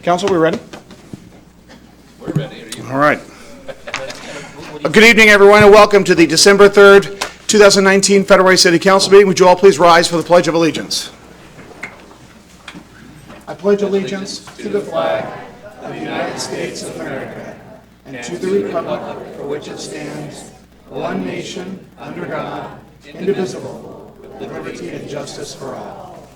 Council, we ready? We're ready. Are you? All right. Good evening, everyone, and welcome to the December 3rd, 2019 Federal Way City Council meeting. Would you all please rise for the Pledge of Allegiance? I pledge allegiance to the flag of the United States of America and to the republic for which it stands, one nation, under God, indivisible, with liberty and justice for all.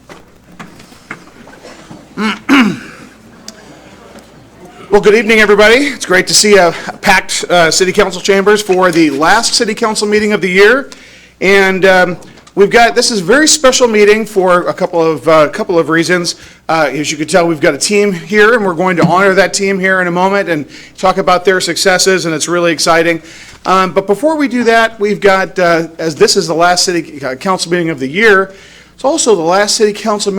Well, good evening, everybody. It's great to see a packed City Council chambers for the last City Council meeting of the year. And this is a very special meeting for a couple of reasons. As you can tell, we've got a team here, and we're going to honor that team here in a moment and talk about their successes, and it's really exciting. But before we do that, we've got, as this is the last City Council meeting of the year, it's also the last City Council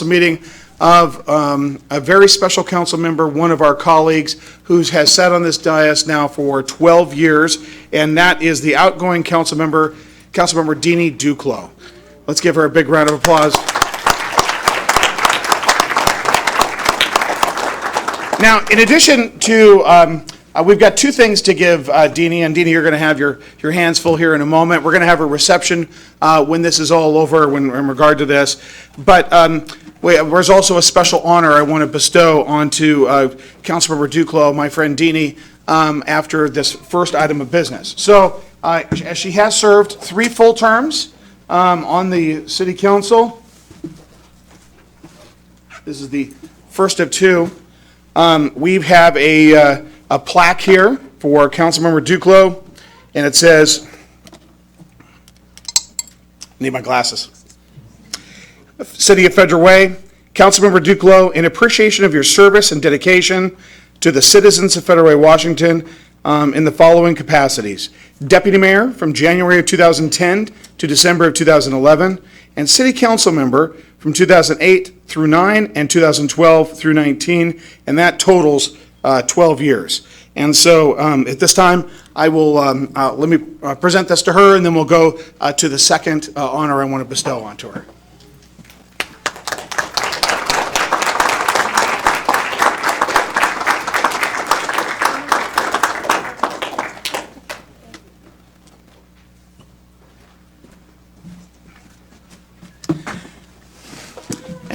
meeting of a very special council member, one of our colleagues who has sat on this dais now for 12 years, and that is the outgoing council member Dini Duclos. Let's give her a big round of applause. Now, in addition to, we've got two things to give Dini, and Dini, you're going to have your hands full here in a moment. We're going to have a reception when this is all over in regard to this, but there's also a special honor I want to bestow onto Councilmember Duclos, my friend Dini, after this first item of business. So, as she has served 3 full terms on the City Council, this is the first of 2. We have a plaque here for Councilmember Duclos, and it says, I need my glasses. City of Federal Way, Councilmember Duclos, in appreciation of your service and dedication to the citizens of Federal Way, Washington, in the following capacities: Deputy Mayor from January of 2010 to December of 2011, and City Council Member from 2008 through 9 and 2012 through 19, and that totals 12 years. And so at this time, I will let me present this to her, and then we'll go to the second honor I want to bestow onto her.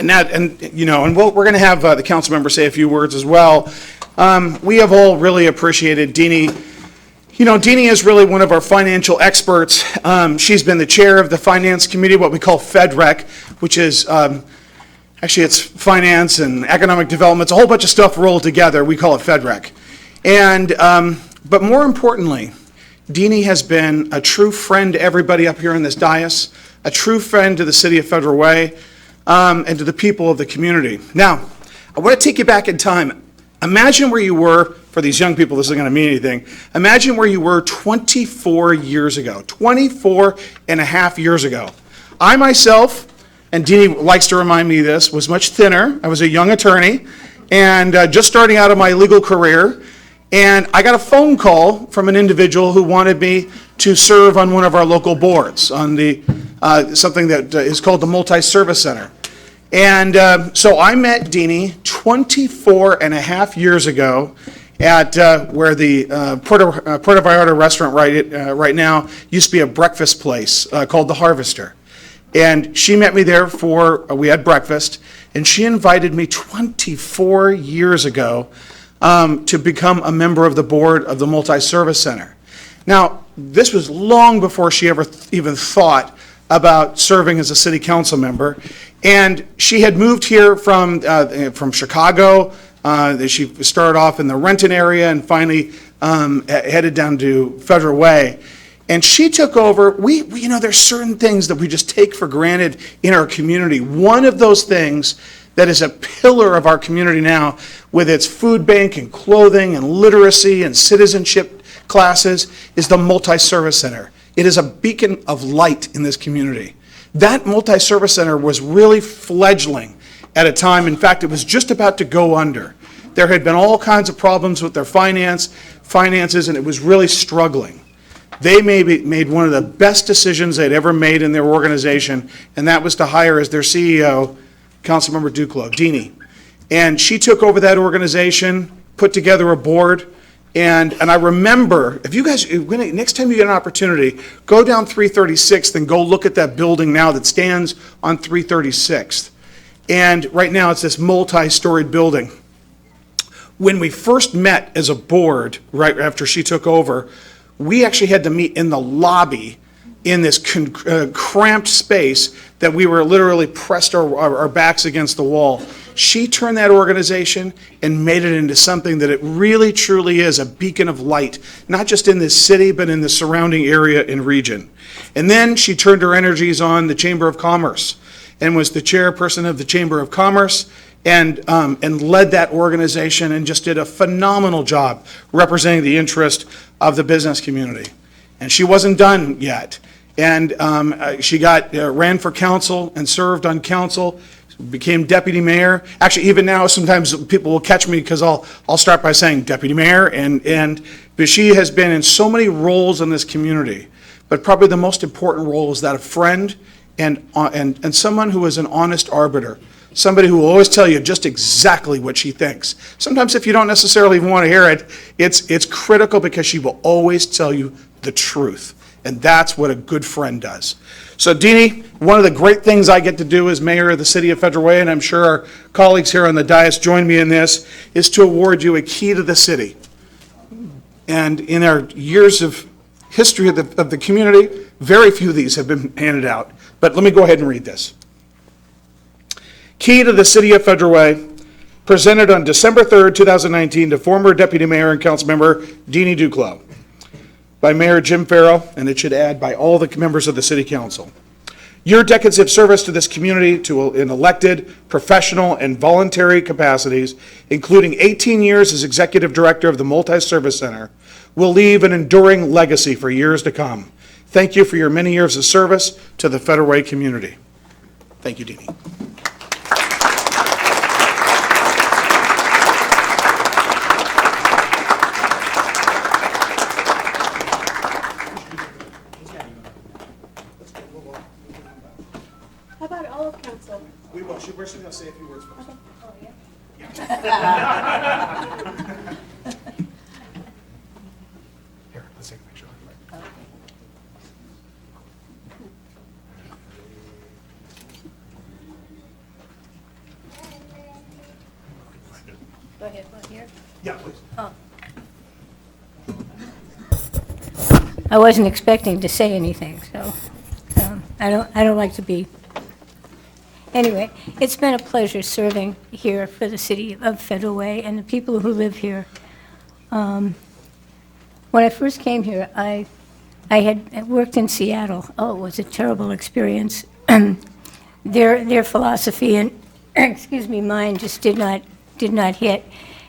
We're going to have the council member say a few words as well. We have all really appreciated Dini. Dini is really one of our financial experts. She's been the chair of the finance committee, what we call FedRec, which is actually it's finance and economic development. It's a whole bunch of stuff rolled together. We call it FedRec. And but more importantly, Dini has been a true friend to everybody up here in this dais, a true friend to the City of Federal Way, and to the people of the community. Now, I want to take you back in time. Imagine where you were, for these young people, this isn't going to mean anything. Imagine where you were 24 years ago, 24 and a half years ago. I myself, and Dini likes to remind me of this, was much thinner. I was a young attorney and just starting out of my legal career. And I got a phone call from an individual who wanted me to serve on one of our local boards on the something that is called the Multi-Service Center. And so I met Dini 24 and a half years ago at where the Puerto Vallarta restaurant right now used to be a breakfast place called The Harvester. And she met me there we had breakfast, and she invited me 24 years ago to become a member of the board of the Multi-Service Center. Now, this was long before she ever even thought about serving as a city council member, and she had moved here from Chicago. She started off in the Renton area and finally headed down to Federal Way. And she took over. There's certain things that we just take for granted in our community. One of those things that is a pillar of our community now, with its food bank and clothing and literacy and citizenship classes, is the Multi-Service Center. It is a beacon of light in this community. That Multi-Service Center was really fledgling at a time. In fact, it was just about to go under. There had been all kinds of problems with their finances, and it was really struggling. They made one of the best decisions they'd ever made in their organization, and that was to hire as their CEO, Councilmember Duclos, Dini. And she took over that organization, put together a board, and I remember, if you guys, next time you get an opportunity, go down 336th and go look at that building now that stands on 336th. And right now, it's this multi-storied building. When we first met as a board, right after she took over, we actually had to meet in the lobby in this cramped space that we were literally pressed our backs against the wall. She turned that organization and made it into something that it really truly is, a beacon of light, not just in this city, but in the surrounding area and region. And then she turned her energies on the Chamber of Commerce and was the chairperson of the Chamber of Commerce and led that organization and just did a phenomenal job representing the interest of the business community. And she wasn't done yet. And she ran for council and served on council, became deputy mayor. Actually, even now, sometimes people will catch me because I'll start by saying deputy mayor, but she has been in so many roles in this community. But probably the most important role is that of friend and someone who is an honest arbiter. Somebody who will always tell you just exactly what she thinks. Sometimes if you don't necessarily even want to hear it, it's critical because she will always tell you the truth. And that's what a good friend does. So Dini, one of the great things I get to do as mayor of the city of Federal Way, and I'm sure our colleagues here on the dais join me in this, is to award you a key to the city. And in our years of history of the community, very few of these have been handed out. But let me go ahead and read this. Key to the city of Federal Way, presented on December 3rd, 2019 to former Deputy Mayor and Councilmember Dini Duclos, by Mayor Jim Farrell, and it should add by all the members of the City Council. Your decades of service to this community in elected, professional, and voluntary capacities, including 18 years as Executive Director of the Multi-Service Center, will leave an enduring legacy for years to come. Thank you for your many years of service to the Federal Way community. Thank you, Dini. How about all of council? We will. We're going to say a few words first. Okay. Oh, yeah. Here, let's take a picture. Go ahead, one here. Yeah, please. Oh. I wasn't expecting to say anything, so I don't like to be. Anyway, it's been a pleasure serving here for the city of Federal Way and the people who live here. When I first came here, I had worked in Seattle. Oh, it was a terrible experience. Their philosophy and excuse me, mine just did not hit.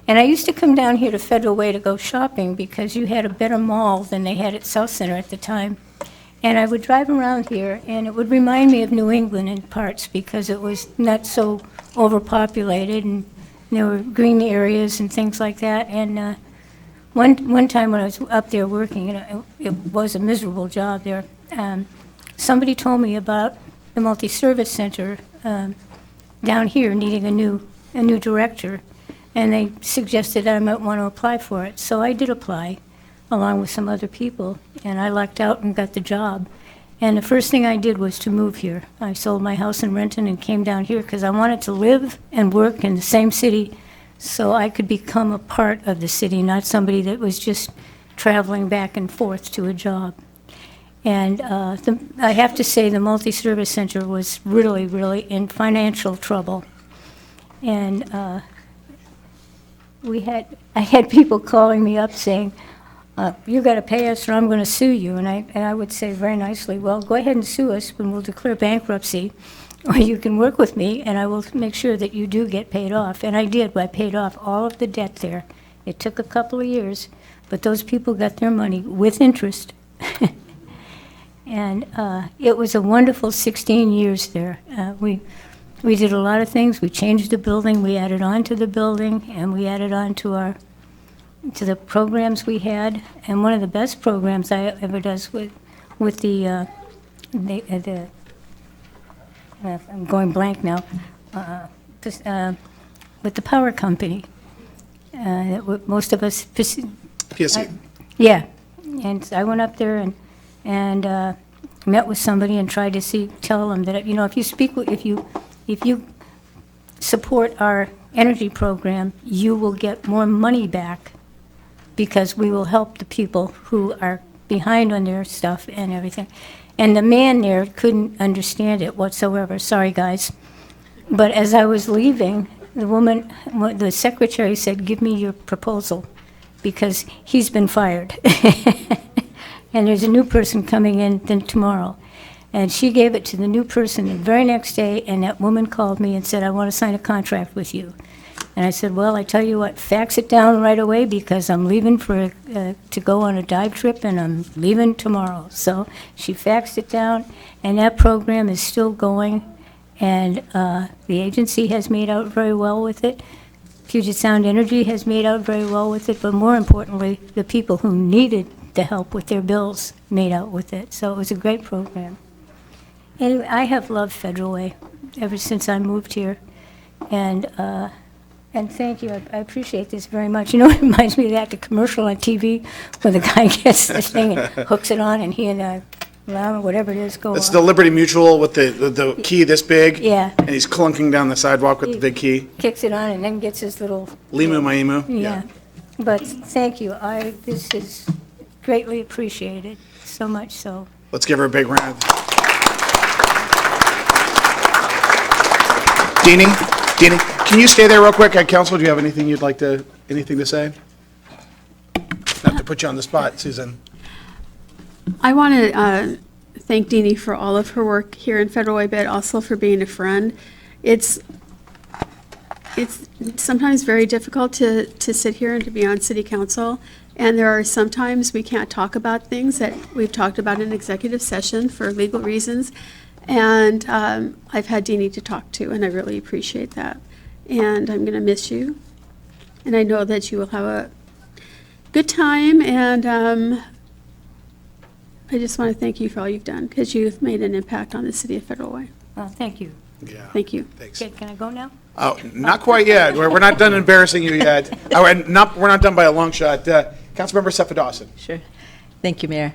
And I used to come down here to Federal Way to go shopping because you had a better mall than they had at South Center at the time. And I would drive around here, and it would remind me of New England in parts because it was not so overpopulated, and there were green areas and things like that. And one time when I was up there working, it was a miserable job there, somebody told me about the multi-service center down here needing a new director, and they suggested that I might want to apply for it. So I did apply, along with some other people, and I lucked out and got the job. And the first thing I did was to move here. I sold my house in Renton and came down here because I wanted to live and work in the same city so I could become a part of the city, not somebody that was just traveling back and forth to a job. And I have to say the multi-service center was really, really in financial trouble. And I had people calling me up saying, you got to pay us or I'm going to sue you. And I would say very nicely, well, go ahead and sue us and we'll declare bankruptcy, or you can work with me and I will make sure that you do get paid off. And I did. I paid off all of the debt there. It took a couple of years, but those people got their money with interest. And it was a wonderful 16 years there. We did a lot of things. We changed the building, we added on to the building, and we added on to the programs we had. And one of the best programs I ever does with the I'm going blank now. with the power company. Most of us, PSC. yeah. And I went up there and met with somebody and tried to tell them that, if you support our energy program, you will get more money back because we will help the people who are behind on their stuff and everything. And the man there couldn't understand it whatsoever. Sorry, guys. But as I was leaving, the secretary said, "Give me your proposal," because he's been fired. And there's a new person coming in then tomorrow. And she gave it to the new person the very next day, and that woman called me and said, "I want to sign a contract with you." And I said, "Well, I tell you what, fax it down right away because I'm leaving to go on a dive trip, and I'm leaving tomorrow." So she faxed it down, and that program is still going, and the agency has made out very well with it. Puget Sound Energy has made out very well with it, but more importantly, the people who needed the help with their bills made out with it. So it was a great program. Anyway, I have loved Federal Way ever since I moved here, and thank you. I appreciate this very much. You know, it reminds me of the commercial on TV where the guy gets this thing and hooks it on, and he and llama, whatever it is, go It's on. the Liberty Mutual with the key this big. Yeah. And he's clunking down the sidewalk with the big key. Kicks it on and then gets his little. Limu Maimu. Yeah. But thank you. This is greatly appreciated, so much so. Let's give her a big round. Dini, can you stay there real quick? Council, do you have anything to say? Not to put you on the spot, Susan. I want to thank Dini for all of her work here in Federal Way, but also for being a friend. It's sometimes very difficult to sit here and to be on city council, and there are sometimes we can't talk about things that we've talked about in executive session for legal reasons, and I've had Dini to talk to, and I really appreciate that. And I'm going to miss you, and I know that you will have a good time, and I just want to thank you for all you've done, because you've made an impact on the city of Federal Way. Well, thank you. Yeah. Thank you. Thanks. Okay, can I go now? Oh, not quite yet. We're not done embarrassing you yet. We're not done by a long shot. Councilmember Sefa Dawson. Sure. Thank you, Mayor.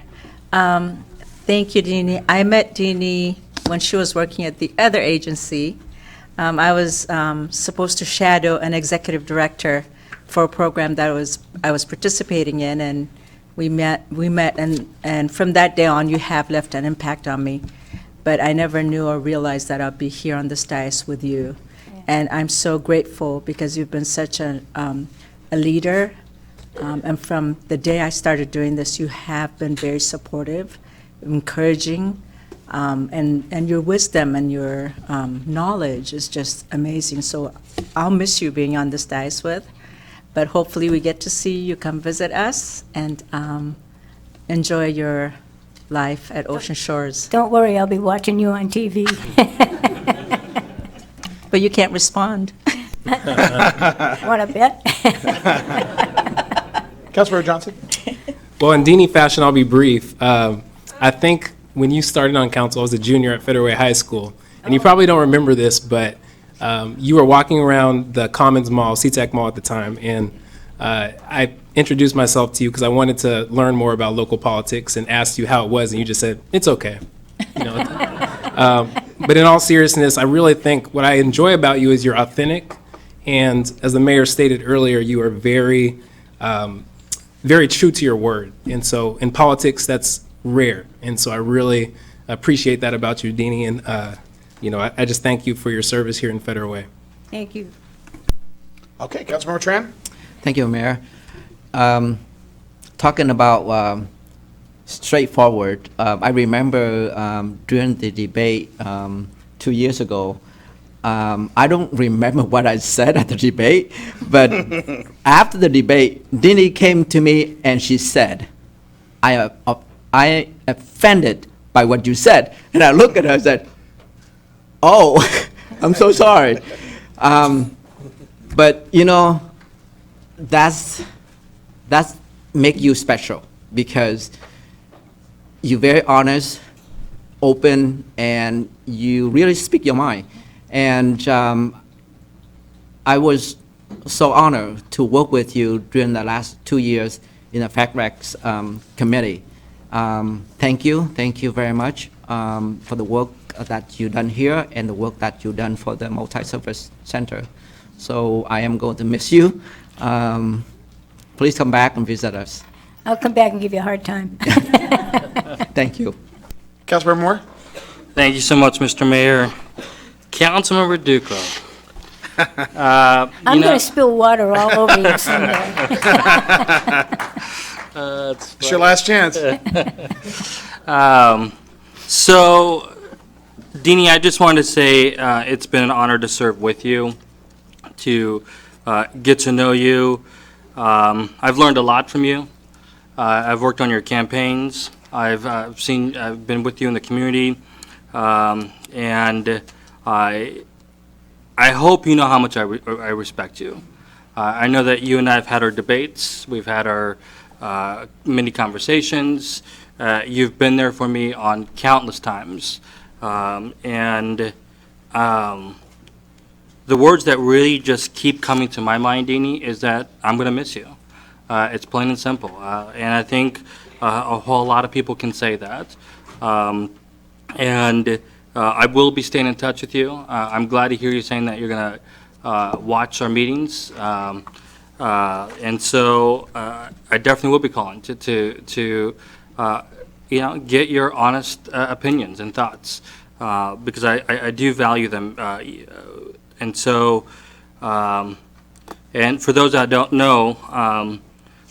Thank you, Dini. I met Dini when she was working at the other agency. I was supposed to shadow an executive director for a program that I was participating in, and we met, and from that day on, you have left an impact on me. But I never knew or realized that I'd be here on this dais with you. Yeah. And I'm so grateful because you've been such a leader. And from the day I started doing this, you have been very supportive, encouraging, and your wisdom and your knowledge is just amazing. So I'll miss you being on this dais with, but hopefully we get to see you come visit us and enjoy your life at Ocean Shores. Don't worry, I'll be watching you on TV. But you can't respond. Want to bet? Councilmember Johnson. Well, in Dini fashion, I'll be brief. I think when you started on council, I was a junior at Federal Way High School. And you probably don't remember this, but you were walking around the Commons Mall, SeaTac Mall at the time, and I introduced myself to you because I wanted to learn more about local politics and asked you how it was, and you just said, "It's okay." You know. But in all seriousness, I really think what I enjoy about you is you're authentic, and as the mayor stated earlier, you are very, very true to your word. And so in politics, that's rare. And so I really appreciate that about you, Dini, and I just thank you for your service here in Federal Way. Thank you. Okay, Councilmember Tran. Thank you, Mayor. Talking about straightforward, I remember during the debate 2 years ago, I don't remember what I said at the debate, but after the debate, Dini came to me and she said, I offended by what you said. And I looked at her and said, "Oh, I'm so sorry." But, that's make you special because you're very honest, open, and you really speak your mind. And I was so honored to work with you during the last 2 years in the FactRecs committee. Thank you very much for the work that you've done here and the work that you've done for the multi-service center. So I am going to miss you. Please come back and visit us. I'll come back and give you a hard time. Thank you. Councilmember Moore? Thank you so much, Mr. Mayor. Councilmember Duclos. I'm going to spill water all over you someday. It's your last chance. So, Dini, I just wanted to say it's been an honor to serve with you, to get to know you. I've learned a lot from you. I've worked on your campaigns. I've been with you in the community, and I hope you know how much I respect you. I know that you and I have had our debates. We've had our many conversations. You've been there for me on countless times. The words that really just keep coming to my mind, Dini, is that I'm going to miss you. It's plain and simple. And I think a whole lot of people can say that. I will be staying in touch with you. I'm glad to hear you saying that you're going to watch our meetings. And so I definitely will be calling to get your honest opinions and thoughts, because I do value them. And so, and for those that don't know,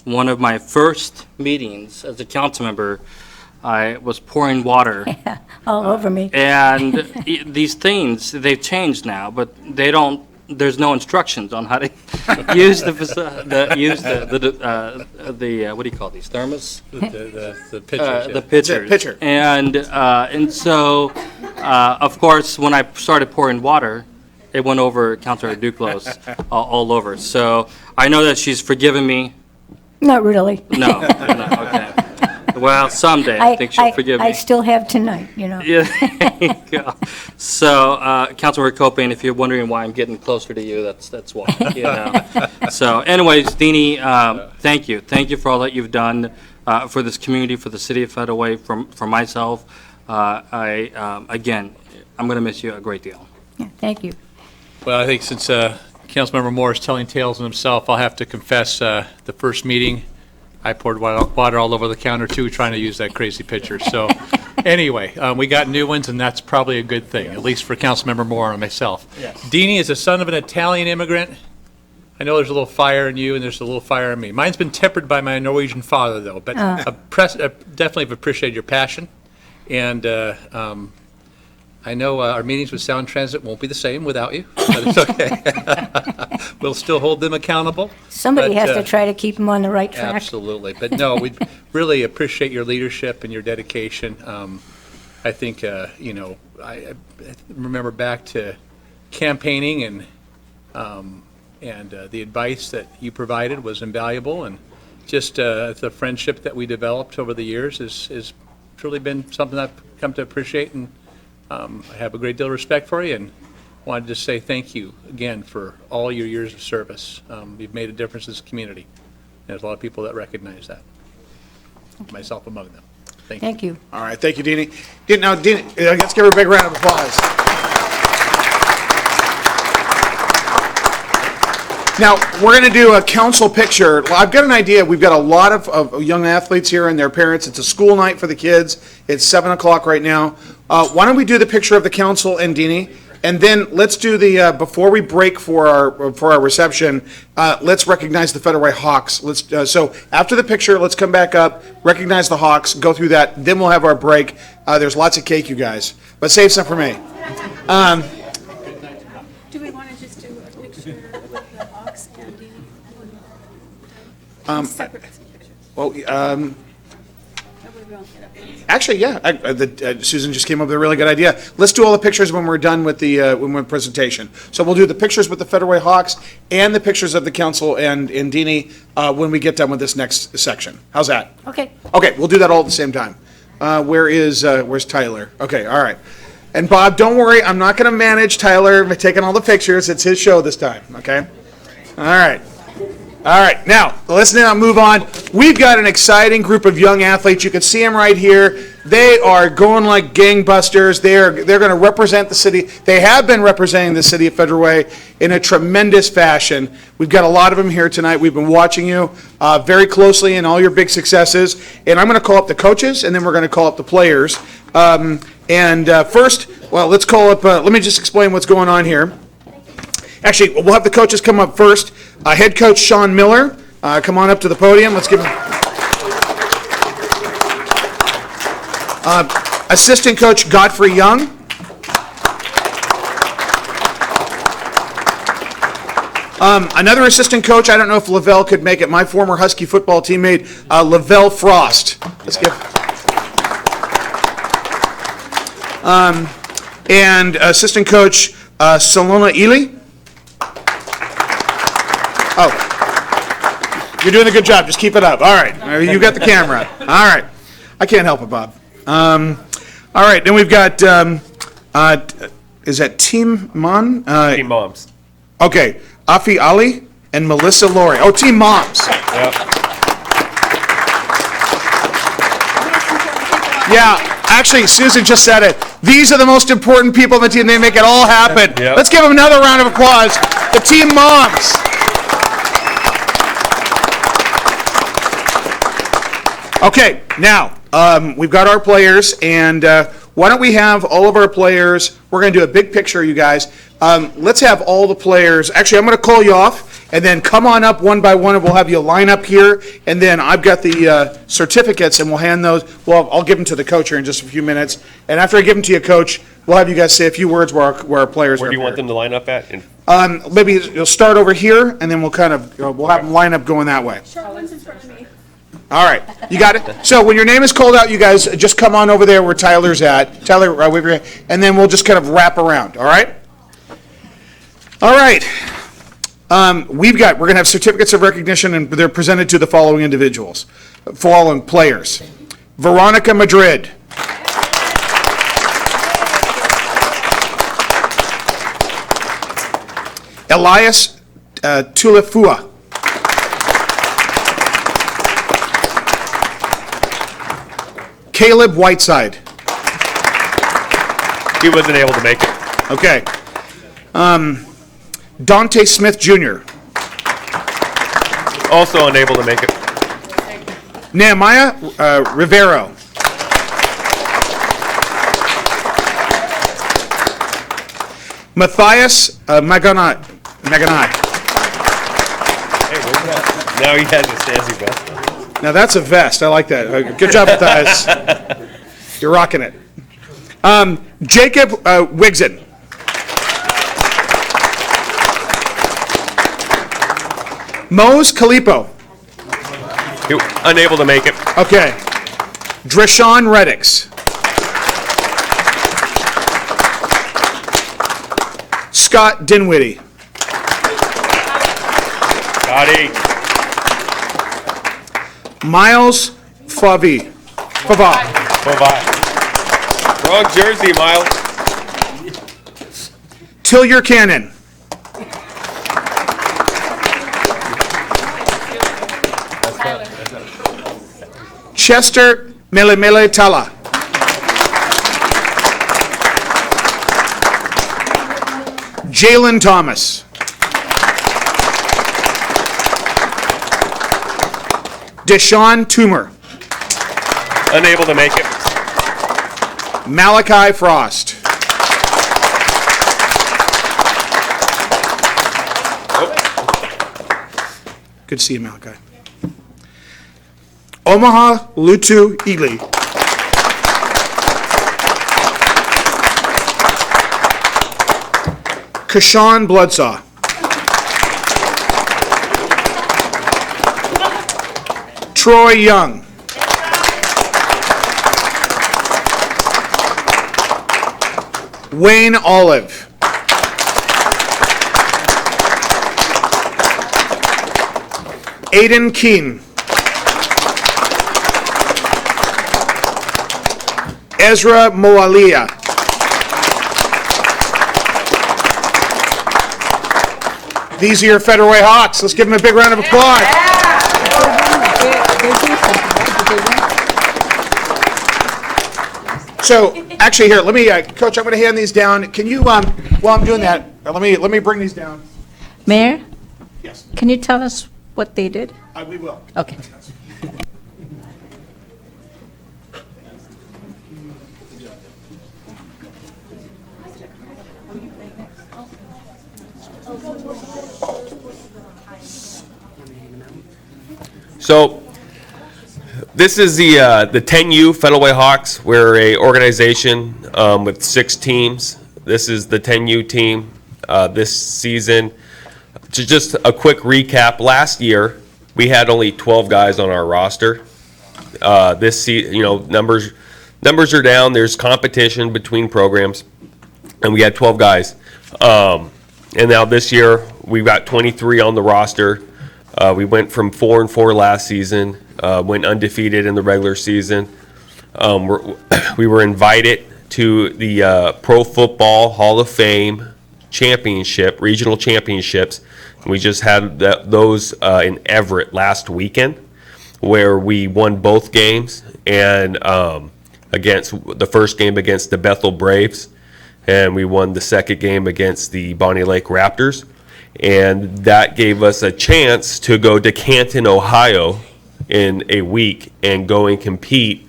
one of my first meetings as a council member, I was pouring water. All over me. And these things, they've changed now, but they don't, there's no instructions on how to use the what do you call these, thermos? The pitchers. The pitchers. Pitcher. And so, of course, when I started pouring water, it went over Councilor Duclos all over. So I know that she's forgiven me. Not really. No, okay. Well, someday I think she'll forgive me. I still have tonight, you know. Yeah, there you go. So, Councilmember Copain, if you're wondering why I'm getting closer to you, that's why, you know. So anyways, Dini, thank you. Thank you for all that you've done for this community, for the city of Federal Way, for myself. Again, I'm going to miss you a great deal. Yeah, thank you. Well, I think since Councilmember Moore is telling tales on himself, I'll have to confess the first meeting, I poured water all over the counter too, trying to use that crazy pitcher. So anyway, we got new ones, and that's probably a good thing, at least for Councilmember Moore and myself. Yes. Dini is the son of an Italian immigrant. I know there's a little fire in you, and there's a little fire in me. Mine's been tempered by my Norwegian father, though, but definitely have appreciated your passion. And I know our meetings with Sound Transit won't be the same without you, but it's okay. We'll still hold them accountable. Somebody has to try to keep them on the right track. Absolutely. But no, we really appreciate your leadership and your dedication. I think, I remember back to campaigning, and the advice that you provided was invaluable. And just the friendship that we developed over the years has truly been something I've come to appreciate, and I have a great deal of respect for you, and wanted to say thank you again for all your years of service. You've made a difference in this community. There's a lot of people that recognize that, myself among them. Thank you. All right, thank you, Dini. Now, Dini, let's give her a big round of applause. Now, we're going to do a council picture. Well, I've got an idea. We've got a lot of young athletes here and their parents. It's a school night for the kids. It's 7 o'clock right now. Why don't we do the picture of the council and Dini? And then let's do the, before we break for our reception, let's recognize the Federal Way Hawks. So after the picture, let's come back up, recognize the Hawks, go through that, then we'll have our break. There's lots of cake, you guys. But save some for me. Do we want to just do a picture with the Hawks and Dini? Separate pictures. Well, That way we don't get up. actually, yeah, Susan just came up with a really good idea. Let's do all the pictures when we're done with the presentation. So we'll do the pictures with the Federal Way Hawks and the pictures of the council and Dini when we get done with this next section. How's that? Okay. Okay, we'll do that all at the same time. Where's Tyler? Okay, all right. And Bob, don't worry, I'm not going to manage Tyler taking all the pictures. It's his show this time, okay? All right. All right, now, listen, I'll move on. We've got an exciting group of young athletes. You can see them right here. They are going like gangbusters. They're going to represent the city. They have been representing the city of Federal Way in a tremendous fashion. We've got a lot of them here tonight. We've been watching you very closely in all your big successes. And I'm going to call up the coaches, and then we're going to call up the players. First, well, let's call up, let me just explain what's going on here. Actually, we'll have the coaches come up first. Head coach Sean Miller, come on up to the podium. Let's give him. Assistant coach Godfrey Young. Another assistant coach, I don't know if Lavelle could make it, my former Husky football teammate, Lavelle Frost. Let's give. And assistant coach Salona Ely. Oh, you're doing a good job. Just keep it up. All right. You got the camera. All right. I can't help it, Bob. All right. Then we've got, is that Team Mon? Team Moms. Okay. Afi Ali and Melissa Laurie. Oh, Team Moms. Yep. Yeah. Actually, Susan just said it. These are the most important people on the team. They make it all happen. Yep. Let's give them another round of applause. The Team Moms. Okay, now, we've got our players, and why don't we have all of our players, we're going to do a big picture, you guys. Let's have all the players, actually, I'm going to call you off, and then come on up one by one, and we'll have you line up here, and then I've got the certificates, and we'll hand those, well, I'll give them to the coach here in just a few minutes, and after I give them to you, Coach, we'll have you guys say a few words where our players are. Where do you want them to line up at? Maybe you'll start over here, and then we'll kind of, we'll have them line up going that way. All right, you got it? So when your name is called out, you guys just come on over there where Tyler's at. Tyler, wave your hand, and then we'll just kind of wrap around, all right? All right. We're going to have certificates of recognition, and they're presented to the following individuals, following players. Veronica Madrid. Elias Tulefua. Caleb Whiteside. He wasn't able to make it. Okay. Dante Smith Jr. Also unable to make it. Nehemiah Rivero. Matthias Maganai. Hey, where's that? Now he has a Stasi vest on. Now that's a vest. I like that. Good job, Matthias. You're rocking it. Jacob Wigson. Mose Kalipo. Unable to make it. Okay. Dreshawn Reddix. Scott Dinwiddie. Scotty. Miles Fava. Bye-bye. Wrong jersey, Miles. Tillier Cannon. Chester Melemele Tala. Jalen Thomas. Deshaun Toomer. Unable to make it. Malachi Frost. Good to see you, Malachi. Omaha Lutu Ely. Kashawn Bloodsaw. Troy Young. Wayne Olive. Aiden Keene. Ezra Moalia. These are your Federal Way Hawks. Let's give them a big round of applause. So, actually, here, let me, Coach, I'm going to hand these down. Can you, while I'm doing that, let me bring these down. Mayor, Yes, can you tell us what they did? we will. Okay. So, this is the 10U Federal Way Hawks. We're a organization with 6 teams. This is the 10U team this season. To just a quick recap, last year we had only 12 guys on our roster. Numbers are down. There's competition between programs, and we had 12 guys. And now this year we've got 23 on the roster. We went from 4-4 last season, went undefeated in the regular season. We were invited to the Pro Football Hall of Fame championship, regional championships. We just had those in Everett last weekend, where we won both games, and against the first game against the Bethel Braves, and we won the second game against the Bonnie Lake Raptors. And that gave us a chance to go to Canton, Ohio in a week and go and compete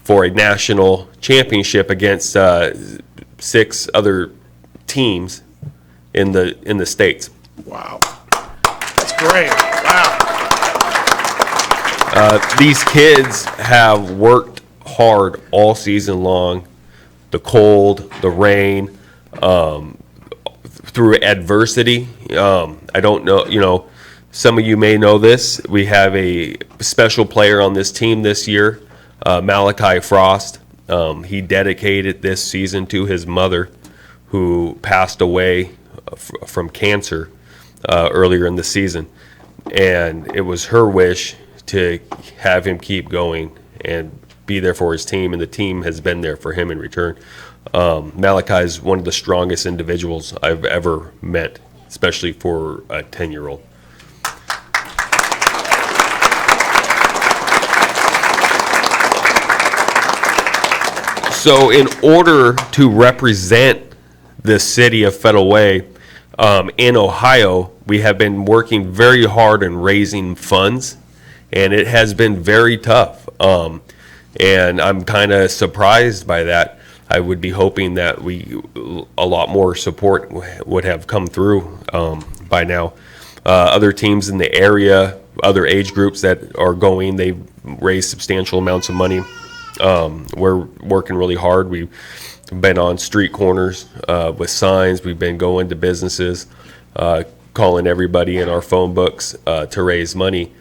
for a national championship against 6 other teams in the states. Wow. That's great. Wow. These kids have worked hard all season long, the cold, the rain, through adversity. I don't know, some of you may know this. We have a special player on this team this year, Malachi Frost. He dedicated this season to his mother, who passed away from cancer earlier in the season. And it was her wish to have him keep going and be there for his team, and the team has been there for him in return. Malachi is one of the strongest individuals I've ever met, especially for a 10-year-old. So in order to represent the city of Federal Way in Ohio, we have been working very hard in raising funds, and it has been very tough. And I'm kind of surprised by that. I would be hoping that a lot more support would have come through by now. Other teams in the area, other age groups that are going, they've raised substantial amounts of money. We're working really hard. We've been on street corners with signs. We've been going to businesses, calling everybody in our phone books to raise money,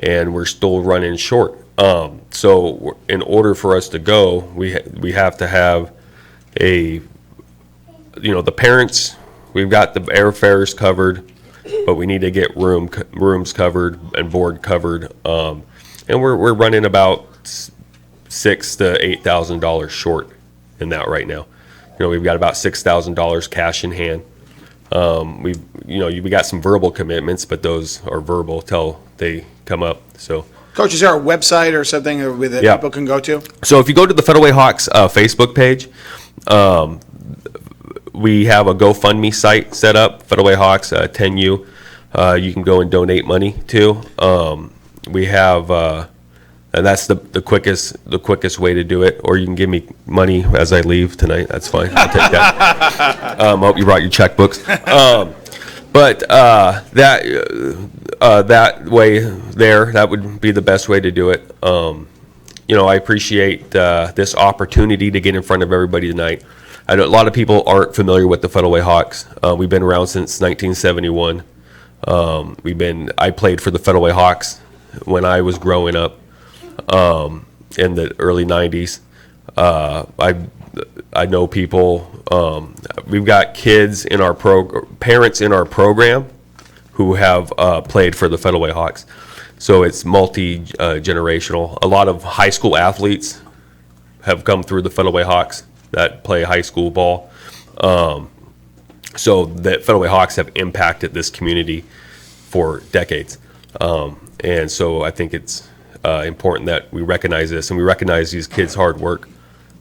and we're still running short. So in order for us to go, we have to have the parents, we've got the airfares covered, but we need to get rooms covered and board covered. And we're running about $6,000 to $8,000 short in that right now. We've got about $6,000 cash in hand. We got some verbal commitments, but those are verbal till they come up. So, Coach, is there a website or something that Yeah. people can go to? So if you go to the Federal Way Hawks Facebook page, we have a GoFundMe site set up, Federal Way Hawks 10U. You can go and donate money to. We have, and that's the quickest way to do it. Or you can give me money as I leave tonight. That's fine. I'll take that. I hope you brought your checkbooks. But that way there, that would be the best way to do it. I appreciate this opportunity to get in front of everybody tonight. I know a lot of people aren't familiar with the Federal Way Hawks. We've been around since 1971. I played for the Federal Way Hawks when I was growing up in the early 90s. I know people. We've got kids in our parents in our program who have played for the Federal Way Hawks. So it's multi-generational. A lot of high school athletes have come through the Federal Way Hawks that play high school ball. So the Federal Hawks have impacted this community for decades. And so I think it's important that we recognize this, and we recognize these kids' hard work.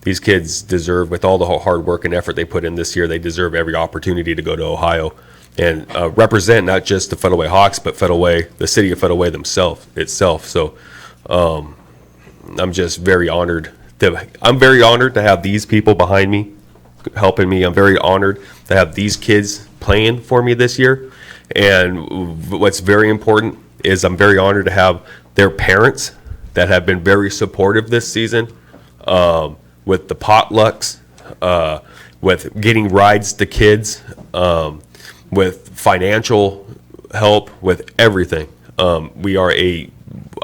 These kids deserve, with all the hard work and effort they put in this year, they deserve every opportunity to go to Ohio and represent not just the Federal Way Hawks, but Federal Way, the city of Federal Way itself. So I'm just very honored. I'm very honored to have these people behind me, helping me. I'm very honored to have these kids playing for me this year. And what's very important is I'm very honored to have their parents that have been very supportive this season, with the potlucks, with getting rides to kids, with financial help, with everything. We are a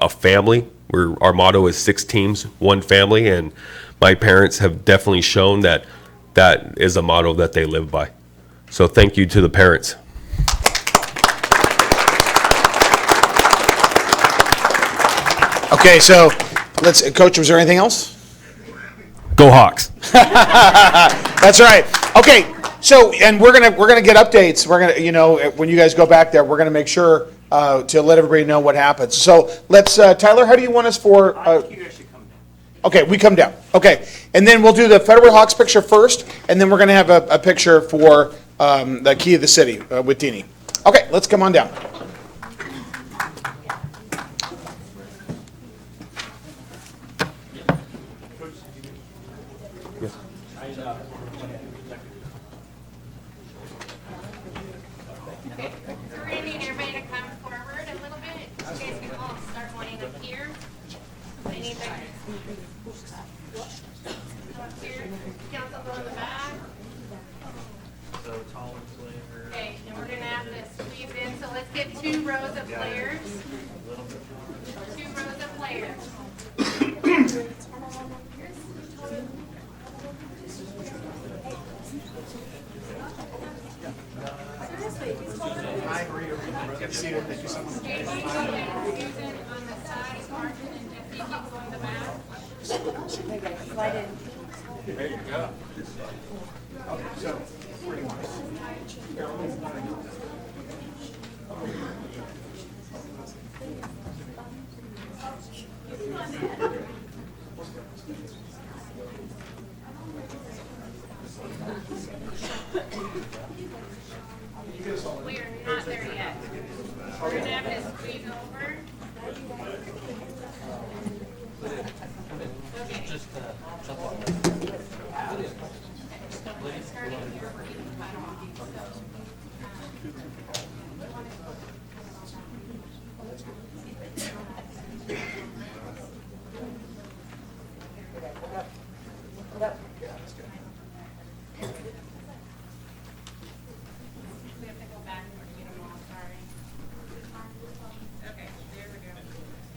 family. Our motto is 6 teams, 1 family, and my parents have definitely shown that that is a motto that they live by. So thank you to the parents. Okay, so Coach, was there anything else? Go Hawks. That's right. Okay, so, and we're gonna get updates. We're gonna, when you guys go back there, we're gonna make sure to let everybody know what happens. So let's, Tyler, how do you want us for? Okay, we come down. Okay, and then we'll do the Federal Hawks picture first, and then we're gonna have a picture for the key of the city with Dini. Okay, let's come on down. Randy and everybody to come forward a little bit. You guys can all start lining up here. I need to go up here. Council go in the back. Okay, and we're gonna have to squeeze in. So let's get 2 rows of players. 2 rows of players. Susan on the side, Martin and Jeffy keep going the back. We're not there yet. We're gonna have to squeeze over. We have to go back and get them all, sorry. Okay, there we go.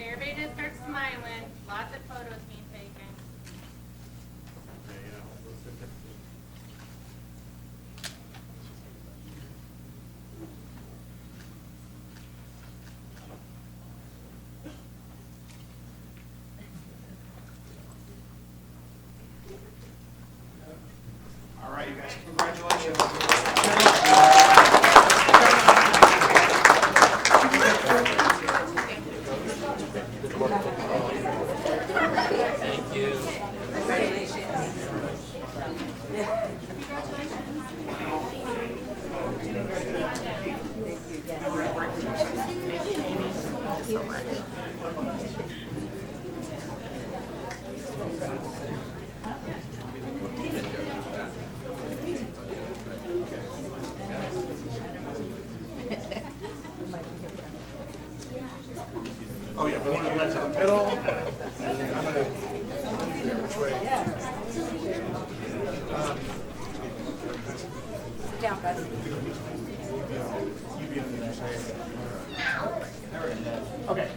Everybody just start smiling. Lots of photos being taken. All right, you guys, congratulations. Oh, yeah, we want to let to the middle. And then I'm gonna figure which way. Down, guys. You be on the other side. Okay.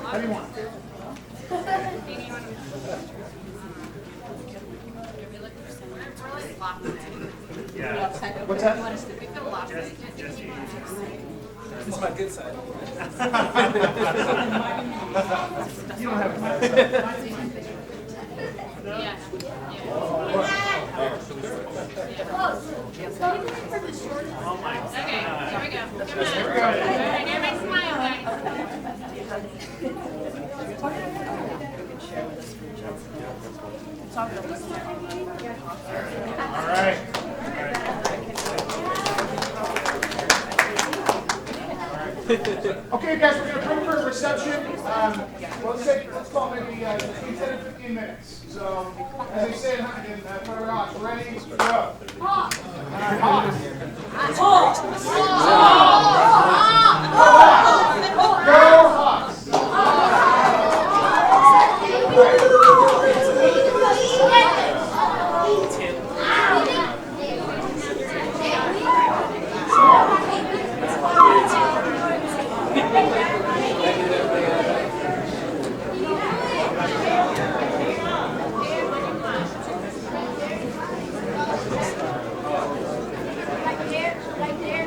How do you want? What's that? We feel lost. This is my good side. You don't have to. Yeah. Okay, here we go. Here we go. All right, everybody smile, guys. Okay, guys, we're gonna come for a reception. Let's call it maybe between 10 and 15 minutes. So, as they say in Federal Rocks, ready, go. Go Hawks! Right there, right there.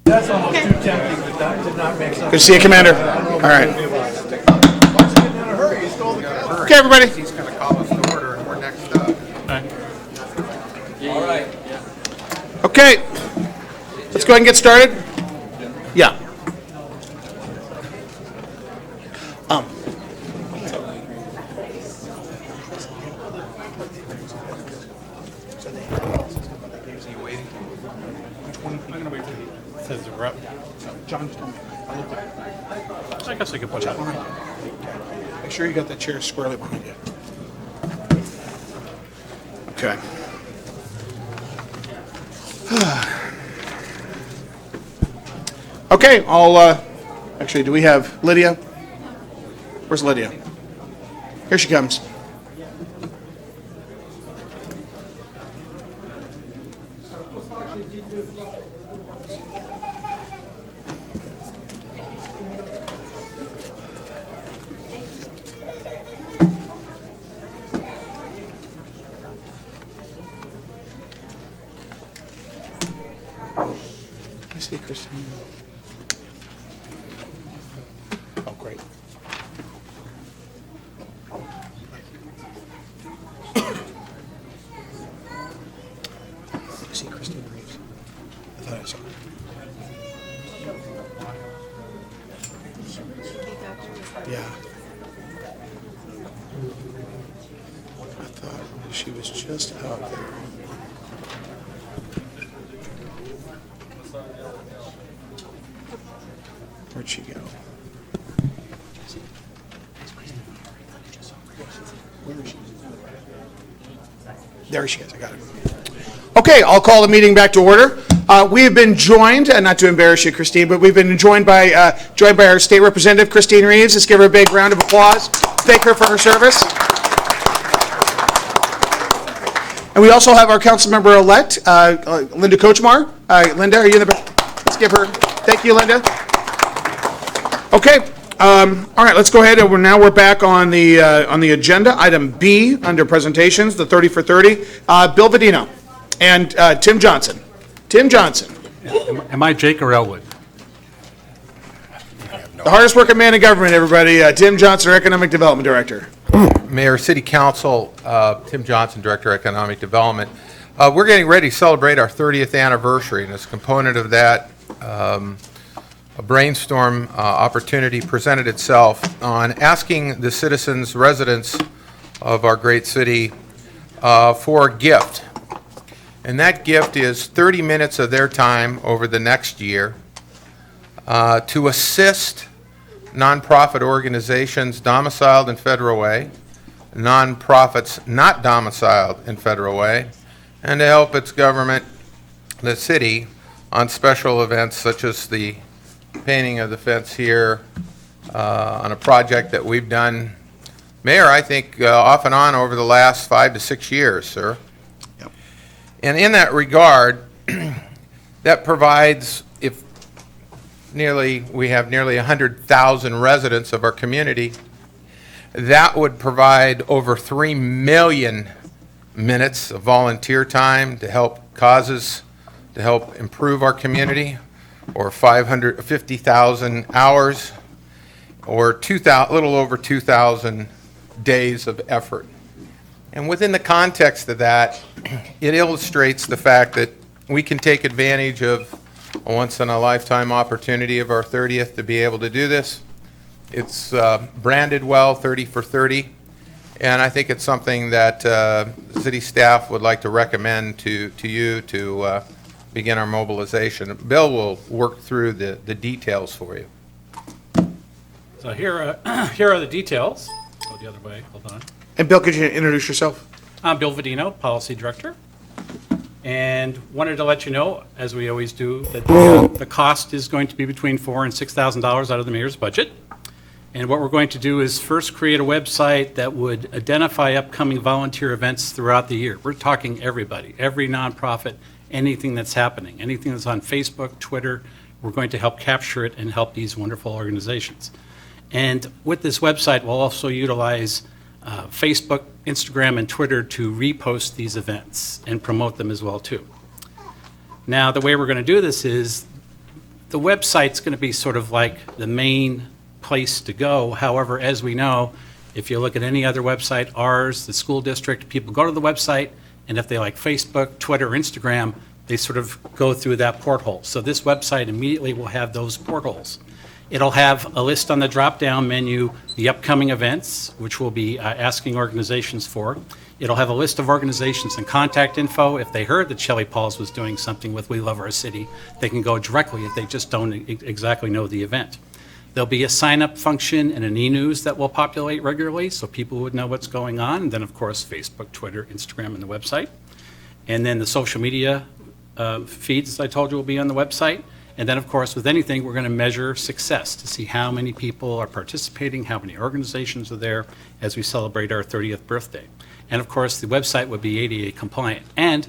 Good to see you, Commander. All right. Okay, everybody. He's going to call us to order, and we're next up. Okay. Let's go ahead and get started. Yeah. John's coming. I guess I could put it up. Make sure you got that chair squarely behind you. Okay. Okay, actually, do we have Lydia? Where's Lydia? Here she comes. I see Christine. Oh, great. I see Christine Reeves. I thought I saw her. Yeah. I thought she was just out there. Where'd she go? Where is she? There she is. I got her. Okay, I'll call the meeting back to order. We have been joined, and not to embarrass you, Christine, but we've been joined by our state representative, Christine Reeves. Let's give her a big round of applause. Thank her for her service. And we also have our council member-elect, Linda Kochmar. Linda, are you in the back? Let's give her. Thank you, Linda. Okay, all right, let's go ahead, and we're back on the agenda. Item B, under presentations, the 30 for 30. Bill Vadino and Tim Johnson. Tim Johnson. Am I Jake or Elwood? The hardest working man in government, everybody. Tim Johnson, our Economic Development Director. Mayor, City Council, Tim Johnson, Director of Economic Development. We're getting ready to celebrate our 30th anniversary, and as a component of that, a brainstorm opportunity presented itself on asking the citizens, residents of our great city for a gift. And that gift is 30 minutes of their time over the next year to assist nonprofit organizations domiciled in Federal Way, nonprofits not domiciled in Federal Way, and to help its government, the city, on special events such as the painting of the fence here on a project that we've done, Mayor, I think off and on over the last 5 to 6 years, sir. Yep. And in that regard, that provides, if we have nearly 100,000 residents of our community, that would provide over 3 million minutes of volunteer time to help causes, to help improve our community, or 550,000 hours, or a little over 2,000 days of effort. And within the context of that, it illustrates the fact that we can take advantage of a once-in-a-lifetime opportunity of our 30th to be able to do this. It's branded well, 30 for 30, and I think it's something that city staff would like to recommend to you to begin our mobilization. Bill will work through the details for you. So here are the details. Go the other way, hold on. And Bill, could you introduce yourself? I'm Bill Vadino, Policy Director, and wanted to let you know, as we always do, that the cost is going to be between $4,000 and $6,000 out of the mayor's budget. And what we're going to do is first create a website that would identify upcoming volunteer events throughout the year. We're talking everybody, every nonprofit, anything that's happening, anything that's on Facebook, Twitter. We're going to help capture it and help these wonderful organizations. And with this website, we'll also utilize Facebook, Instagram, and Twitter to repost these events and promote them as well, too. Now, the way we're going to do this is the website's going to be sort of like the main place to go. However, as we know, if you look at any other website, ours, the school district, people go to the website, and if they like Facebook, Twitter, Instagram, they sort of go through that porthole. So this website immediately will have those portholes. It'll have a list on the drop-down menu, the upcoming events, which we'll be asking organizations for. It'll have a list of organizations and contact info. If they heard that Shelley Pauls was doing something with We Love Our City, they can go directly if they just don't exactly know the event. There'll be a sign-up function and an e-news that will populate regularly, so people would know what's going on. And then, of course, Facebook, Twitter, Instagram, and the website. And then the social media feeds, as I told you, will be on the website. And then, of course, with anything, we're going to measure success to see how many people are participating, how many organizations are there as we celebrate our 30th birthday. And, of course, the website would be ADA compliant. And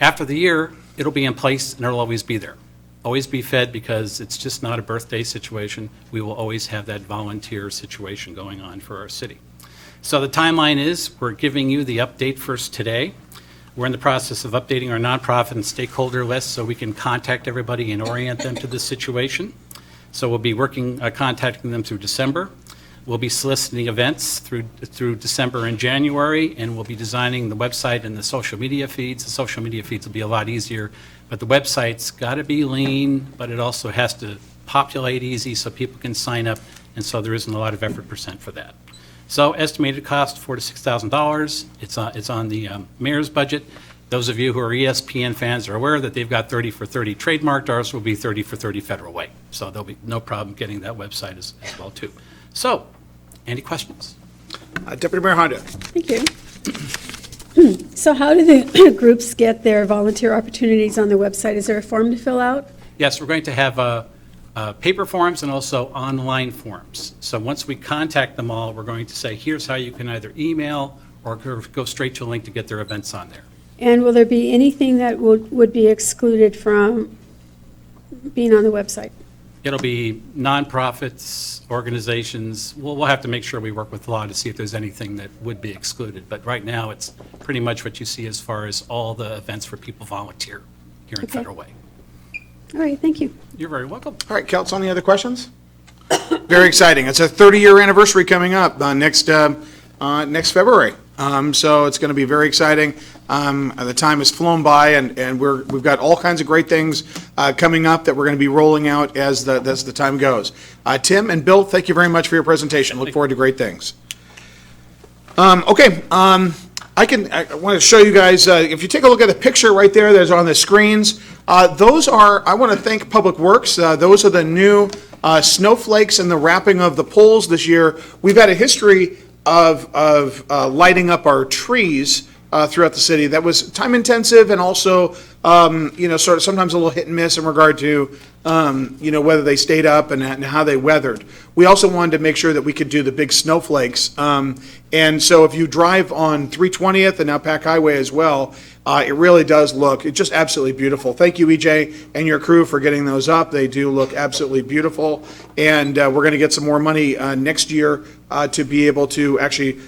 after the year, it'll be in place and it'll always be there. Always be fed, because it's just not a birthday situation. We will always have that volunteer situation going on for our city. So the timeline is, we're giving you the update first today. We're in the process of updating our nonprofit and stakeholder list so we can contact everybody and orient them to this situation. So we'll be contacting them through December. We'll be soliciting events through December and January, and we'll be designing the website and the social media feeds. The social media feeds will be a lot easier, but the website's got to be lean, but it also has to populate easy so people can sign up, and so there isn't a lot of effort percent for that. So estimated cost, $4,000 to $6,000. It's on the mayor's budget. Those of you who are ESPN fans are aware that they've got 30 for 30 trademarked. Ours will be 30 for 30 Federal Way. So there'll be no problem getting that website as well, too. So, any questions? Deputy Mayor Honda. Thank you. So how do the groups get their volunteer opportunities on the website? Is there a form to fill out? Yes, we're going to have paper forms and also online forms. So once we contact them all, we're going to say, here's how you can either email or go straight to a link to get their events on there. And will there be anything that would be excluded from being on the website? It'll be nonprofits, organizations. We'll have to make sure we work with law to see if there's anything that would be excluded. But right now, it's pretty much what you see as far as all the events where people volunteer here in Okay. Federal Way. All right, thank you. You're very welcome. All right, Kelts, any other questions? Very exciting. It's a 30-year anniversary coming up next February. So it's going to be very exciting. The time has flown by, and we've got all kinds of great things coming up that we're going to be rolling out as the time goes. Tim and Bill, thank you very much for your presentation. Look forward to great things. Okay, I want to show you guys, if you take a look at the picture right there that's on the screens, those are, I want to thank Public Works. Those are the new snowflakes and the wrapping of the poles this year. We've had a history of lighting up our trees throughout the city. That was time intensive and also, sort of sometimes a little hit and miss in regard to, whether they stayed up and how they weathered. We also wanted to make sure that we could do the big snowflakes. And so if you drive on 320th and now Pack Highway as well, it really does look, it's just absolutely beautiful. Thank you, EJ, and your crew for getting those up. They do look absolutely beautiful. And we're going to get some more money next year to be able to actually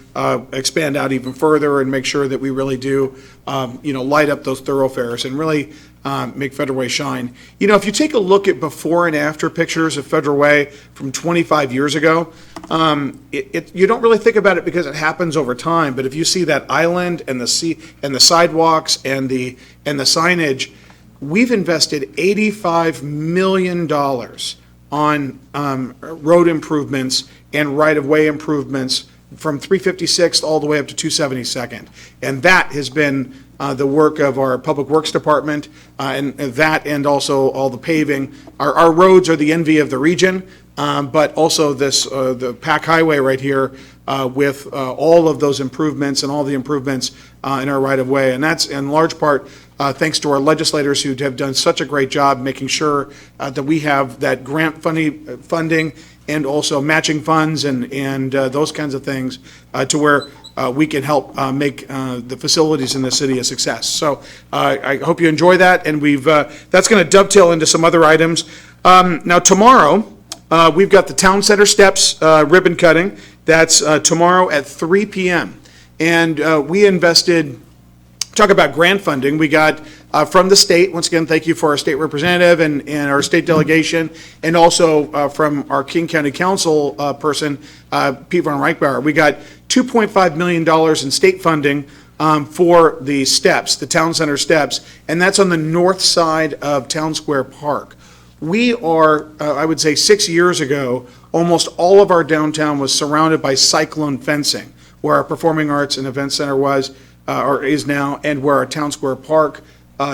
expand out even further and make sure that we really do, light up those thoroughfares and really make Federal Way shine. If you take a look at before and after pictures of Federal Way from 25 years ago, you don't really think about it because it happens over time. But if you see that island and the sidewalks and the signage, we've invested $85 million on road improvements and right-of-way improvements from 356th all the way up to 272nd. And that has been the work of our Public Works Department, and that and also all the paving. Our roads are the envy of the region, but also the Pack Highway right here with all of those improvements and all the improvements in our right-of-way. And that's in large part thanks to our legislators who have done such a great job making sure that we have that grant funding and also matching funds and those kinds of things to where we can help make the facilities in the city a success. So I hope you enjoy that, and that's going to dovetail into some other items. Now tomorrow, we've got the Town Center Steps ribbon cutting. That's tomorrow at 3 p.m. And we invested talk about grant funding, we got from the state, once again, thank you for our state representative and our state delegation, and also from our King County Council person, Pete Von Reichbauer. We got $2.5 million in state funding for the steps, the town center steps, and that's on the north side of Town Square Park. We are, I would say 6 years ago, almost all of our downtown was surrounded by cyclone fencing, where our Performing Arts and Event Center was, or is now, and where our Town Square Park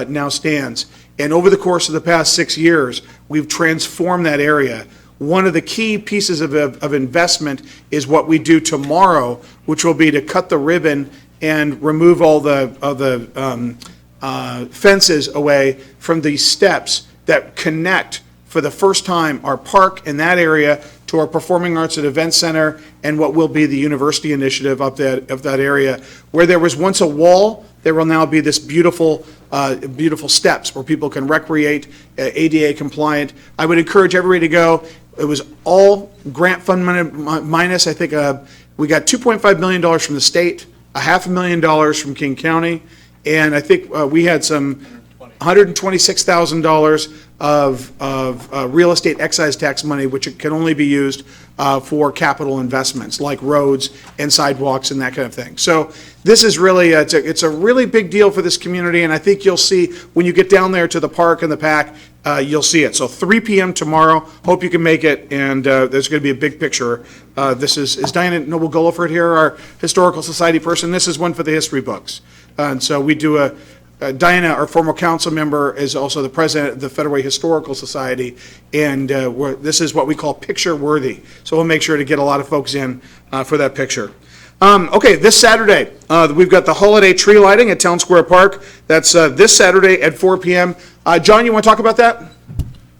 now stands. And over the course of the past 6 years, we've transformed that area. One of the key pieces of investment is what we do tomorrow, which will be to cut the ribbon and remove all the fences away from these steps that connect, for the first time, our park in that area to our Performing Arts and Event Center and what will be the university initiative of that area. Where there was once a wall, there will now be this beautiful steps where people can recreate, ADA compliant. I would encourage everybody to go. It was all grant fund minus, I think, we got $2.5 million from the state, $500,000 from King County, and I think we had some $126,000 of real estate excise tax money, which can only be used for capital investments like roads and sidewalks and that kind of thing. So this is really, it's a really big deal for this community, and I think you'll see when you get down there to the park and the PAC, you'll see it. So 3 p.m. tomorrow, hope you can make it, and there's going to be a big picture. Is Diana Noble-Gulliford here, our Historical Society person? This is one for the history books. And so we do Diana, our former council member, is also the president of the Federal Historical Society, and this is what we call picture worthy. So we'll make sure to get a lot of folks in for that picture. Okay, this Saturday, we've got the holiday tree lighting at Town Square Park. That's this Saturday at 4 p.m. John, you want to talk about that?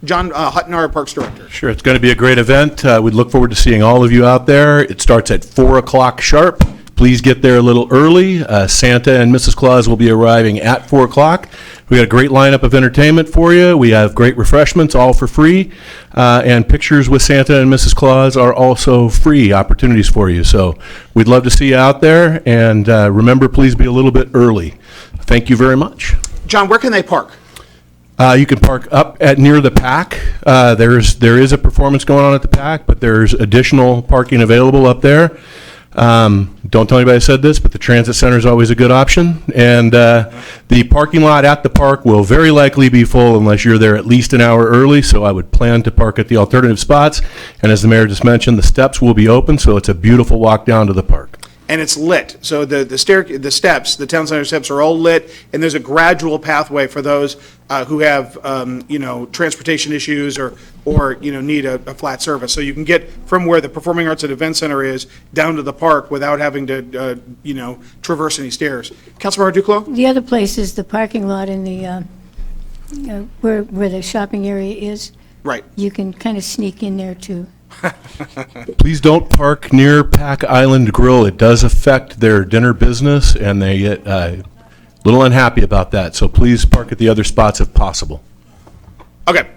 John Hutton, our Parks Director. Sure, it's going to be a great event. We look forward to seeing all of you out there. It starts at 4 o'clock sharp. Please get there a little early. Santa and Mrs. Claus will be arriving at 4 o'clock. We got a great lineup of entertainment for you. We have great refreshments, all for free. And pictures with Santa and Mrs. Claus are also free opportunities for you. So we'd love to see you out there. And remember, please be a little bit early. Thank you very much. John, where can they park? You can park up at near the PAC. There is a performance going on at the PAC, but there's additional parking available up there. Don't tell anybody I said this, but the transit center is always a good option. And the parking lot at the park will very likely be full unless you're there at least an hour early, so I would plan to park at the alternative spots. And as the mayor just mentioned, the steps will be open, so it's a beautiful walk down to the park. And it's lit. So the steps, the town center steps are all lit, and there's a gradual pathway for those who have, transportation issues or need a flat surface. So you can get from where the Performing Arts and Event Center is down to the park without having to, traverse any stairs. Councilmember Duclos? The other place is the parking lot in the, where the shopping area is. Right. You can kind of sneak in there too. Please don't park near Pack Island Grill. It does affect their dinner business, and they get a little unhappy about that. So please park at the other spots if possible. Okay.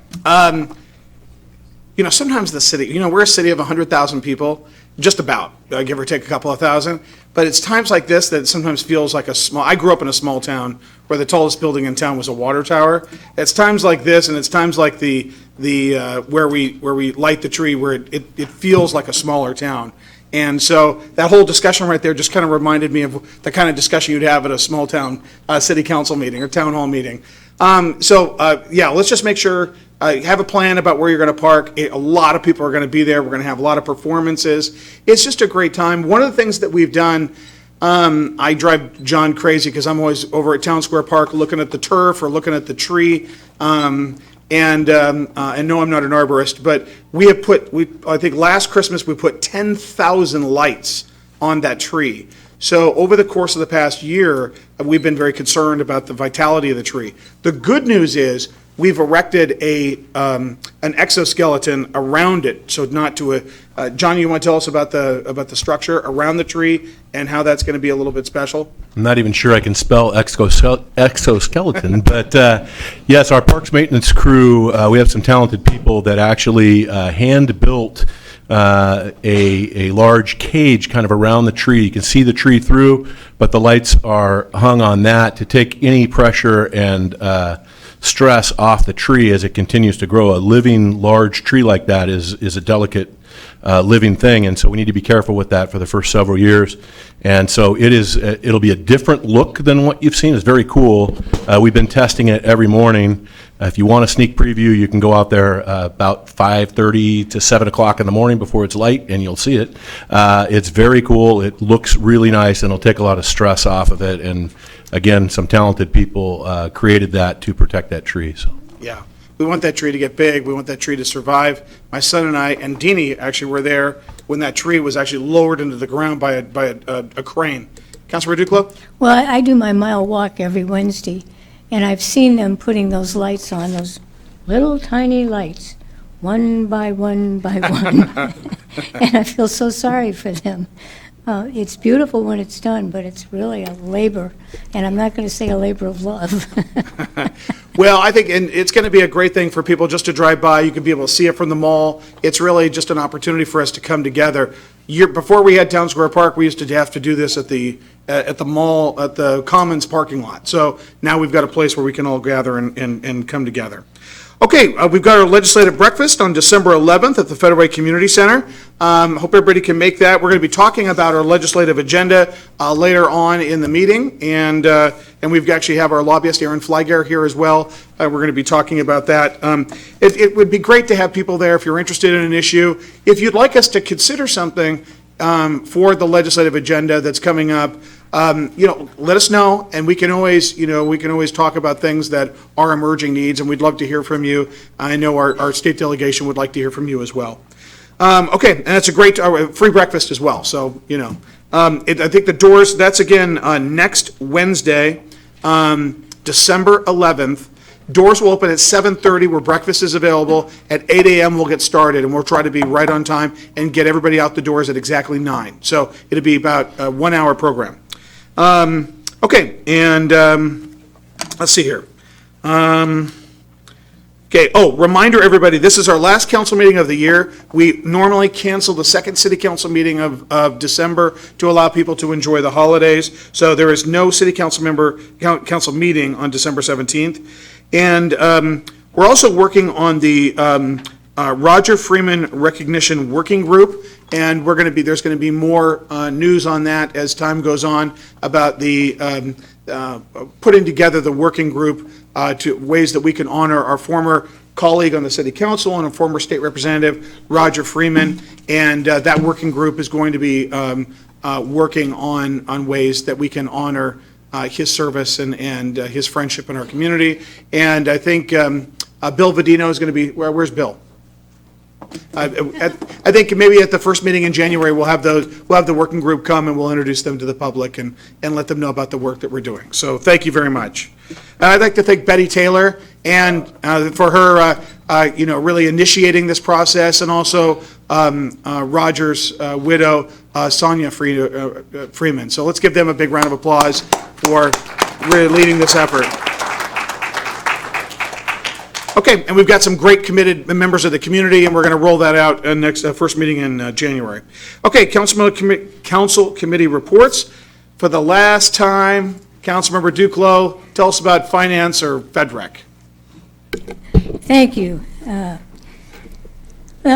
Sometimes the city, we're a city of 100,000 people, just about, give or take a couple of thousand. But it's times like this that it sometimes feels like I grew up in a small town where the tallest building in town was a water tower. It's times like this, and it's times like the where we light the tree, where it feels like a smaller town. And so that whole discussion right there just kind of reminded me of the kind of discussion you'd have at a small town city council meeting or town hall meeting. Let's just make sure, have a plan about where you're going to park. A lot of people are going to be there. We're going to have a lot of performances. It's just a great time. One of the things that we've done, I drive John crazy because I'm always over at Town Square Park looking at the turf or looking at the tree. And no, I'm not an arborist, but I think last Christmas we put 10,000 lights on that tree. So over the course of the past year, we've been very concerned about the vitality of the tree. The good news is we've erected an exoskeleton around it, so not to John, you want to tell us about the structure around the tree and how that's going to be a little bit special? I'm not even sure I can spell exoskeleton, but yes, our parks maintenance crew, we have some talented people that actually hand-built a large cage kind of around the tree. You can see the tree through, but the lights are hung on that to take any pressure and stress off the tree as it continues to grow. A living large tree like that is a delicate living thing, and so we need to be careful with that for the first several years. And so it'll be a different look than what you've seen. It's very cool. We've been testing it every morning. If you want a sneak preview, you can go out there about 5:30 to 7 o'clock in the morning before it's light, and you'll see it. It's very cool. It looks really nice, and it'll take a lot of stress off of it. And again, some talented people created that to protect that tree. So. Yeah. We want that tree to get big. We want that tree to survive. My son and I and Dini actually were there when that tree was actually lowered into the ground by a crane. Councilor Duclos? Well, I do my mile walk every Wednesday, and I've seen them putting those lights on, those little tiny lights, one by one by one. And I feel so sorry for them. It's beautiful when it's done, but it's really a labor, and I'm not going to say a labor of love. Well, I think and it's going to be a great thing for people just to drive by. You can be able to see it from the mall. It's really just an opportunity for us to come together. Before we had Town Square Park, we used to have to do this at the mall, at the Commons parking lot. So now we've got a place where we can all gather and come together. Okay, we've got our legislative breakfast on December 11th at the Federal Way Community Center. Hope everybody can make that. We're going to be talking about our legislative agenda later on in the meeting, and we've actually have our lobbyist Aaron Flyger here as well. We're going to be talking about that. It would be great to have people there if you're interested in an issue. If you'd like us to consider something for the legislative agenda that's coming up, let us know, and we can always talk about things that are emerging needs, and we'd love to hear from you. I know our state delegation would like to hear from you as well. Okay, and it's a great free breakfast as well. So I think the doors. That's again next Wednesday, December 11th. Doors will open at 7:30 where breakfast is available. At 8 a.m. we'll get started, and we'll try to be right on time and get everybody out the doors at exactly 9. So it'll be about a 1-hour program. Okay, and let's see here. Okay, reminder everybody, this is our last council meeting of the year. We normally cancel the second city council meeting of December to allow people to enjoy the holidays. So there is no city council council meeting on December 17th. And we're also working on the Roger Freeman Recognition Working Group, and there's going to be more news on that as time goes on about the putting together the working group to ways that we can honor our former colleague on the city council and a former state representative, Roger Freeman, and that working group is going to be working on ways that we can honor his service and his friendship in our community. And I think Bill Vadino is going to be, where's Bill? I think maybe at the first meeting in January, we'll have the working group come and we'll introduce them to the public and let them know about the work that we're doing. So thank you very much. I'd like to thank Betty Taylor and for her, really initiating this process, and also Roger's widow, Sonia Freeman. So let's give them a big round of applause for really leading this effort. Okay, and we've got some great committed members of the community, and we're going to roll that out next first meeting in January. Okay, council committee reports. For the last time, Councilmember Duclos, tell us about finance or FedRec. Thank you. We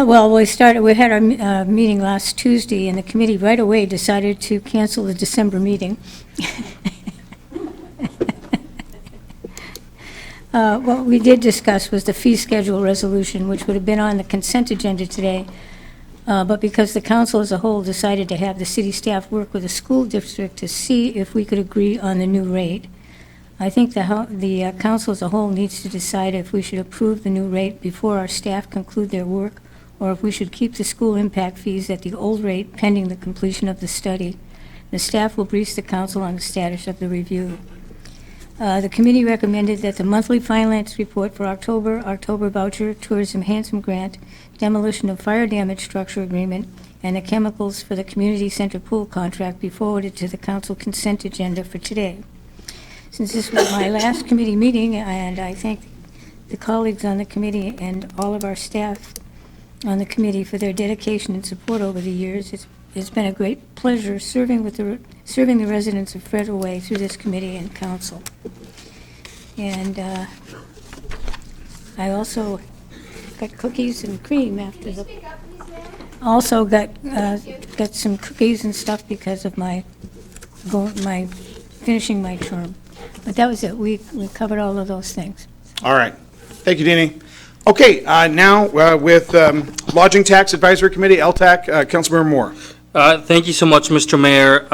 had our meeting last Tuesday, and the committee right away decided to cancel the December meeting. What we did discuss was the fee schedule resolution, which would have been on the consent agenda today, but because the council as a whole decided to have the city staff work with the school district to see if we could agree on the new rate, I think the council as a whole needs to decide if we should approve the new rate before our staff conclude their work, or if we should keep the school impact fees at the old rate pending the completion of the study. The staff will brief the council on the status of the review. The committee recommended that the monthly finance report for October voucher, tourism handsome grant, demolition of fire damage structure agreement, and the chemicals for the community center pool contract be forwarded to the council consent agenda for today. Since this was my last committee meeting, and I thank the colleagues on the committee and all of our staff on the committee for their dedication and support over the years. It's been a great pleasure serving the residents of Federal Way through this committee and council. And I also got cookies and cream after the. Also got some cookies and stuff because of my finishing my term. But that was it. We covered all of those things. All right. Thank you, Dini. Okay, now with Lodging Tax Advisory Committee, LTAC, Councilmember Moore. Thank you so much, Mr. Mayor.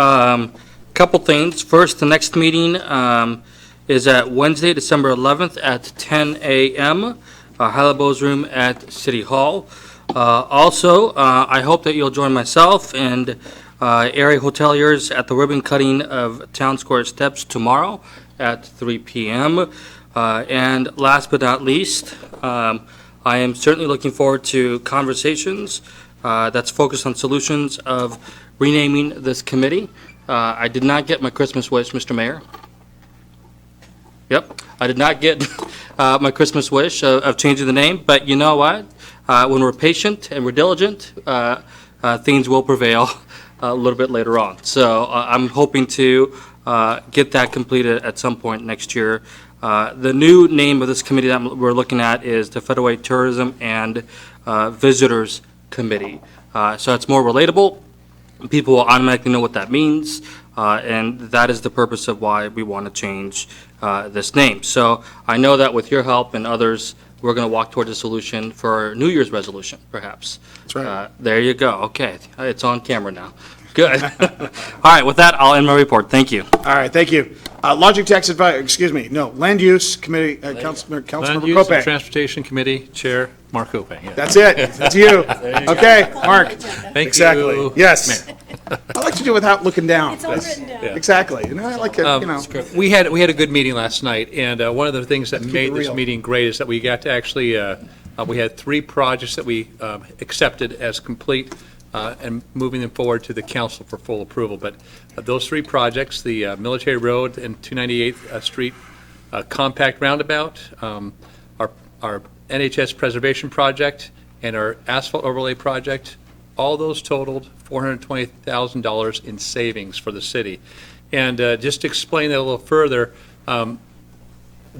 Couple things. First, the next meeting is at Wednesday, December 11th at 10 a.m., Halibos Room at City Hall. Also, I hope that you'll join myself and area hoteliers at the ribbon cutting of Town Square Steps tomorrow at 3 p.m. And last but not least, I am certainly looking forward to conversations that's focused on solutions of renaming this committee. I did not get my Christmas wish, Mr. Mayor. Yep, I did not get my Christmas wish of changing the name, but you know what? When we're patient and we're diligent, things will prevail a little bit later on. So I'm hoping to get that completed at some point next year. The new name of this committee that we're looking at is the Federal Way Tourism and Visitors Committee. So it's more relatable. People will automatically know what that means, and that is the purpose of why we want to change this name. So I know that with your help and others, we're going to walk towards a solution for our New Year's resolution, perhaps. That's right. There you go. Okay, it's on camera now. Good. All right, with that, I'll end my report. Thank you. All right, thank you. Lodging Tax Land Use Committee, Councilmember Land Use and Cope. Transportation Committee Chair, Mark Cope. Yeah. That's it. That's you. Okay, Mark. Thank Exactly. you. Yes. Mayor. I like to do it without looking down. It's all written down. Yeah. Exactly. You know, I like it, We had a good meeting last night, and one of the things that keep made it this real. meeting great is that we got to actually, we had 3 projects that we accepted as complete and moving them forward to the council for full approval. But those 3 projects, the Military Road and 298th Street compact roundabout, our NHS preservation project, and our asphalt overlay project, all those totaled $420,000 in savings for the city. And just to explain that a little further,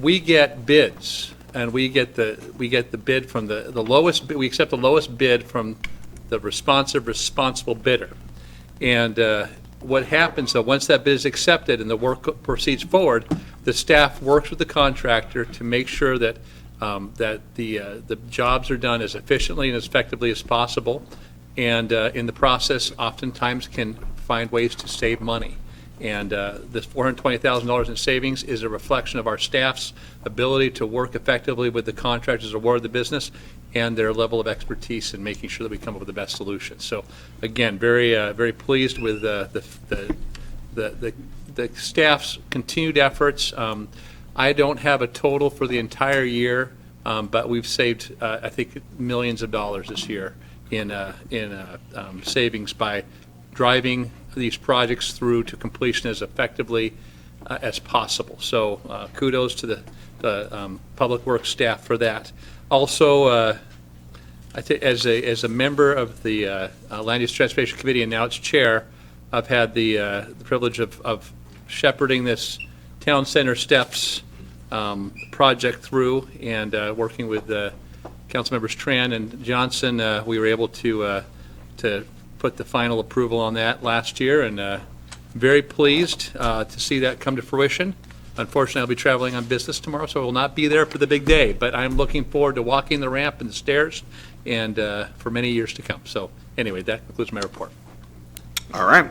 we get bids, and we get the bid from the lowest. We accept the lowest bid from the responsible bidder. And what happens, though, once that bid is accepted and the work proceeds forward, the staff works with the contractor to make sure that the jobs are done as efficiently and as effectively as possible. And in the process, oftentimes can find ways to save money. And this $420,000 in savings is a reflection of our staff's ability to work effectively with the contractors awarded the business and their level of expertise in making sure that we come up with the best solution. So again, very pleased with the staff's continued efforts. I don't have a total for the entire year, but we've saved, I think, millions of dollars this year in savings by driving these projects through to completion as effectively as possible. So kudos to the Public Works staff for that. Also, I think as a member of the Land Use Transportation Committee and now its chair, I've had the privilege of shepherding this Town Center Steps project through, and working with Council Members Tran and Johnson, we were able to put the final approval on that last year, and very pleased to see that come to fruition. Unfortunately, I'll be traveling on business tomorrow, so I will not be there for the big day, but I'm looking forward to walking the ramp and the stairs and for many years to come. So anyway, that concludes my report. All right.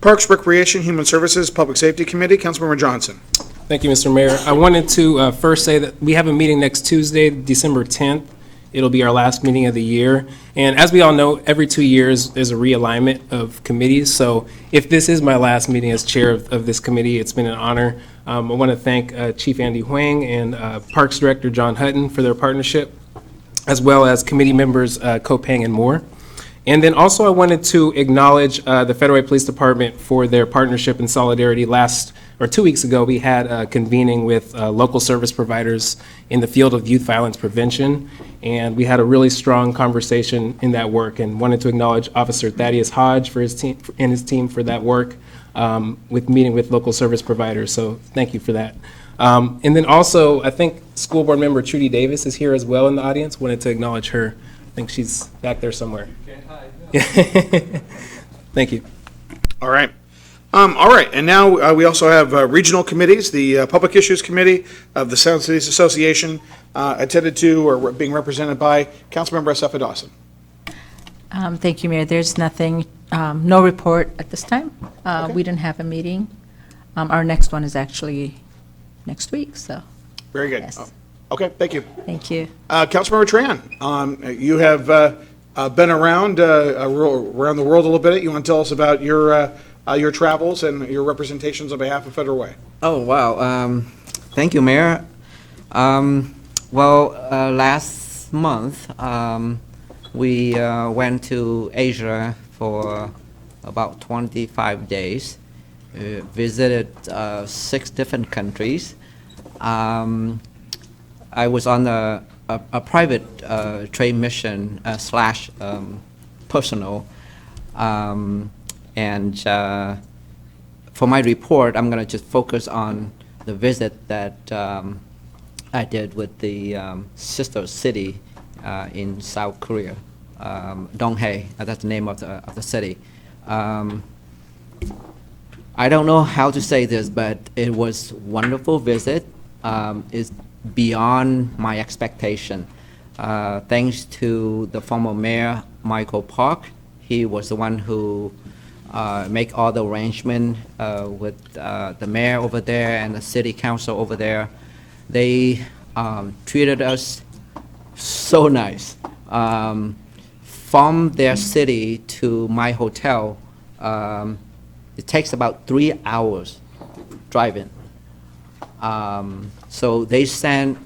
Parks, Recreation, Human Services, Public Safety Committee, Councilmember Johnson. Thank you, Mr. Mayor. I wanted to first say that we have a meeting next Tuesday, December 10th. It'll be our last meeting of the year. And as we all know, every 2 years, there's a realignment of committees. So if this is my last meeting as chair of this committee, it's been an honor. I want to thank Chief Andy Huang and Parks Director John Hutton for their partnership, as well as committee members Kopang and Moore. And then also I wanted to acknowledge the Federal Way Police Department for their partnership and solidarity last or 2 weeks ago, we had a convening with local service providers in the field of youth violence prevention, and we had a really strong conversation in that work, and wanted to acknowledge Officer Thaddeus Hodge for his team and his team for that work with meeting with local service providers. So thank you for that. And then also, I think School Board Member Trudy Davis is here as well in the audience. Wanted to acknowledge her. I think she's back there somewhere. Thank you. All right. All right, and now we also have regional committees, the Public Issues Committee of the Sound Cities Association, attended to or being represented by Councilmember Asafa Dawson. Thank you, Mayor. There's nothing, no report at this time. We didn't have a meeting. Our next one is actually next week, so. Very good. Yes. Okay, thank you. Thank you. Councilmember Tran, you have been around around the world a little bit. You want to tell us about your travels and your representations on behalf of Federal Way? Oh, wow. Thank you, Mayor. Last month, we went to Asia for about 25 days, visited 6 different countries. I was on a private trade mission slash personal. And for my report, I'm going to just focus on the visit that I did with the sister city in South Korea, Donghae. That's the name of the city. I don't know how to say this, but it was a wonderful visit. It's beyond my expectation. Thanks to the former mayor, Michael Park. He was the one who make all the arrangement with the mayor over there and the city council over there. They treated us so nice. From their city to my hotel, it takes about 3 hours driving. So they sent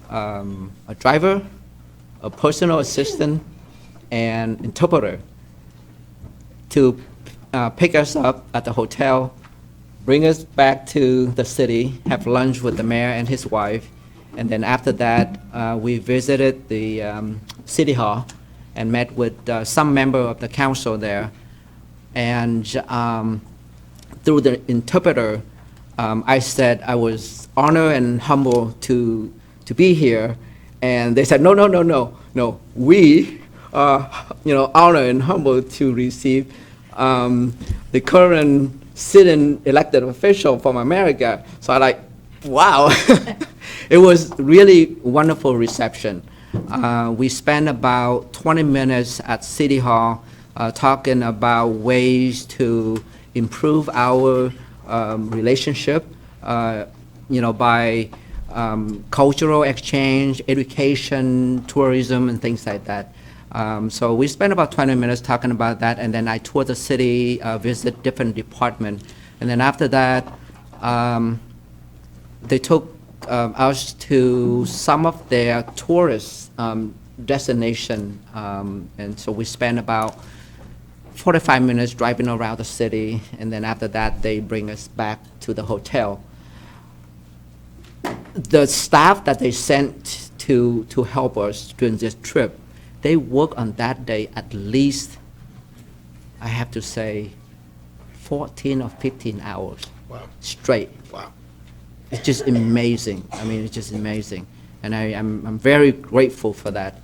a driver, a personal assistant, and interpreter to pick us up at the hotel, bring us back to the city, have lunch with the mayor and his wife, and then after that, we visited the city hall and met with some member of the council there. And through the interpreter, I said I was honored and humbled to be here, and they said, no, we are honored and humbled to receive the current sitting elected official from America. So I like, wow. It was really wonderful reception. We spent about 20 minutes at City Hall talking about ways to improve our relationship, by cultural exchange, education, tourism, and things like that. So we spent about 20 minutes talking about that, and then I toured the city, visit different departments. And then after that, they took us to some of their tourist destination. And so we spent about 45 minutes driving around the city, and then after that, they bring us back to the hotel. The staff that they sent to help us during this trip, they work on that day at least, I have to say, 14 or 15 hours. Wow. Straight. Wow. It's just amazing. I mean, it's just amazing. And I'm very grateful for that.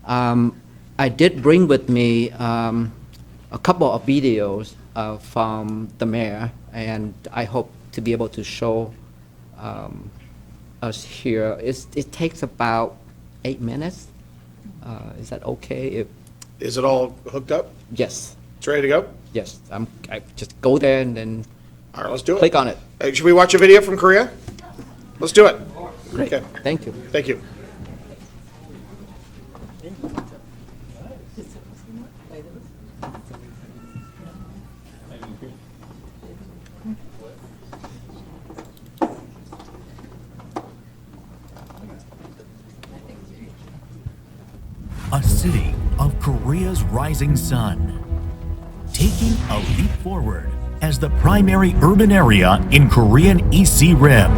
I did bring with me a couple of videos from the mayor, and I hope to be able to show us here. It takes about 8 minutes. Is that okay? Is it all hooked up? Yes. It's ready to go? Yes. I just go there and then All right, let's do it. click on it. Hey, should we watch a video from Korea? Let's do it. Great. Okay, Thank you. thank you. A city of Korea's rising sun, taking a leap forward as the primary urban area in Korean East Sea Rim.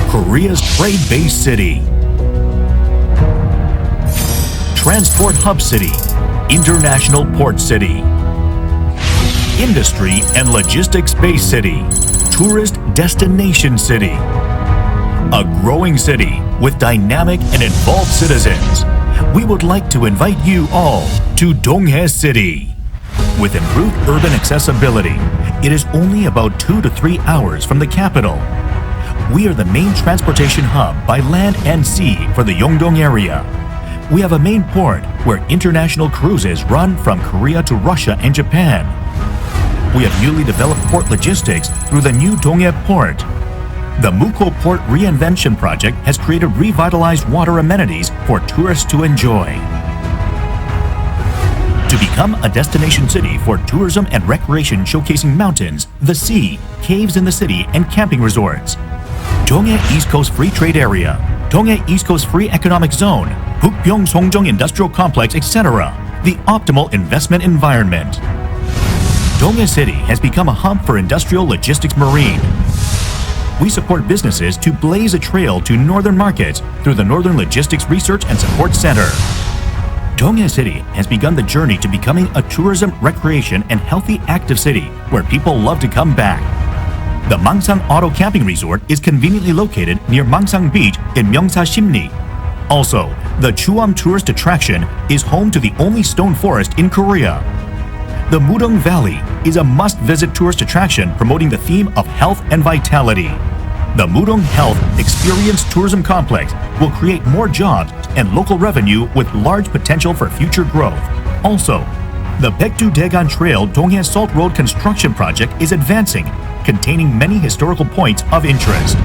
Korea's trade-based city. Transport hub city, international port city. Industry and logistics base city, tourist destination city. A growing city with dynamic and involved citizens. We would like to invite you all to Donghae City. With improved urban accessibility, it is only about 2 to 3 hours from the capital. We are the main transportation hub by land and sea for the Yeongdong area. We have a main port where international cruises run from Korea to Russia and Japan. We have newly developed port logistics through the new Donghae Port. The Mukho Port Reinvention Project has created revitalized water amenities for tourists to enjoy. To become a destination city for tourism and recreation showcasing mountains, the sea, caves in the city, and camping resorts. Donghae East Coast Free Trade Area, Donghae East Coast Free Economic Zone, Bukpyeong Songjong Industrial Complex, etc. The optimal investment environment. Donghae City has become a hub for industrial logistics marine. We support businesses to blaze a trail to northern markets through the Northern Logistics Research and Support Center. Donghae City has begun the journey to becoming a tourism, recreation, and healthy active city where people love to come back. The Mangsang Auto Camping Resort is conveniently located near Mangsang Beach in Myeongsa Simni. Also, the Chuam tourist attraction is home to the only stone forest in Korea. The Mudong Valley is a must-visit tourist attraction promoting the theme of health and vitality. The Mudong Health Experience Tourism Complex will create more jobs and local revenue with large potential for future growth. Also, the Baekdu Daegan Trail Donghae Salt Road construction project is advancing, containing many historical points of interest.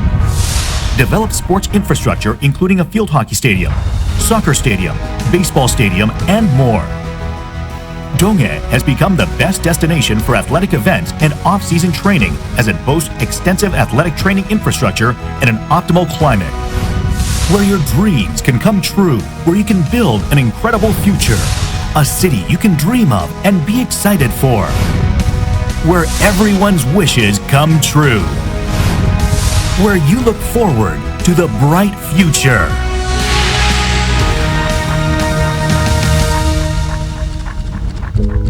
Develop sports infrastructure including a field hockey stadium, soccer stadium, baseball stadium, and more. Donghae has become the best destination for athletic events and off-season training as it boasts extensive athletic training infrastructure and an optimal climate. Where your dreams can come true, where you can build an incredible future. A city you can dream of and be excited for. Where everyone's wishes come true. Where you look forward to the bright future.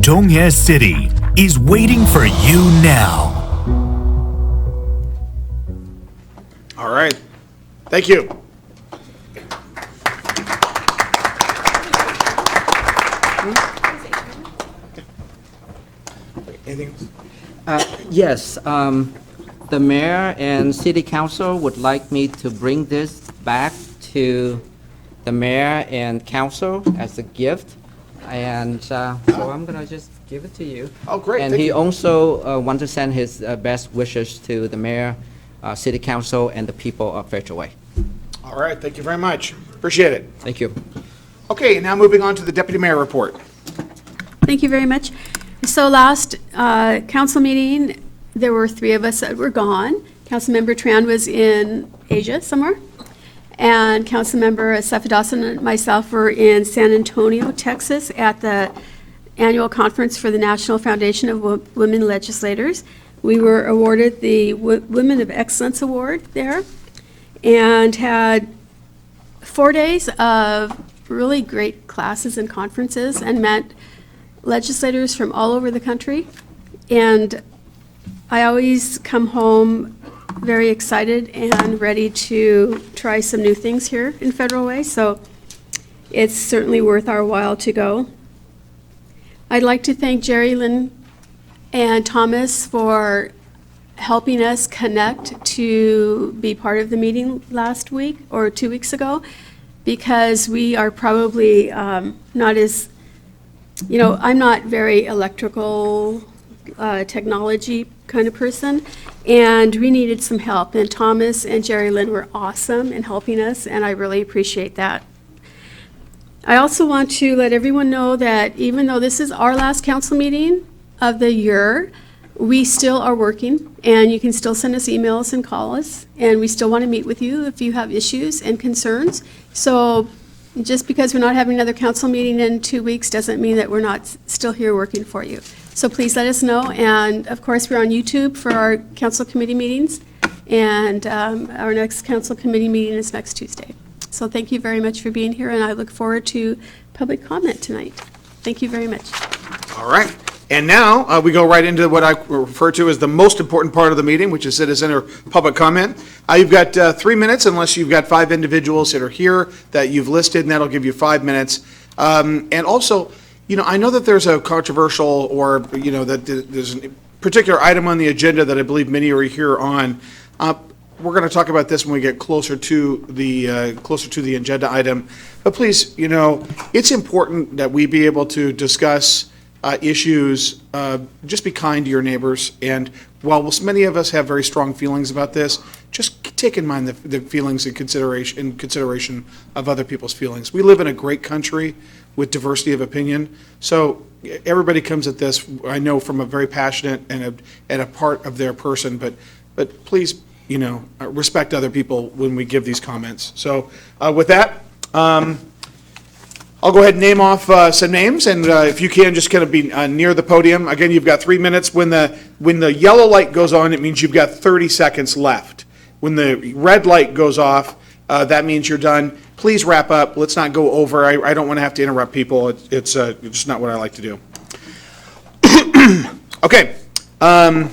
Donghae City is waiting for you now. All right. Thank you. Anything else? Yes, the mayor and city council would like me to bring this back to the mayor and council as a gift. And so I'm going to just give it to you. Oh, great. And Thank he you. also wants to send his best wishes to the mayor, city council, and the people of Fairfield Way. All right. Thank you very much. Appreciate it. Thank you. Okay, now moving on to the deputy mayor report. Thank you very much. So last council meeting, there were 3 of us that were gone. Councilmember Tran was in Asia somewhere. And Councilmember Safidasan and myself were in San Antonio, Texas, at the annual conference for the National Foundation of Women Legislators. We were awarded the Women of Excellence Award there and had 4 days of really great classes and conferences and met legislators from all over the country. And I always come home very excited and ready to try some new things here in Federal Way, so it's certainly worth our while to go. I'd like to thank Jerry, Lynn, and Thomas for helping us connect to be part of the meeting last week or 2 weeks ago, because we are probably not as, I'm not very electrical technology kind of person, and we needed some help, and Thomas and Jerry Lynn were awesome in helping us, and I really appreciate that. I also want to let everyone know that even though this is our last council meeting of the year, we still are working, and you can still send us emails and call us, and we still want to meet with you if you have issues and concerns. So just because we're not having another council meeting in 2 weeks doesn't mean that we're not still here working for you. So please let us know. And of course, we're on YouTube for our council committee meetings. And our next council committee meeting is next Tuesday. So thank you very much for being here, and I look forward to public comment tonight. Thank you very much. All right. And now we go right into what I refer to as the most important part of the meeting, which is citizen or public comment. You've got 3 minutes unless you've got 5 individuals that are here that you've listed, and that'll give you 5 minutes. And also, I know that there's a controversial or, that there's a particular item on the agenda that I believe many are here on. We're going to talk about this when we get closer to the agenda item. But please, it's important that we be able to discuss issues. Just be kind to your neighbors. And while many of us have very strong feelings about this, just take in mind the feelings and consideration of other people's feelings. We live in a great country with diversity of opinion. So everybody comes at this, I know, from a very passionate and a part of their person. But please, respect other people when we give these comments. So with that, I'll go ahead and name off some names, and if you can, just kind of be near the podium. Again, you've got 3 minutes. When the yellow light goes on, it means you've got 30 seconds left. When the red light goes off, that means you're done. Please wrap up. Let's not go over. I don't want to have to interrupt people. It's just not what I like to do. Okay. And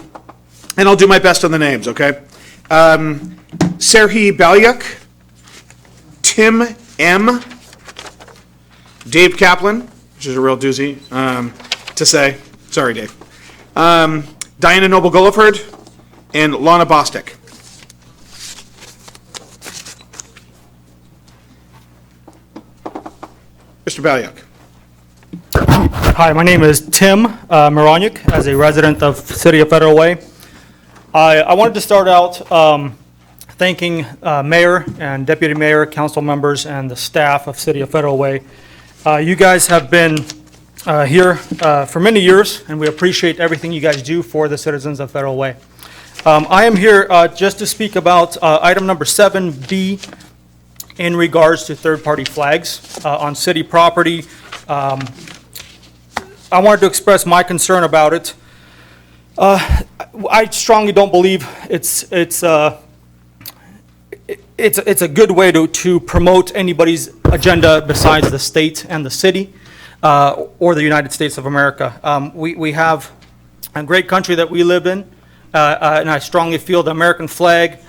I'll do my best on the names, okay? Serhii Balyuk, Tim M., Dave Kaplan, which is a real doozy to say. Sorry, Dave. Diana Noble-Gulliford, and Lana Bostic. Mr. Balyuk. Hi, my name is Tim Moroniuk, as a resident of City of Federal Way. I wanted to start out thanking Mayor and Deputy Mayor, council members, and the staff of City of Federal Way. You guys have been here for many years, and we appreciate everything you guys do for the citizens of Federal Way. I am here just to speak about item number 7B in regards to third-party flags on city property. I wanted to express my concern about it. I strongly don't believe it's a good way to promote anybody's agenda besides the state and the city or the United States of America. We have a great country that we live in, and I strongly feel the American flag,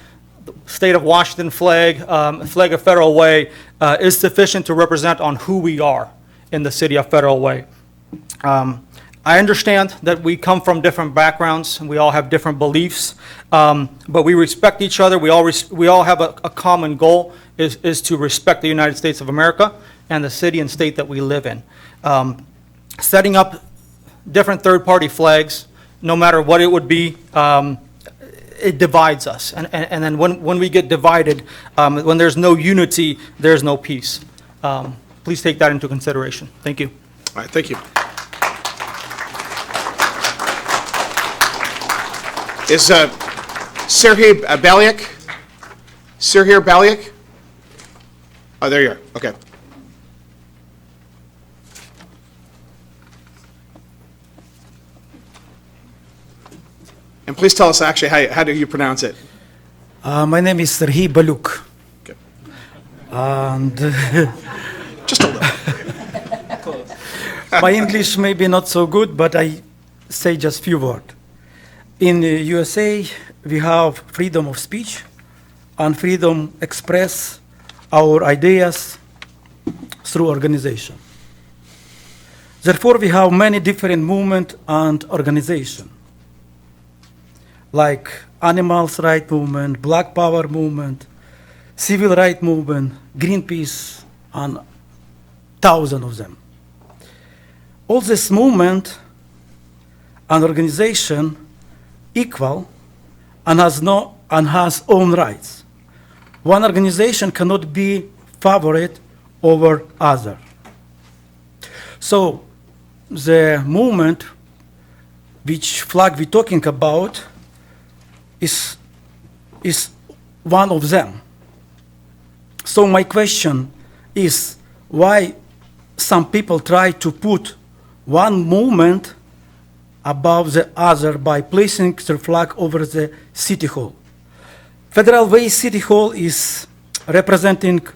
the state of Washington flag, flag of Federal Way is sufficient to represent on who we are in the city of Federal Way. I understand that we come from different backgrounds and we all have different beliefs, but we respect each other. We all have a common goal is to respect the United States of America and the city and state that we live in. Setting up different third-party flags, no matter what it would be, it divides us. And then when we get divided, when there's no unity, there's no peace. Please take that into consideration. Thank you. All right, thank you. Is Serhii Balyuk? Serhii Balyuk? Oh, there you are. Okay. And please tell us actually how do you pronounce it? My name is Serhii Balyuk. Okay. And just a little. My English may be not so good, but I say just few words. In the USA, we have freedom of speech and freedom express our ideas through organization. Therefore, we have many different movements and organizations, like animals' rights movement, Black Power movement, civil rights movement, Greenpeace, and thousands of them. All this movement and organization equal and has own rights. One organization cannot be favored over other. So the movement, which flag we're talking about, is one of them. So my question is, why some people try to put one movement above the other by placing the flag over the City Hall. Federal Way City Hall is representing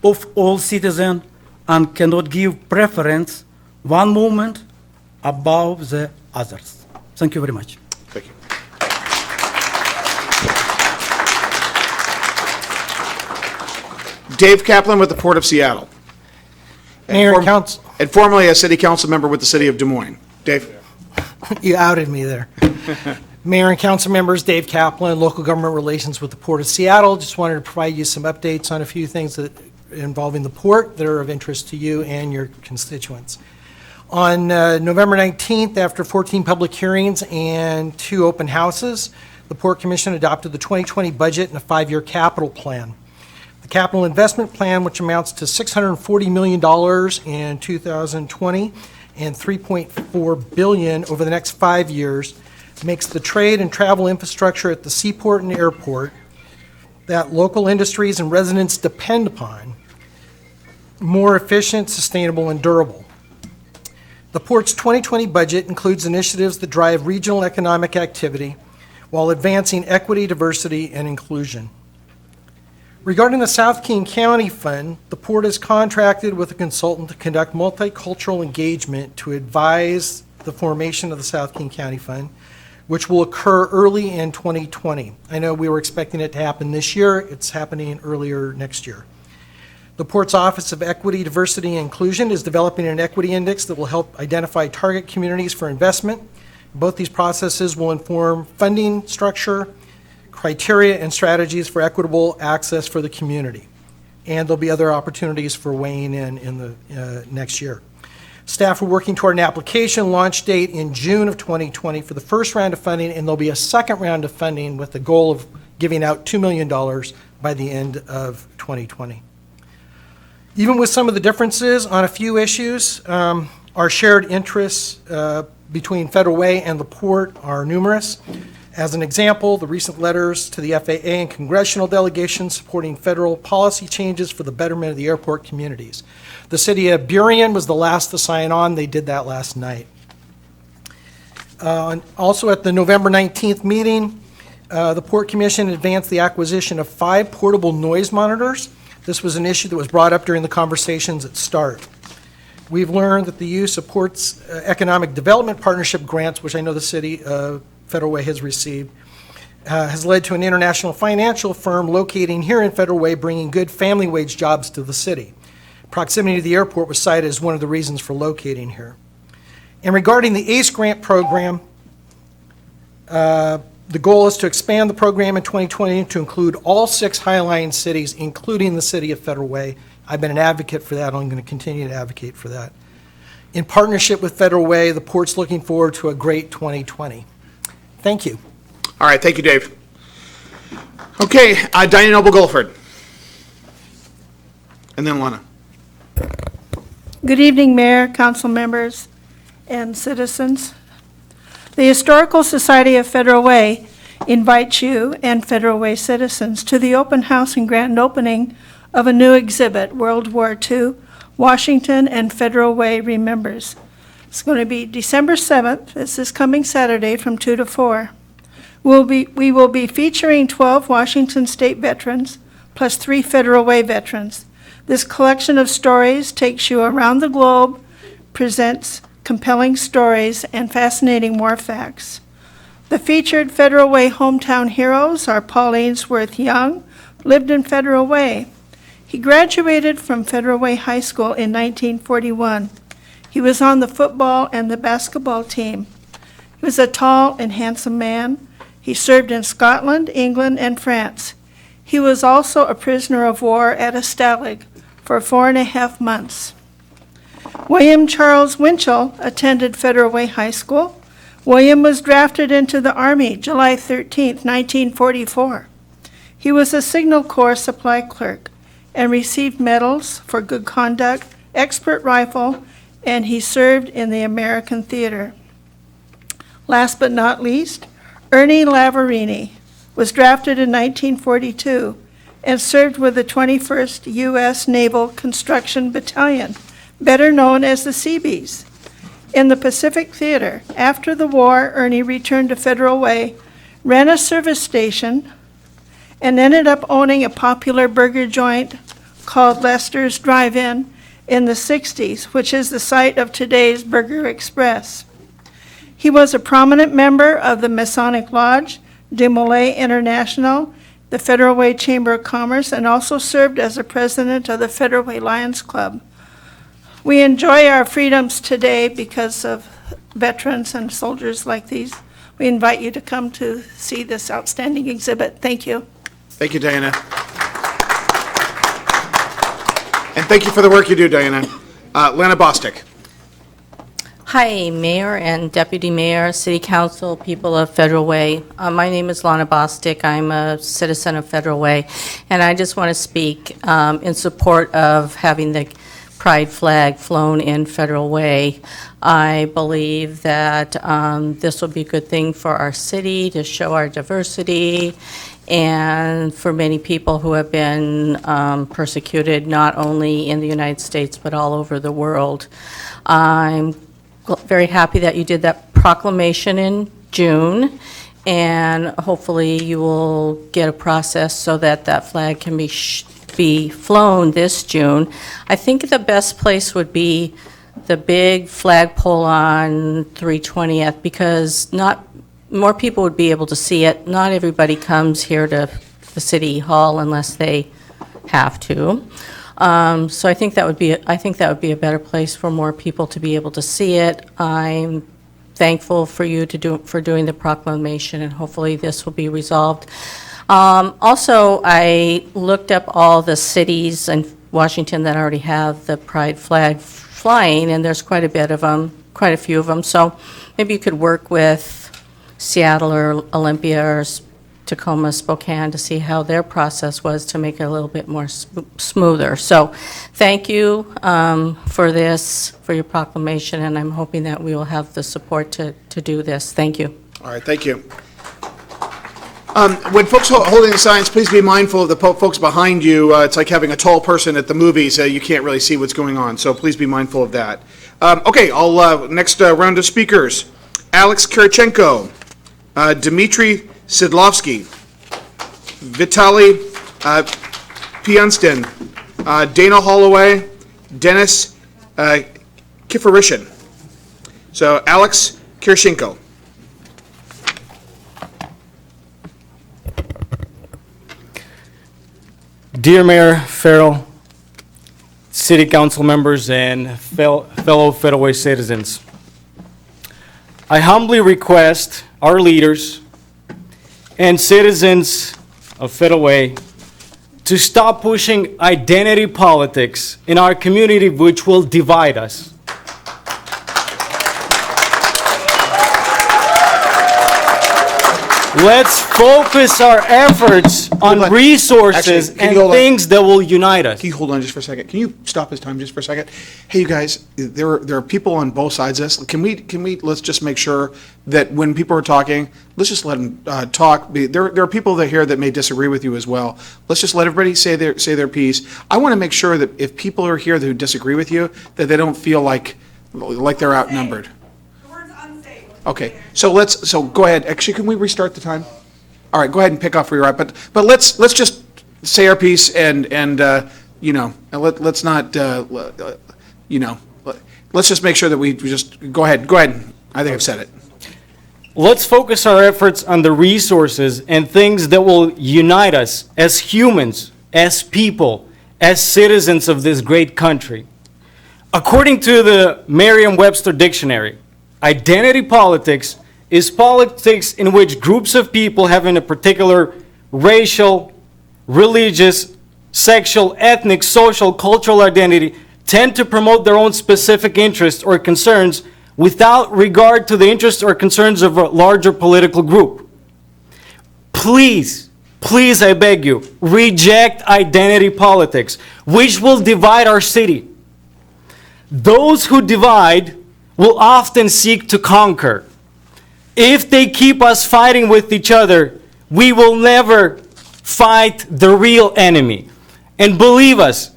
of all citizens and cannot give preference one movement above the others. Thank you very much. Thank you. Dave Kaplan with the Port of Seattle. Mayor and Council. And formerly a city council member with the city of Des Moines. Dave? You outed me there. Mayor and council members, Dave Kaplan, Local Government Relations with the Port of Seattle. Just wanted to provide you some updates on a few things that involving the port that are of interest to you and your constituents. On November 19th, after 14 public hearings and 2 open houses, the Port Commission adopted the 2020 budget and a 5-year capital plan. The capital investment plan, which amounts to $640 million in 2020 and $3.4 billion over the next 5 years, makes the trade and travel infrastructure at the seaport and airport that local industries and residents depend upon more efficient, sustainable, and durable. The port's 2020 budget includes initiatives that drive regional economic activity while advancing equity, diversity, and inclusion. Regarding the South King County Fund, the port has contracted with a consultant to conduct multicultural engagement to advise the formation of the South King County Fund, which will occur early in 2020. I know we were expecting it to happen this year. It's happening earlier next year. The Port's Office of Equity, Diversity, and Inclusion is developing an equity index that will help identify target communities for investment. Both these processes will inform funding structure, criteria, and strategies for equitable access for the community. And there'll be other opportunities for weighing in the next year. Staff are working toward an application launch date in June of 2020 for the first round of funding, and there'll be a second round of funding with the goal of giving out $2 million by the end of 2020. Even with some of the differences on a few issues, our shared interests between Federal Way and the port are numerous. As an example, the recent letters to the FAA and congressional delegations supporting federal policy changes for the betterment of the airport communities. The city of Burien was the last to sign on. They did that last night. Also at the November 19th meeting, the Port Commission advanced the acquisition of 5 portable noise monitors. This was an issue that was brought up during the conversations at START. We've learned that the use of Port's economic development partnership grants, which I know the city Federal Way has received, has led to an international financial firm locating here in Federal Way, bringing good family wage jobs to the city. Proximity to the airport was cited as one of the reasons for locating here. And regarding the ACE grant program, the goal is to expand the program in 2020 to include all 6 Highline cities, including the city of Federal Way. I've been an advocate for that. I'm going to continue to advocate for that. In partnership with Federal Way, the port's looking forward to a great 2020. Thank you. All right, thank you, Dave. Okay, Diane Noble-Guilford. And then Lana. Good evening, Mayor, council members, and citizens. The Historical Society of Federal Way invites you and Federal Way citizens to the open house and grand opening of a new exhibit, World War II, Washington and Federal Way Remembers. It's going to be December 7th. This is coming Saturday from 2 to 4. We will be featuring 12 Washington State veterans plus 3 Federal Way veterans. This collection of stories takes you around the globe, presents compelling stories, and fascinating war facts. The featured Federal Way hometown heroes are Paul Ainsworth Young, lived in Federal Way. He graduated from Federal Way High School in 1941. He was on the football and the basketball team. He was a tall and handsome man. He served in Scotland, England, and France. He was also a prisoner of war at a stalag for 4.5 months. William Charles Winchell attended Federal Way High School. William was drafted into the Army July 13, 1944. He was a Signal Corps supply clerk and received medals for good conduct, expert rifle, and he served in the American theater. Last but not least, Ernie Lavarini was drafted in 1942 and served with the 21st U.S. Naval Construction Battalion, better known as the Seabees. in the Pacific Theater. After the war, Ernie returned to Federal Way, ran a service station, and ended up owning a popular burger joint called Lester's Drive-In in the 60s, which is the site of today's Burger Express. He was a prominent member of the Masonic Lodge, De Molay International, the Federal Way Chamber of Commerce, and also served as the president of the Federal Way Lions Club. We enjoy our freedoms today because of veterans and soldiers like these. We invite you to come to see this outstanding exhibit. Thank you. Thank you, Diana. And thank you for the work you do, Diana. Lana Bostic. Hi, Mayor and Deputy Mayor, City Council, people of Federal Way. My name is Lana Bostic. I'm a citizen of Federal Way, and I just want to speak in support of having the pride flag flown in Federal Way. I believe that this will be a good thing for our city to show our diversity and for many people who have been persecuted not only in the United States but all over the world. I'm very happy that you did that proclamation in June, and hopefully you will get a process so that that flag can be flown this June. I think the best place would be the big flagpole on 320th, because more people would be able to see it. Not everybody comes here to the City Hall unless they have to. So I think that would be a better place for more people to be able to see it. I'm thankful for you for doing the proclamation, and hopefully this will be resolved. Also, I looked up all the cities in Washington that already have the pride flag flying, and there's quite a few of them. So maybe you could work with Seattle or Olympia or Tacoma, Spokane to see how their process was to make it a little bit more smoother. So thank you for your proclamation, and I'm hoping that we will have the support to do this. Thank you. All right, thank you. When folks holding the signs, please be mindful of the folks behind you. It's like having a tall person at the movies. You can't really see what's going on, so please be mindful of that. Okay, next round of speakers. Alex Kirichenko, Dmitry Sidlovsky, Vitaly Pianstin, Dana Holloway, Dennis Kifarishin. So Alex Kirichenko. Dear Mayor Farrell, City Council members, and fellow Federal Way citizens, I humbly request our leaders and citizens of Federal Way to stop pushing identity politics in our community, which will divide us. Let's focus our efforts on resources and things that will unite us. Can you hold on just for a second? Can you stop his time just for a second? Hey, you guys, there are people on both sides of this. Can we let's just make sure that when people are talking, let's just let them talk. There are people that here that may disagree with you as well. Let's just let everybody say their piece. I want to make sure that if people are here who disagree with you, that they don't feel like they're outnumbered. Okay, so go ahead. Actually, can we restart the time? All right, go ahead and pick off where you're at. But let's just say our piece and let's not let's just make sure that we just go ahead. I think I've said it. Let's focus our efforts on the resources and things that will unite us as humans, as people, as citizens of this great country. According to the Merriam-Webster Dictionary, identity politics is politics in which groups of people having a particular racial, religious, sexual, ethnic, social, cultural identity tend to promote their own specific interests or concerns without regard to the interests or concerns of a larger political group. Please, I beg you, reject identity politics, which will divide our city. Those who divide will often seek to conquer. If they keep us fighting with each other, we will never fight the real enemy. And believe us,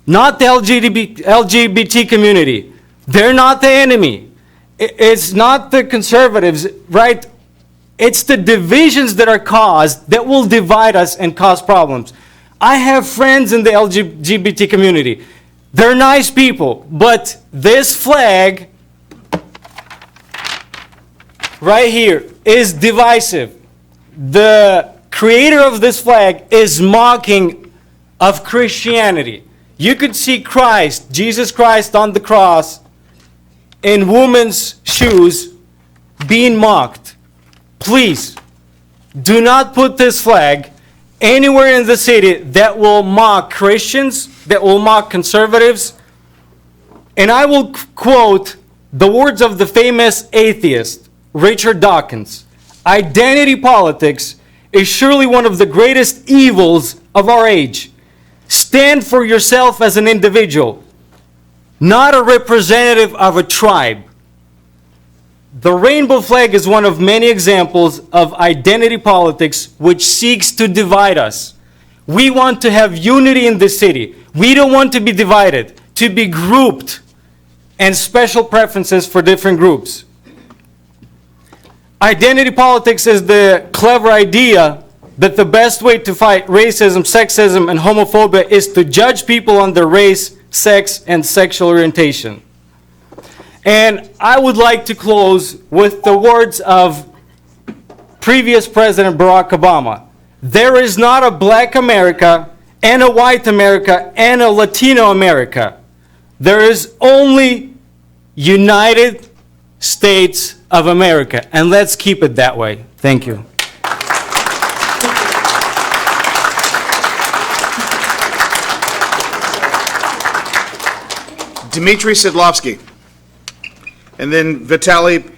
not the LGBT community. They're not the enemy. It's not the conservatives, right? It's the divisions that are caused that will divide us and cause problems. I have friends in the LGBT community. They're nice people, but this flag right here is divisive. The creator of this flag is mocking of Christianity. You could see Christ, Jesus Christ on the cross, in women's shoes, being mocked. Please, do not put this flag anywhere in the city that will mock Christians, that will mock conservatives. And I will quote the words of the famous atheist, Richard Dawkins. Identity politics is surely one of the greatest evils of our age. Stand for yourself as an individual, not a representative of a tribe. The rainbow flag is one of many examples of identity politics which seeks to divide us. We want to have unity in this city. We don't want to be divided, to be grouped, and special preferences for different groups. Identity politics is the clever idea that the best way to fight racism, sexism, and homophobia is to judge people on their race, sex, and sexual orientation. And I would like to close with the words of previous President Barack Obama. There is not a black America and a white America and a Latino America. There is only United States of America. And let's keep it that way. Thank you. Dmitry Sidlovsky. And then Vitaly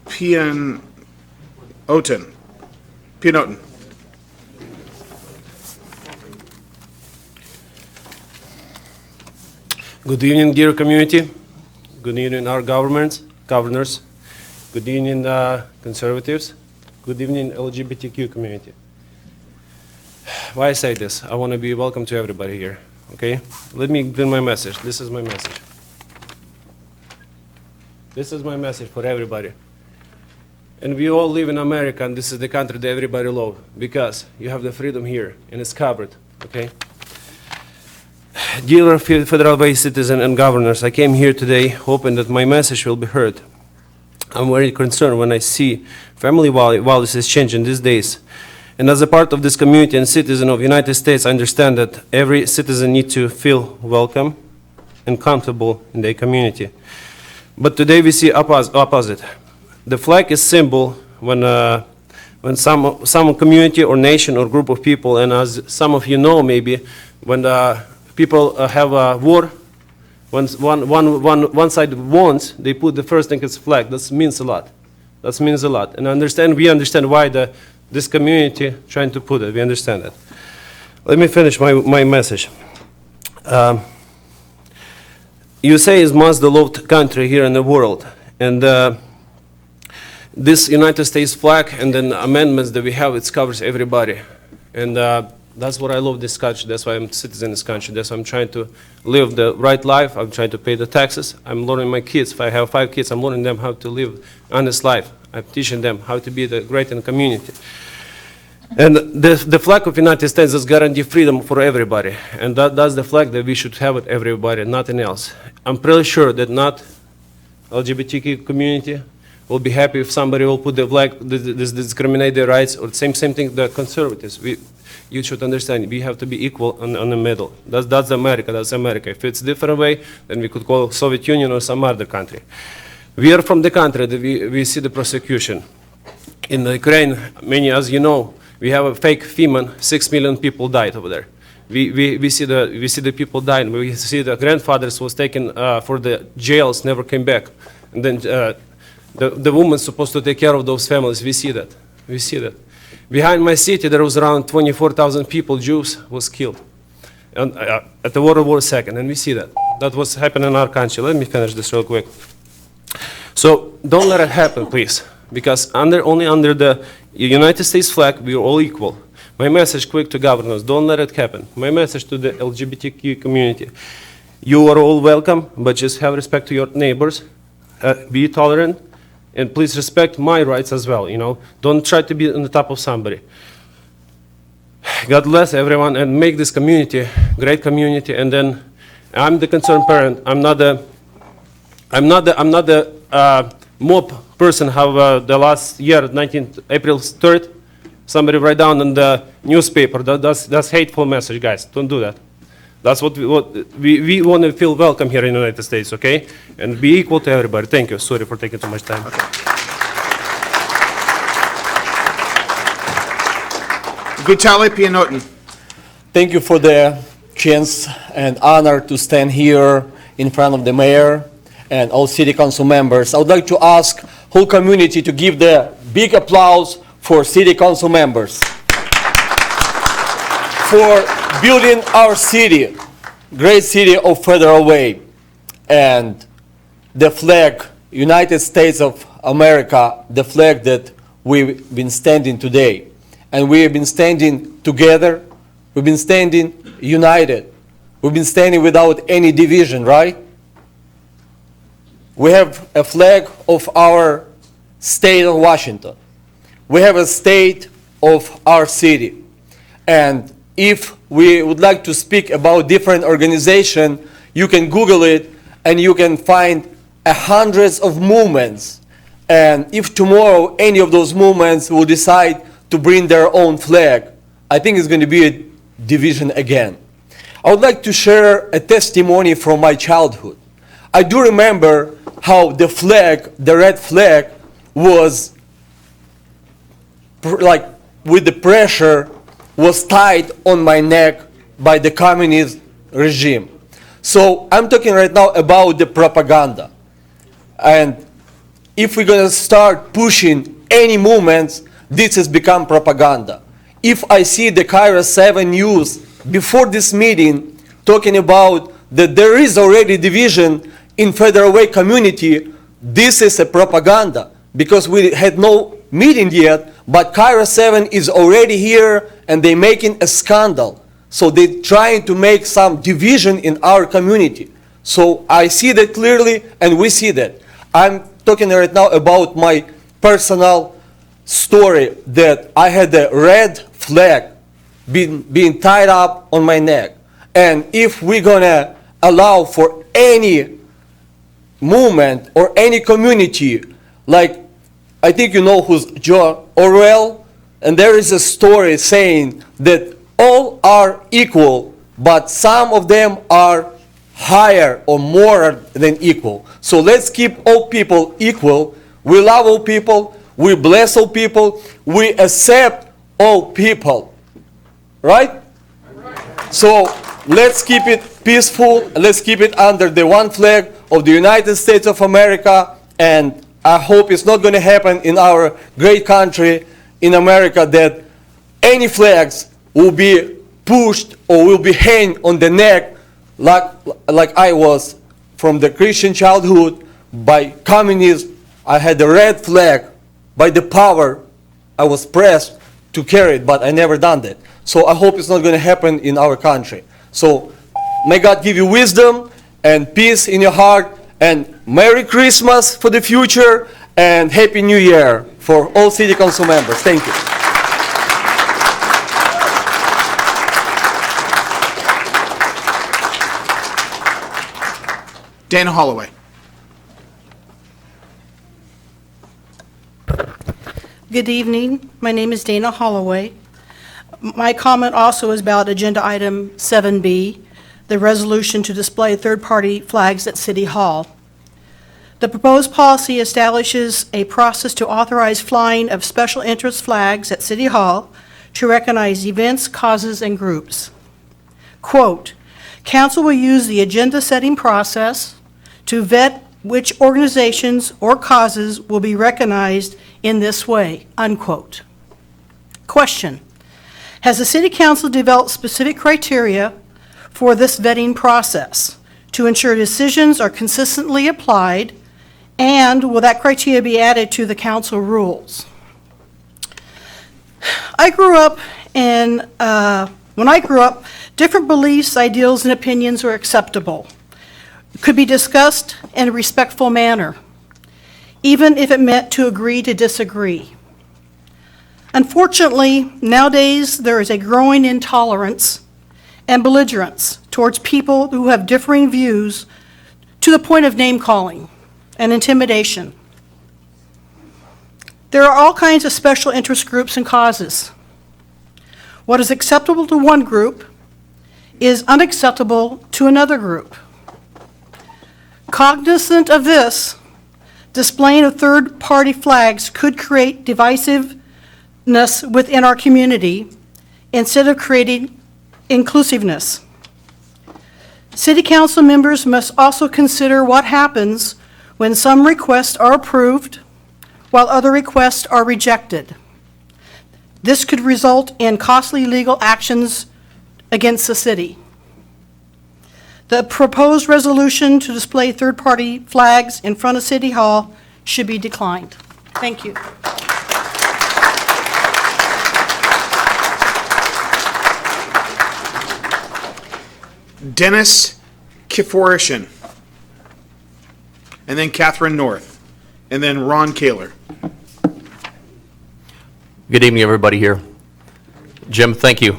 Pianotin. Good evening, dear community. Good evening, our governors. Good evening, conservatives. Good evening, LGBTQ community. Why I say this? I want to be welcome to everybody here. Okay? Let me give my message. This is my message. This is my message for everybody. And we all live in America, and this is the country that everybody loves, because you have the freedom here, and it's covered. Okay? Dear Federal Way citizens and governors, I came here today hoping that my message will be heard. I'm very concerned when I see family values is changing these days. And as a part of this community and citizen of the United States, I understand that every citizen needs to feel welcome and comfortable in their community. But today we see opposite. The flag is symbol when some community or nation or group of people, and as some of you know maybe, when people have a war, when one side wants, they put the first thing as flag. That means a lot. That means a lot. And we understand why this community trying to put it. We understand that. Let me finish my message. USA is most the loved country here in the world. And this United States flag and then amendments that we have, it covers everybody. And that's what I love this country. That's why I'm a citizen in this country. That's why I'm trying to live the right life. I'm trying to pay the taxes. I'm learning my kids. If I have 5 kids, I'm learning them how to live honest life. I'm teaching them how to be great in the community. And the flag of the United States is guarantee freedom for everybody. And that's the flag that we should have it everybody, nothing else. I'm pretty sure that not LGBTQ community will be happy if somebody will put the flag, discriminate their rights, or same thing, the conservatives. You should understand, we have to be equal on the middle. That's America, that's America. If it's a different way, then we could call Soviet Union or some other country. We are from the country that we see the persecution. In the Ukraine, many, as you know, we have a fake FEMA, 6 million people died over there. We see the people dying. We see the grandfathers was taken for the jails, never came back. And then the woman supposed to take care of those families. We see that. We see that. Behind my city, there was around 24,000 people, Jews, was killed at the World War II, and we see that. That was happening in our country. Let me finish this real quick. So don't let it happen, please, because only under the United States flag, we are all equal. My message quick to governors, don't let it happen. My message to the LGBTQ community, You are all welcome, but just have respect to your neighbors. Be tolerant, and please respect my rights as well, you know. Don't try to be on the top of somebody. God bless everyone and make this community great community. And then I'm the concerned parent. I'm not the mob person. How the last year, April 3rd, somebody write down in the newspaper. That's hateful message, guys. Don't do that. That's what we want to feel welcome here in the United States, okay? And be equal to everybody. Thank you. Sorry for taking too much time. Vitaly Pianotin. Thank you for the chance and honor to stand here in front of the mayor and all city council members. I would like to ask whole community to give the big applause for city council members for building our city, great city of Federal Way, and the flag, United States of America, the flag that we've been standing today. And we have been standing together. We've been standing united. We've been standing without any division, right? We have a flag of our state of Washington. We have a state of our city. And if we would like to speak about different organizations, you can Google it and you can find hundreds of movements. And if tomorrow any of those movements will decide to bring their own flag, I think it's going to be a division again. I would like to share a testimony from my childhood. I do remember how the flag, the red flag, was like with the pressure was tied on my neck by the communist regime. So I'm talking right now about the propaganda. And if we're going to start pushing any movements, this has become propaganda. If I see the Cairo 7 News before this meeting talking about that there is already division in Federal Way community, this is a propaganda because we had no meeting yet, but Cairo 7 is already here and they're making a scandal. So they're trying to make some division in our community. So I see that clearly and we see that. I'm talking right now about my personal story that I had a red flag being tied up on my neck. And if we're gonna allow for any movement or any community, like I think you know who's George Orwell, and there is a story saying that all are equal, but some of them are higher or more than equal. So let's keep all people equal. We love all people. We bless all people. We accept all people. Right? So let's keep it peaceful. Let's keep it under the one flag of the United States of America. And I hope it's not going to happen in our great country in America that any flags will be pushed or will be hanged on the neck like I was from the Christian childhood by communists. I had the red flag. By the power, I was pressed to carry it, but I never done that. So I hope it's not going to happen in our country. So may God give you wisdom and peace in your heart, and Merry Christmas for the future, and Happy New Year for all City Council members. Thank you. Dana Holloway. Good evening. My name is Dana Holloway. My comment also is about Agenda Item 7B, the resolution to display third-party flags at City Hall. The proposed policy establishes a process to authorize flying of special interest flags at City Hall to recognize events, causes, and groups. Quote, "Council will use the agenda-setting process to vet which organizations or causes will be recognized in this way," unquote. Question, has the City Council developed specific criteria for this vetting process to ensure decisions are consistently applied, and will that criteria be added to the council rules? When I grew up, different beliefs, ideals, and opinions were acceptable. could be discussed in a respectful manner, even if it meant to agree to disagree. Unfortunately, nowadays there is a growing intolerance and belligerence towards people who have differing views to the point of name-calling and intimidation. There are all kinds of special interest groups and causes. What is acceptable to one group is unacceptable to another group. Cognizant of this, displaying of third-party flags could create divisiveness within our community instead of creating inclusiveness. City council members must also consider what happens when some requests are approved while other requests are rejected. This could result in costly legal actions against the city. The proposed resolution to display third-party flags in front of City Hall should be declined. Thank you. Dennis Kiforishin, and then Catherine North, and then Ron Kaler. Good evening, everybody here. Jim, thank you.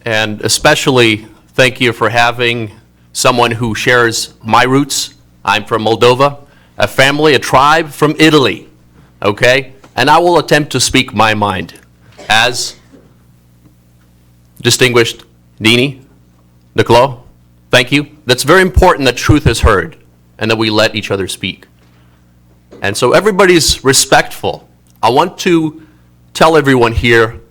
And especially thank you for having someone who shares my roots. I'm from Moldova, a family, a tribe from Italy, okay? And I will attempt to speak my mind as distinguished Dini Duclos. Thank you. That's very important that truth is heard and that we let each other speak. And so everybody's respectful. I want to tell everyone here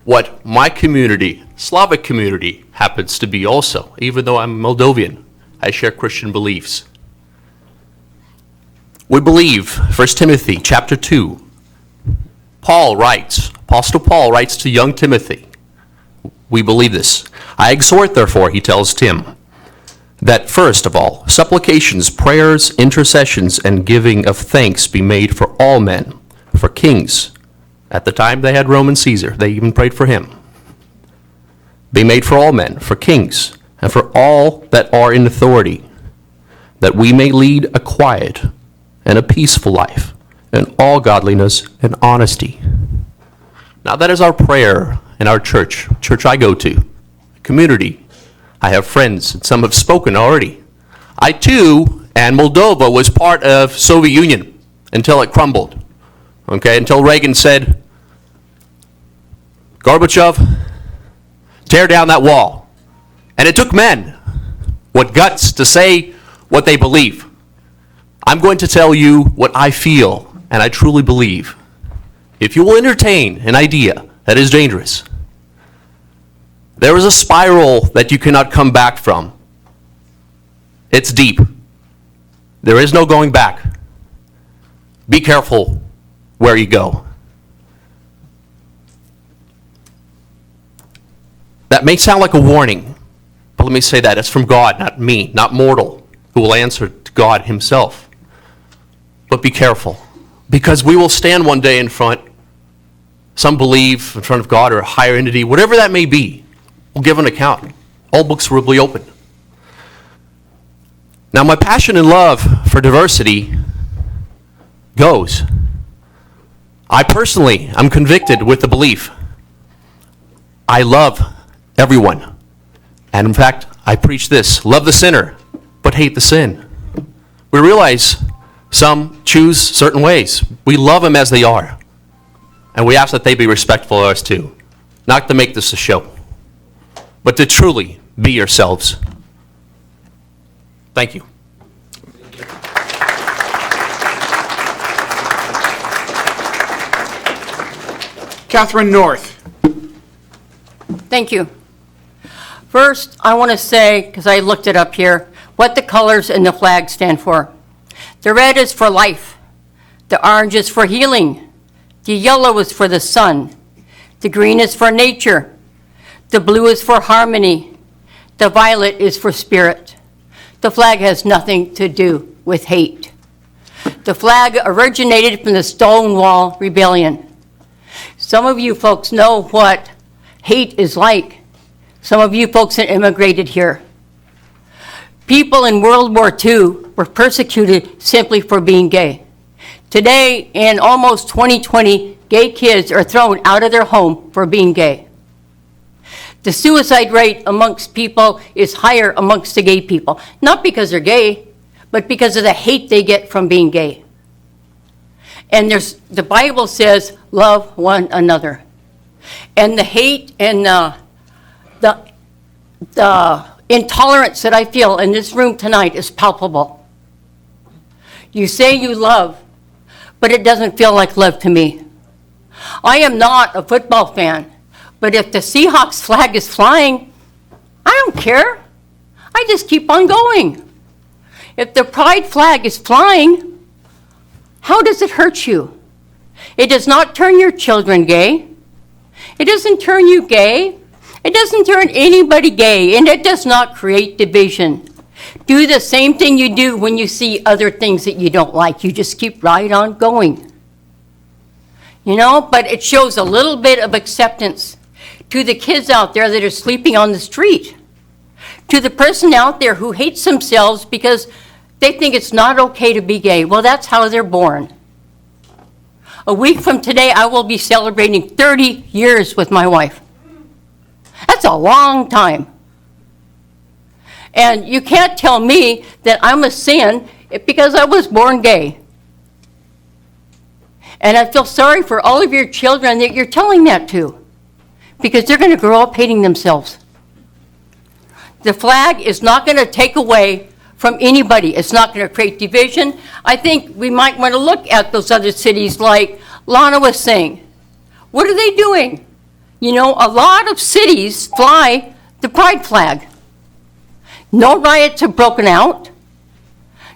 what my community, Slavic community, happens to be also. Even though I'm Moldovan, I share Christian beliefs. We believe, 1 Timothy chapter 2, Apostle Paul writes to young Timothy, we believe this. I exhort, therefore, he tells Tim, that first of all, supplications, prayers, intercessions, and giving of thanks be made for all men, for kings. At the time they had Roman Caesar, they even prayed for him. Be made for all men, for kings, and for all that are in authority, that we may lead a quiet and a peaceful life, in all godliness and honesty. Now that is our prayer in our church I go to, community. I have friends, and some have spoken already. I too, and Moldova was part of Soviet Union until it crumbled. Okay, until Reagan said, Gorbachev, tear down that wall. And it took men with guts to say what they believe. I'm going to tell you what I feel and I truly believe. If you will entertain an idea that is dangerous, there is a spiral that you cannot come back from. It's deep. There is no going back. Be careful where you go. That may sound like a warning, but let me say that it's from God, not me, not mortal, who will answer to God himself. But be careful, because we will stand one day in front, some believe in front of God or a higher entity, whatever that may be, will give an account. All books will be open. Now my passion and love for diversity goes. I personally am convicted with the belief I love everyone. And in fact, I preach this, love the sinner, but hate the sin. We realize some choose certain ways. We love them as they are. And we ask that they be respectful of us too. Not to make this a show, but to truly be yourselves. Thank you. Catherine North. Thank you. First, I want to say, because I looked it up here, what the colors in the flag stand for. The red is for life. The orange is for healing. The yellow is for the sun. The green is for nature. The blue is for harmony. The violet is for spirit. The flag has nothing to do with hate. The flag originated from the Stonewall Rebellion. Some of you folks know what hate is like. Some of you folks that immigrated here. People in World War II were persecuted simply for being gay. Today, in almost 2020, gay kids are thrown out of their home for being gay. The suicide rate amongst people is higher amongst the gay people, not because they're gay, but because of the hate they get from being gay. And the Bible says, love one another. And the hate and the intolerance that I feel in this room tonight is palpable. You say you love, but it doesn't feel like love to me. I am not a football fan, but if the Seahawks flag is flying, I don't care. I just keep on going. If the pride flag is flying, how does it hurt you? It does not turn your children gay. It doesn't turn you gay. It doesn't turn anybody gay, and it does not create division. Do the same thing you do when you see other things that you don't like. You just keep right on going. You know, but it shows a little bit of acceptance to the kids out there that are sleeping on the street, to the person out there who hates themselves because they think it's not okay to be gay. Well, that's how they're born. A week from today, I will be celebrating 30 years with my wife. That's a long time. And you can't tell me that I'm a sin because I was born gay. And I feel sorry for all of your children that you're telling that to, because they're going to grow up hating themselves. The flag is not going to take away from anybody. It's not going to create division. I think we might want to look at those other cities like Lana was saying. What are they doing? You know, a lot of cities fly the pride flag. No riots have broken out.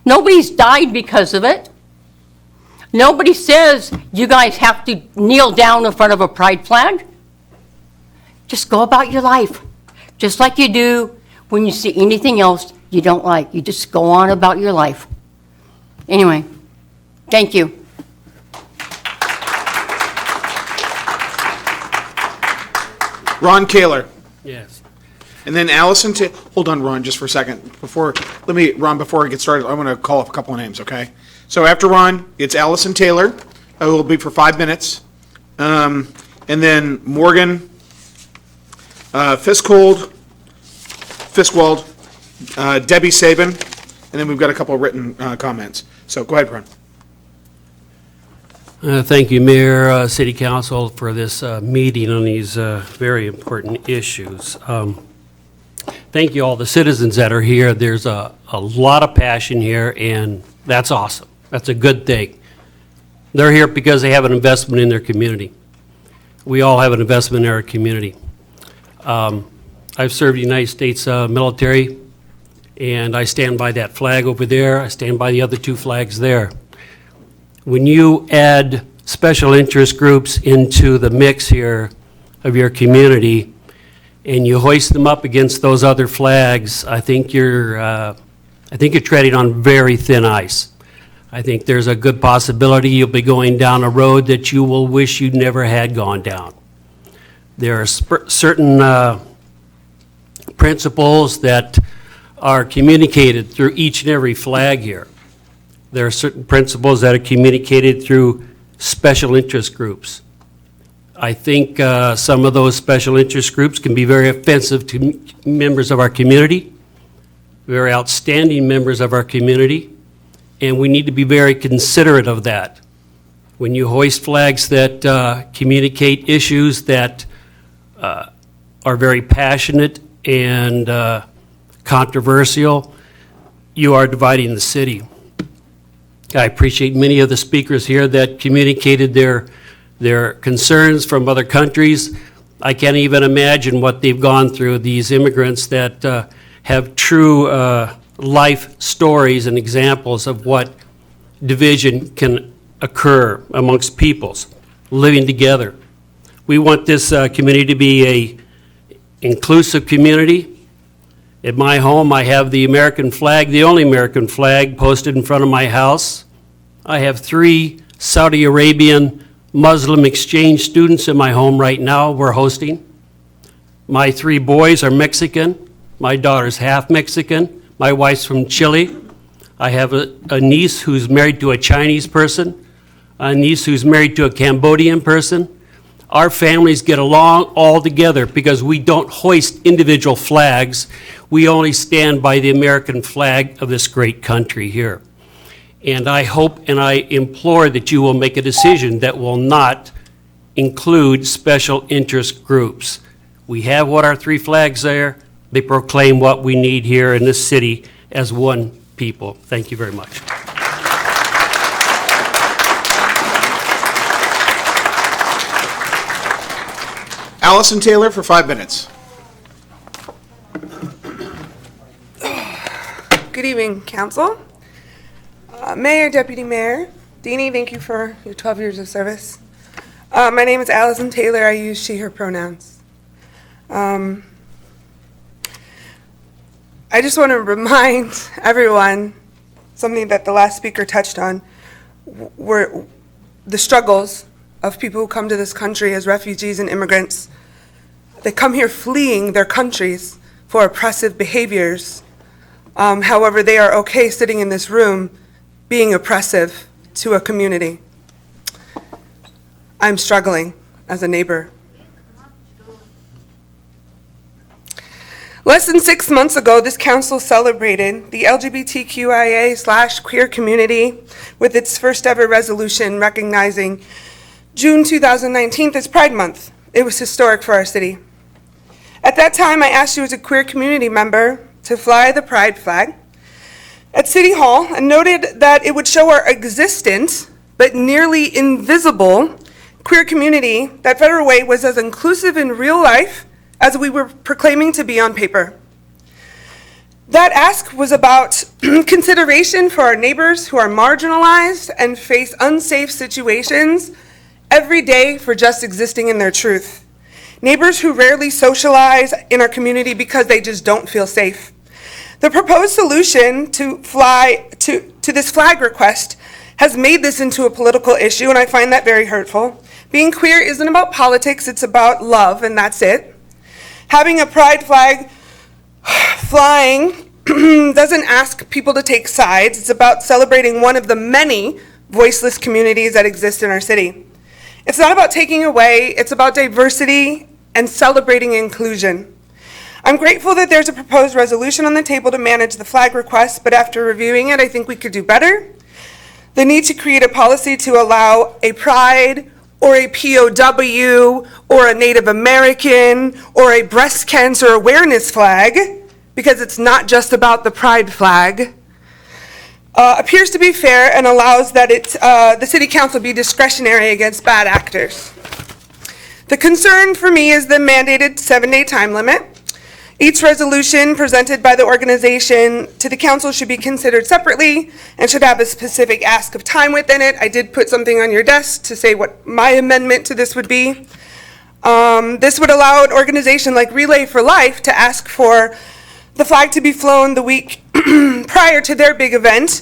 Nobody's died because of it. Nobody says you guys have to kneel down in front of a pride flag. Just go about your life, just like you do when you see anything else you don't like. You just go on about your life. Anyway, thank you. Ron Kaler. Yes. And then Allison, hold on, Ron, just for a second. Before I get started, I want to call up a couple of names, okay? So after Ron, it's Allison Taylor, who will be for 5 minutes. And then Morgan Fiskwald, Debbie Sabin, and then we've got a couple of written comments. So go ahead, Ron. Thank you, Mayor, City Council, for this meeting on these very important issues. Thank you, all the citizens that are here. There's a lot of passion here, and that's awesome. That's a good thing. They're here because they have an investment in their community. We all have an investment in our community. I've served the United States military, and I stand by that flag over there. I stand by the other two flags there. When you add special interest groups into the mix here of your community, and you hoist them up against those other flags, I think you're treading on very thin ice. I think there's a good possibility you'll be going down a road that you will wish you never had gone down. There are certain principles that are communicated through each and every flag here. There are certain principles that are communicated through special interest groups. I think some of those special interest groups can be very offensive to members of our community, very outstanding members of our community, and we need to be very considerate of that. When you hoist flags that communicate issues that are very passionate and controversial, you are dividing the city. I appreciate many of the speakers here that communicated their concerns from other countries. I can't even imagine what they've gone through, these immigrants that have true life stories and examples of what division can occur amongst peoples living together. We want this community to be an inclusive community. At my home, I have the American flag, the only American flag, posted in front of my house. I have 3 Saudi Arabian Muslim exchange students in my home right now we're hosting. My 3 boys are Mexican. My daughter's half Mexican. My wife's from Chile. I have a niece who's married to a Chinese person, a niece who's married to a Cambodian person. Our families get along all together because we don't hoist individual flags. We only stand by the American flag of this great country here. And I hope and I implore that you will make a decision that will not include special interest groups. We have what our three flags there. They proclaim what we need here in this city as one people. Thank you very much. Allison Taylor for 5 minutes. Good evening, Council. Mayor, Deputy Mayor, Dini, thank you for your 12 years of service. My name is Allison Taylor. I use she, her pronouns. I just want to remind everyone something that the last speaker touched on, were the struggles of people who come to this country as refugees and immigrants. They come here fleeing their countries for oppressive behaviors. However, they are okay sitting in this room being oppressive to a community. I'm struggling as a neighbor. Less than 6 months ago, this council celebrated the LGBTQIA/queer community with its first ever resolution recognizing June 2019 as Pride Month. It was historic for our city. At that time, I asked you as a queer community member to fly the Pride flag at City Hall and noted that it would show our existent but nearly invisible queer community that Federal Way was as inclusive in real life as we were proclaiming to be on paper. That ask was about consideration for our neighbors who are marginalized and face unsafe situations every day for just existing in their truth. Neighbors who rarely socialize in our community because they just don't feel safe. The proposed solution to this flag request has made this into a political issue, and I find that very hurtful. Being queer isn't about politics, it's about love, and that's it. Having a pride flag flying doesn't ask people to take sides. It's about celebrating one of the many voiceless communities that exist in our city. It's not about taking away, it's about diversity and celebrating inclusion. I'm grateful that there's a proposed resolution on the table to manage the flag request, but after reviewing it, I think we could do better. The need to create a policy to allow a pride or a POW or a Native American or a breast cancer awareness flag, because it's not just about the pride flag, appears to be fair and allows that the City Council be discretionary against bad actors. The concern for me is the mandated 7-day time limit. Each resolution presented by the organization to the council should be considered separately and should have a specific ask of time within it. I did put something on your desk to say what my amendment to this would be. This would allow an organization like Relay for Life to ask for the flag to be flown the week prior to their big event,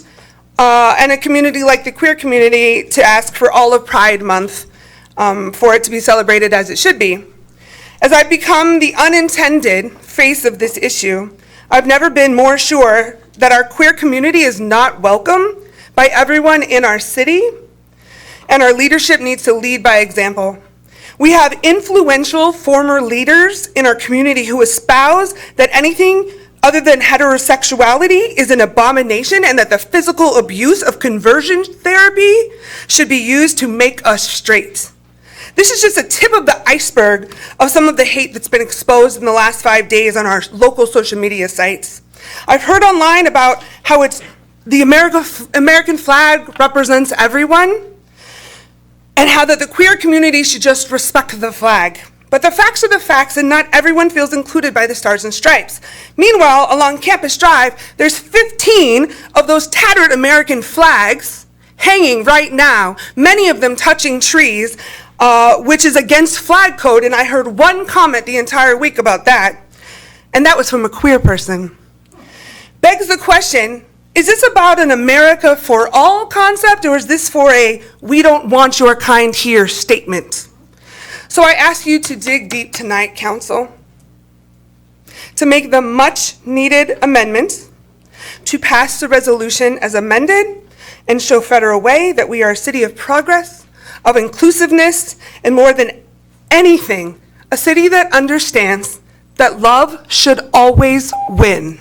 and a community like the queer community to ask for all of Pride Month for it to be celebrated as it should be. As I've become the unintended face of this issue, I've never been more sure that our queer community is not welcome by everyone in our city, and our leadership needs to lead by example. We have influential former leaders in our community who espouse that anything other than heterosexuality is an abomination and that the physical abuse of conversion therapy should be used to make us straight. This is just a tip of the iceberg of some of the hate that's been exposed in the last 5 days on our local social media sites. I've heard online about how it's the American flag represents everyone and how that the queer community should just respect the flag. But the facts are the facts, and not everyone feels included by the Stars and Stripes. Meanwhile, along Campus Drive, there's 15 of those tattered American flags hanging right now, many of them touching trees, which is against flag code, and I heard one comment the entire week about that, and that was from a queer person. Begs the question, is this about an America for all concept, or is this for a we don't want your kind here statement? So I ask you to dig deep tonight, Council, to make the much needed amendments to pass the resolution as amended and show Federal Way that we are a city of progress, of inclusiveness, and more than anything, a city that understands that love should always win.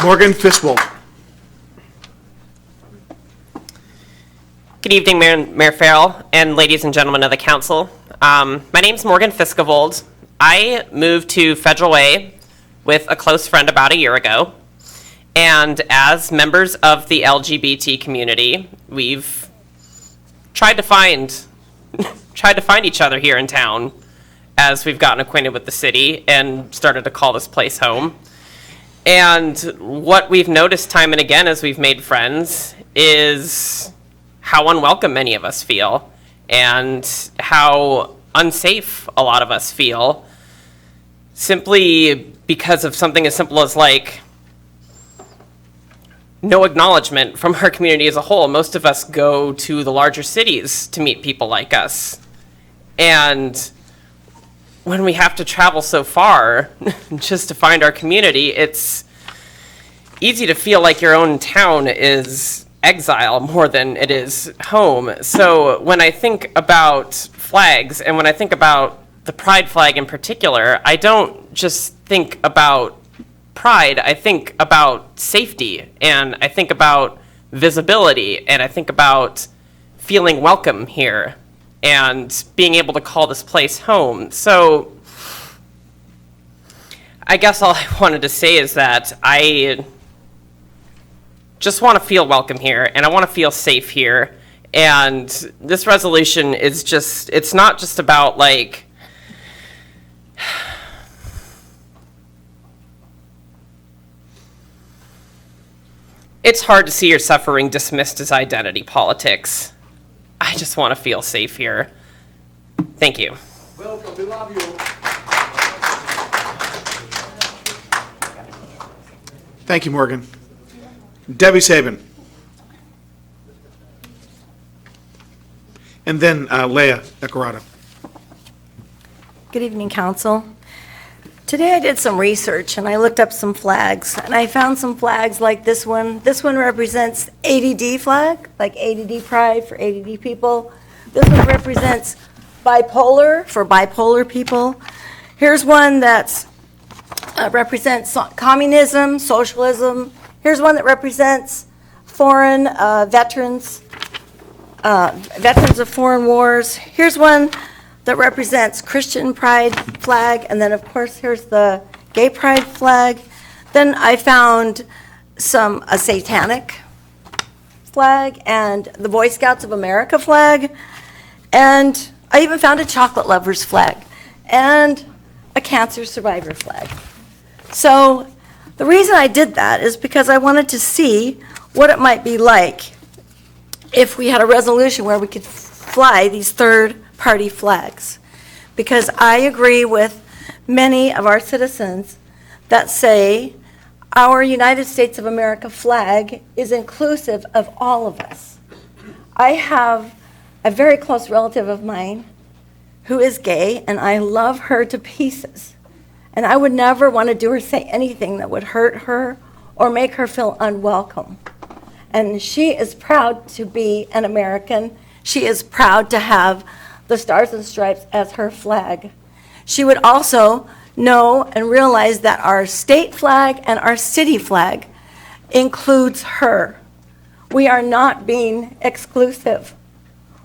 Morgan Fiswell. Good evening, Mayor Farrell and ladies and gentlemen of the council. My name's Morgan Fiskavold. I moved to Federal Way with a close friend about a year ago. And as members of the LGBT community, we've tried to find each other here in town as we've gotten acquainted with the city and started to call this place home. And what we've noticed time and again as we've made friends is how unwelcome many of us feel and how unsafe a lot of us feel simply because of something as simple as like no acknowledgement from our community as a whole. Most of us go to the larger cities to meet people like us. And when we have to travel so far just to find our community, it's easy to feel like your own town is exile more than it is home. So when I think about flags and when I think about the pride flag in particular, I don't just think about pride, I think about safety, and I think about visibility, and I think about feeling welcome here and being able to call this place home. So I guess all I wanted to say is that I just want to feel welcome here, and I want to feel safe here. And this resolution is just, it's not just about like, it's hard to see your suffering dismissed as identity politics. I just want to feel safe here. Thank you. Welcome, we love you. Thank you, Morgan. Debbie Sabin. And then Leah Ecorado. Good evening, Council. Today I did some research and I looked up some flags, and I found some flags like this one. This one represents ADD flag, like ADD pride for ADD people. This one represents bipolar for bipolar people. Here's one that represents communism, socialism. Here's one that represents foreign veterans, veterans of foreign wars. Here's one that represents Christian pride flag, and then of course here's the gay pride flag. Then I found a satanic flag and the Boy Scouts of America flag, and I even found a chocolate lovers flag and a cancer survivor flag. So the reason I did that is because I wanted to see what it might be like if we had a resolution where we could fly these third-party flags. Because I agree with many of our citizens that say our United States of America flag is inclusive of all of us. I have a very close relative of mine who is gay, and I love her to pieces. And I would never want to do or say anything that would hurt her or make her feel unwelcome. And she is proud to be an American. She is proud to have the Stars and Stripes as her flag. She would also know and realize that our state flag and our city flag includes her. We are not being exclusive.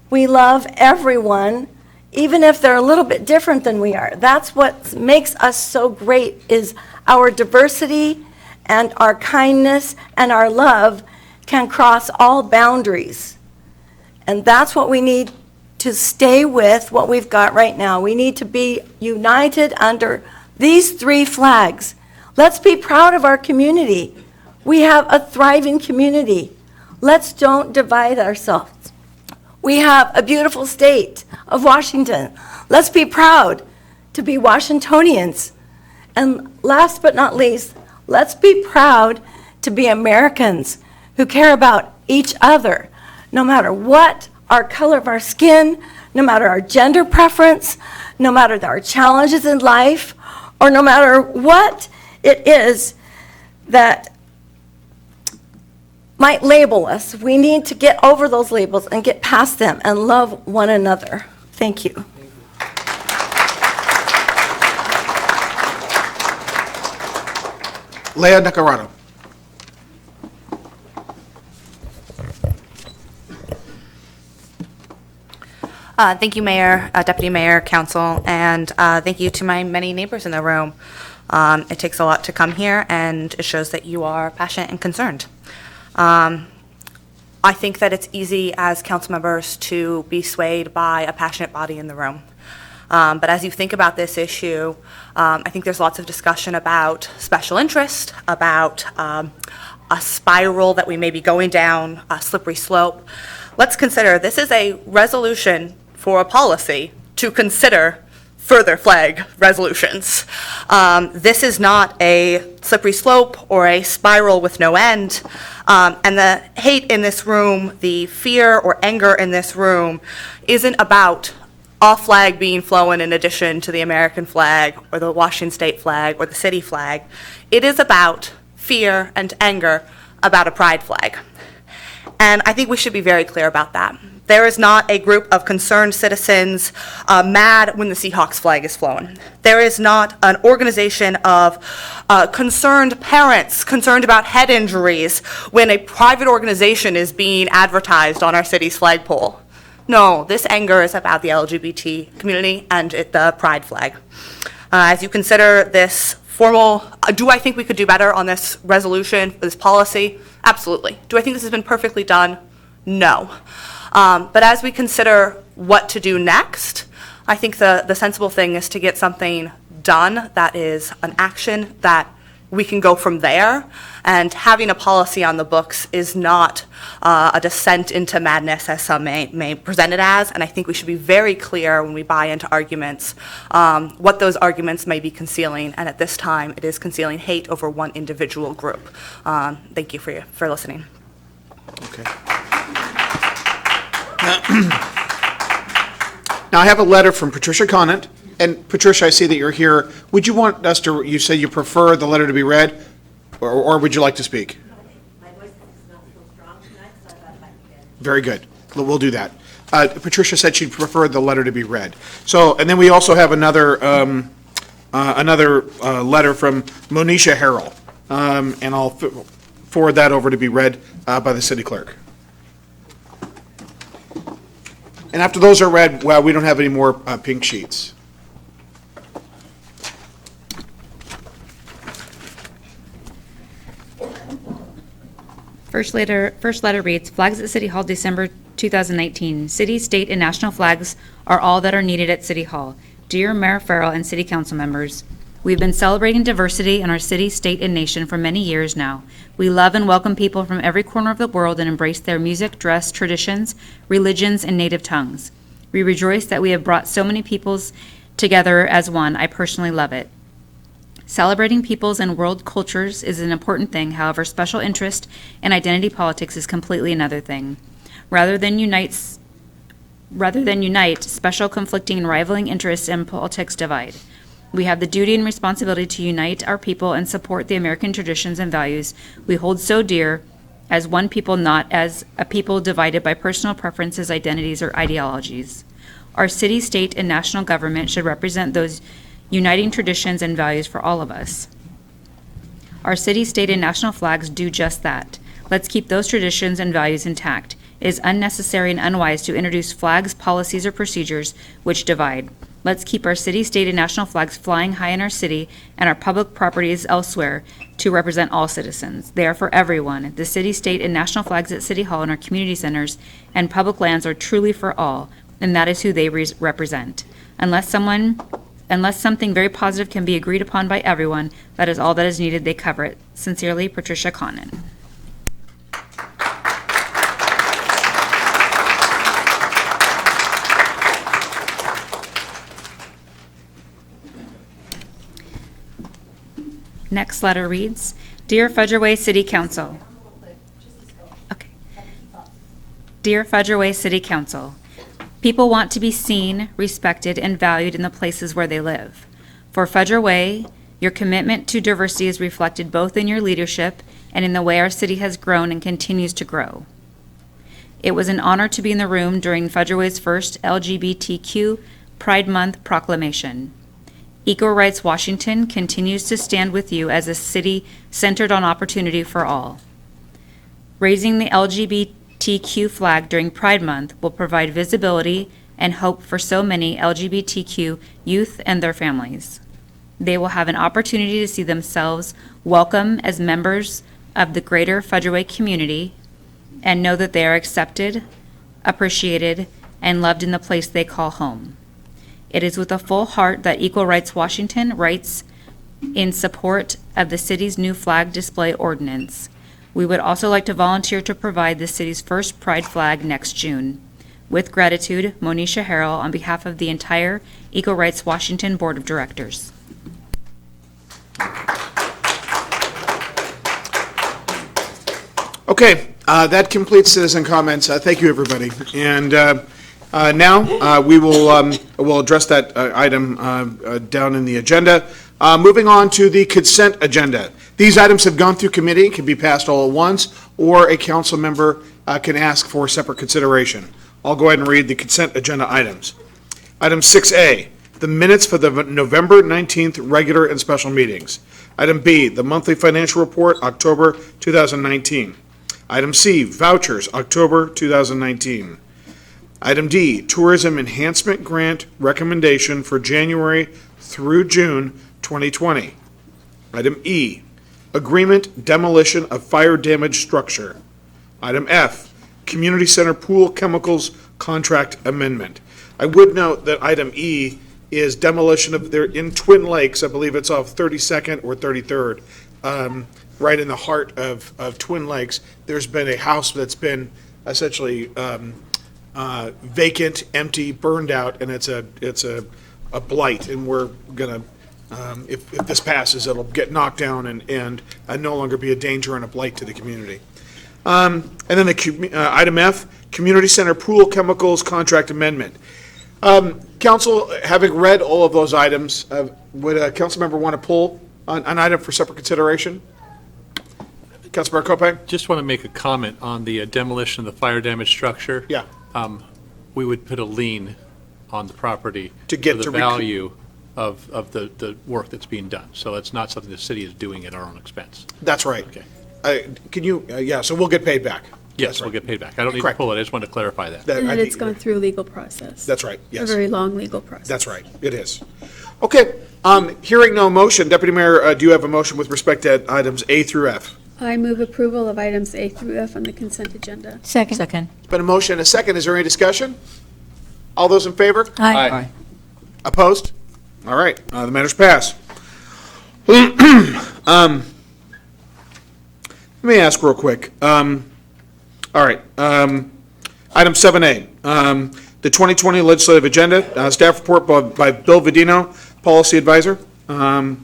We love everyone, even if they're a little bit different than we are. That's what makes us so great, is our diversity and our kindness and our love can cross all boundaries. And that's what we need to stay with, what we've got right now. We need to be united under these three flags. Let's be proud of our community. We have a thriving community. Let's don't divide ourselves. We have a beautiful state of Washington. Let's be proud to be Washingtonians. And last but not least, let's be proud to be Americans who care about each other, no matter what our color of our skin, no matter our gender preference, no matter our challenges in life, or no matter what it is that might label us, we need to get over those labels and get past them and love one another. Thank you. Leah Nacarado. Thank you, Mayor, Deputy Mayor, Council, and thank you to my many neighbors in the room. It takes a lot to come here, and it shows that you are passionate and concerned. I think that it's easy as council members to be swayed by a passionate body in the room. But as you think about this issue, I think there's lots of discussion about special interest, about a spiral that we may be going down, a slippery slope. Let's consider this is a resolution for a policy to consider further flag resolutions. This is not a slippery slope or a spiral with no end. And the hate in this room, the fear or anger in this room, isn't about a flag being flown in addition to the American flag or the Washington state flag or the city flag. It is about fear and anger about a pride flag. And I think we should be very clear about that. There is not a group of concerned citizens mad when the Seahawks flag is flown. There is not an organization of concerned parents concerned about head injuries when a private organization is being advertised on our city's flagpole. No, this anger is about the LGBT community and the pride flag. As you consider this formal, do I think we could do better on this resolution, this policy? Absolutely. Do I think this has been perfectly done? No. But as we consider what to do next, I think the sensible thing is to get something done that is an action that we can go from there. And having a policy on the books is not a descent into madness, as some may present it as. And I think we should be very clear when we buy into arguments what those arguments may be concealing. And at this time, it is concealing hate over one individual group. Thank you for listening. Okay. Now, I have a letter from Patricia Conant, and Patricia, I see that you're here. Would you want us to, you say you prefer the letter to be read, or would you like to speak? My voice is not so strong tonight, so I thought it might be good. Very good. We'll do that. Patricia said she'd prefer the letter to be read. So, and then we also have another letter from Monisha Harrell, and I'll forward that over to be read by the city clerk. And after those are read, well, we don't have any more pink sheets. First letter reads, Flags at City Hall, December 2019. City, state, and national flags are all that are needed at City Hall. Dear Mayor Farrell and City Council members, we've been celebrating diversity in our city, state, and nation for many years now. We love and welcome people from every corner of the world and embrace their music, dress, traditions, religions, and native tongues. We rejoice that we have brought so many peoples together as one. I personally love it. Celebrating peoples and world cultures is an important thing. However, special interest and identity politics is completely another thing. Rather than unite, special conflicting and rivaling interests and politics divide. We have the duty and responsibility to unite our people and support the American traditions and values we hold so dear as one people, not as a people divided by personal preferences, identities, or ideologies. Our city, state, and national government should represent those uniting traditions and values for all of us. Our city, state, and national flags do just that. Let's keep those traditions and values intact. It is unnecessary and unwise to introduce flags, policies, or procedures which divide. Let's keep our city, state, and national flags flying high in our city and our public properties elsewhere to represent all citizens. They are for everyone. The city, state, and national flags at City Hall and our community centers and public lands are truly for all, and that is who they represent. Unless something very positive can be agreed upon by everyone, that is all that is needed. They cover it. Sincerely, Patricia Conant. Next letter reads, Dear Fudgerway City Council. Okay. Dear Fudgerway City Council, People want to be seen, respected, and valued in the places where they live. For Federal Way, your commitment to diversity is reflected both in your leadership and in the way our city has grown and continues to grow. It was an honor to be in the room during Federal Way's first LGBTQ Pride Month proclamation. Equal Rights Washington continues to stand with you as a city centered on opportunity for all. Raising the LGBTQ flag during Pride Month will provide visibility and hope for so many LGBTQ youth and their families. They will have an opportunity to see themselves welcome as members of the greater Federal Way community and know that they are accepted, appreciated, and loved in the place they call home. It is with a full heart that Equal Rights Washington writes in support of the city's new flag display ordinance. We would also like to volunteer to provide the city's first Pride flag next June. With gratitude, Monisha Harrell, on behalf of the entire Equal Rights Washington Board of Directors. Okay, that completes citizen comments. Thank you, everybody. And now we will address that item down in the agenda. Moving on to the consent agenda. These items have gone through committee, can be passed all at once, or a council member can ask for separate consideration. I'll go ahead and read the consent agenda items. Item 6A, the minutes for the November 19th regular and special meetings. Item B, the monthly financial report, October 2019. Item C, vouchers, October 2019. Item D, tourism enhancement grant recommendation for January through June 2020. Item E, agreement demolition of fire damaged structure. Item F, community center pool chemicals contract amendment. I would note that item E is demolition of, they're in Twin Lakes, I believe it's off 32nd or 33rd, right in the heart of Twin Lakes. There's been a house that's been essentially vacant, empty, burned out, and it's a blight, and we're gonna, if this passes, it'll get knocked down and no longer be a danger and a blight to the community. And then item F, community center pool chemicals contract amendment. Council, having read all of those items, would a council member want to pull an item for separate consideration? Councilmember Kopang? Just want to make a comment on the demolition of the fire damaged structure. Yeah. We would put a lien on the property to get for to the value of the work that's being done. So it's not something the city is doing at our own expense. That's right. Okay. Can you, yeah, so we'll get paid back. Yes, we'll get paid back. I don't need to pull it. I just wanted to clarify that. And it's gone through a legal process. That's right, yes. A very long legal process. That's right, it is. Okay, hearing no motion, Deputy Mayor, do you have a motion with respect to items A through F? I move approval of items A through F on the consent agenda. Second. It's been a motion and a second. Is there any discussion? All those in favor? Aye. Opposed? All right, the matters pass. Let me ask real quick. All right, item 7A, the 2020 legislative agenda, staff report by Bill Vadino, policy advisor. And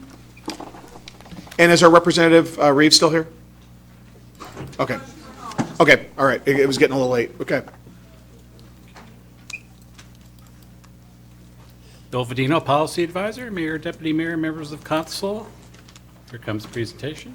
is our representative Reeves still here? Okay. Okay, all right, it was getting a little late, okay. Bill Vadino, Policy Advisor, Mayor, Deputy Mayor, members of council. Here comes the presentation.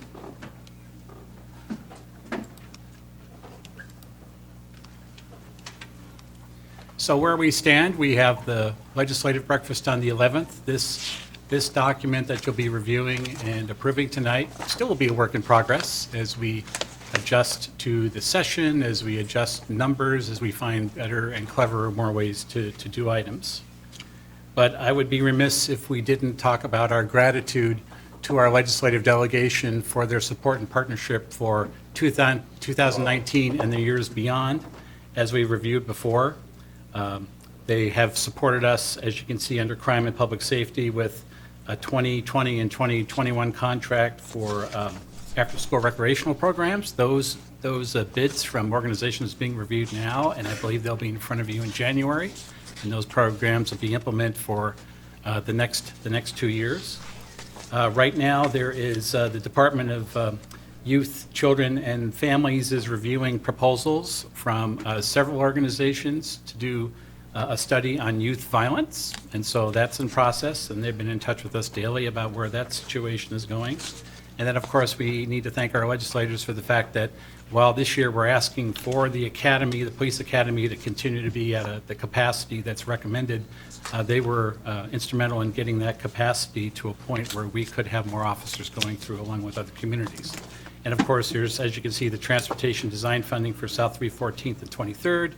So where we stand, we have the legislative breakfast on the 11th. This document that you'll be reviewing and approving tonight still will be a work in progress as we adjust to the session, as we adjust numbers, as we find better and cleverer, more ways to do items. But I would be remiss if we didn't talk about our gratitude to our legislative delegation for their support and partnership for 2019 and the years beyond. As we reviewed before, they have supported us, as you can see, under crime and public safety with a 2020 and 2021 contract for after-school recreational programs. Those bids from organizations being reviewed now, and I believe they'll be in front of you in January. And those programs will be implemented for the next 2 years. Right now, there is the Department of Youth, Children, and Families is reviewing proposals from several organizations to do a study on youth violence, and so that's in process, and they've been in touch with us daily about where that situation is going. And then, of course, we need to thank our legislators for the fact that while this year we're asking for the academy, the police academy, to continue to be at the capacity that's recommended, they were instrumental in getting that capacity to a point where we could have more officers going through along with other communities. And of course, there's, as you can see, the transportation design funding for South 314th and 23rd,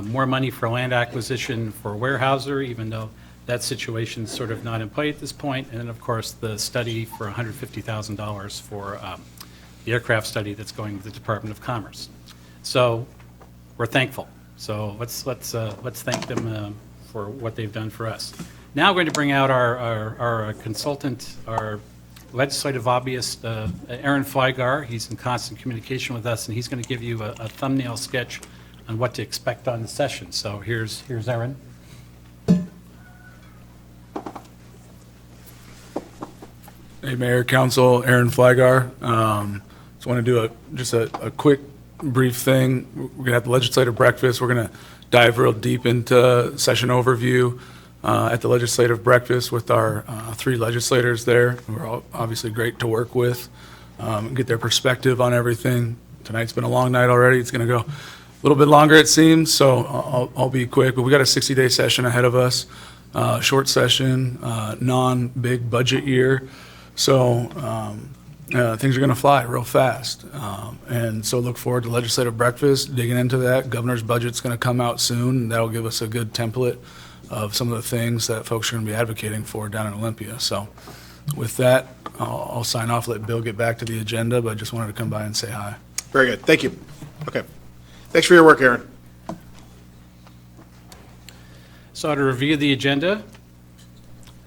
more money for land acquisition for Weyerhaeuser, even though that situation's sort of not in play at this point. And then, of course, the study for $150,000 for the aircraft study that's going with the Department of Commerce. So we're thankful. So let's thank them for what they've done for us. Now I'm going to bring out our consultant, our legislative lobbyist, Aaron Flygar. He's in constant communication with us, and he's going to give you a thumbnail sketch on what to expect on the session. So here's Aaron. Hey, Mayor, Council, Aaron Flygar. Just want to do a quick, brief thing. We're going to have the legislative breakfast. We're going to dive real deep into session overview at the legislative breakfast with our 3 legislators there, who are all obviously great to work with, get their perspective on everything. Tonight's been a long night already. It's going to go a little bit longer, it seems, so I'll be quick. But we got a 60-day session ahead of us, short session, non-big budget year. So things are going to fly real fast. And so look forward to legislative breakfast, digging into that. Governor's budget's going to come out soon, and that'll give us a good template of some of the things that folks are going to be advocating for down in Olympia. So with that, I'll sign off, let Bill get back to the agenda, but I just wanted to come by and say hi. Very good. Thank you. Okay. Thanks for your work, Aaron. So to review the agenda,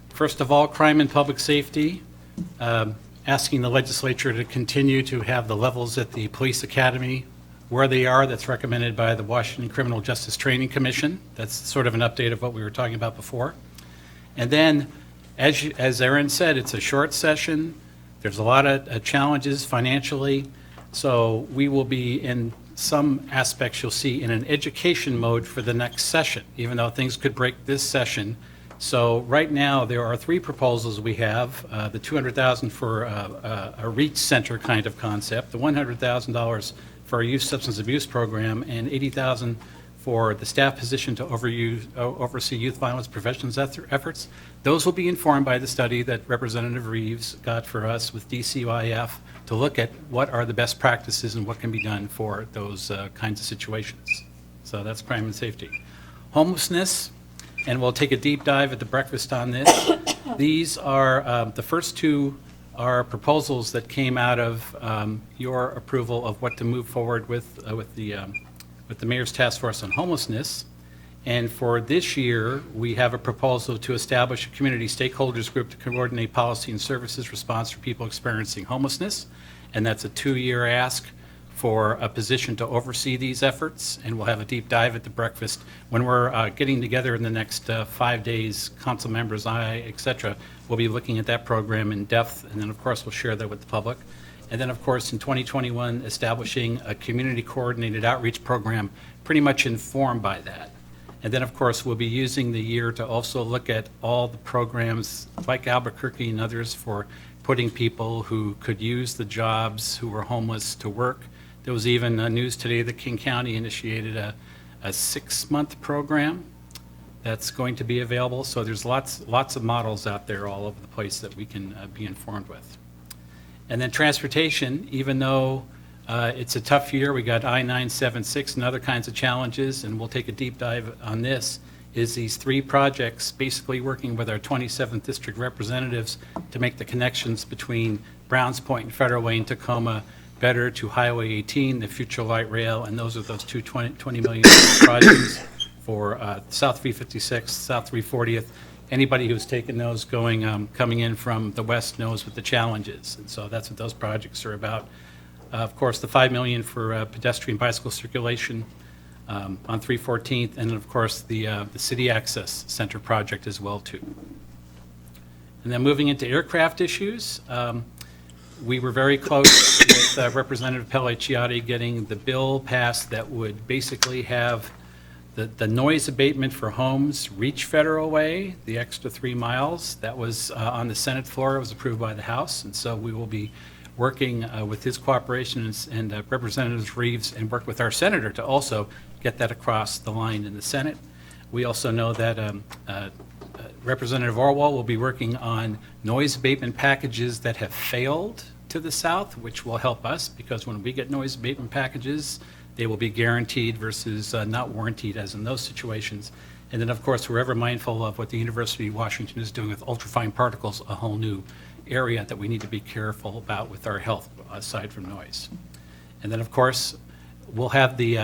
first of all, crime and public safety. Asking the legislature to continue to have the levels at the police academy where they are. That's recommended by the Washington Criminal Justice Training Commission. That's sort of an update of what we were talking about before. And then, as Aaron said, it's a short session. There's a lot of challenges financially. So we will be, in some aspects, you'll see, in an education mode for the next session, even though things could break this session. So right now, there are 3 proposals we have, the $200,000 for a REACH center kind of concept, the $100,000 for our youth substance abuse program, and $80,000 for the staff position to oversee youth violence prevention efforts. Those will be informed by the study that Representative Reeves got for us with DCYF to look at what are the best practices and what can be done for those kinds of situations. So that's crime and safety. Homelessness. And we'll take a deep dive at the breakfast on this. These are, the first 2 are proposals that came out of your approval of what to move forward with the Mayor's Task Force on Homelessness. And for this year, we have a proposal to establish a community stakeholders group to coordinate policy and services response for people experiencing homelessness. And that's a 2-year ask for a position to oversee these efforts, and we'll have a deep dive at the breakfast. When we're getting together in the next 5 days, council members, et cetera, we'll be looking at that program in depth, and then of course we'll share that with the public. And then of course in 2021, establishing a community coordinated outreach program pretty much informed by that. And then of course we'll be using the year to also look at all the programs like Albuquerque and others for putting people who could use the jobs who were homeless to work. There was even news today that King County initiated a 6-month program that's going to be available. So there's lots of models out there all over the place that we can be informed with. And then transportation, even though it's a tough year, we got I-976 and other kinds of challenges, and we'll take a deep dive on this, is these 3 projects basically working with our 27th District representatives to make the connections between Browns Point and Federal Way and Tacoma better to Highway 18, the future light rail, and those are those 2 $20 million projects for South 356, South 340th. Anybody who's taken those coming in from the west knows what the challenge is, and so that's what those projects are about. Of course, the $5 million for pedestrian bicycle circulation on 314th, and of course the City Access Center project as well too. And then moving into aircraft issues. We were very close with Representative Pelliciotti getting the bill passed that would basically have The noise abatement for homes reach Federal Way, the extra 3 miles, that was on the Senate floor, it was approved by the House, and so we will be working with his cooperation and Representative Reeves, and work with our senator to also get that across the line in the Senate. We also know that Representative Orwell will be working on noise abatement packages that have failed to the south, which will help us, because when we get noise abatement packages, they will be guaranteed versus not warranted, as in those situations. And then, of course, we're ever mindful of what the University of Washington is doing with ultrafine particles, a whole new area that we need to be careful about with our health, aside from noise. And then, of course, we'll have the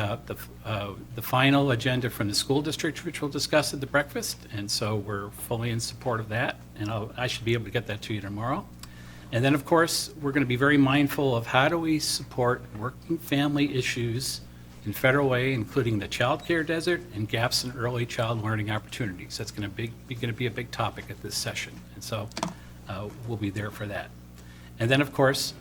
final agenda from the school district, which we'll discuss at the breakfast, and so we're fully in support of that, and I should be able to get that to you tomorrow. And then, of course, we're going to be very mindful of how do we support working family issues in Federal Way, including the child care desert and gaps in early child learning opportunities. That's going to be a big topic at this session, and so we'll be there for that. And then, of course,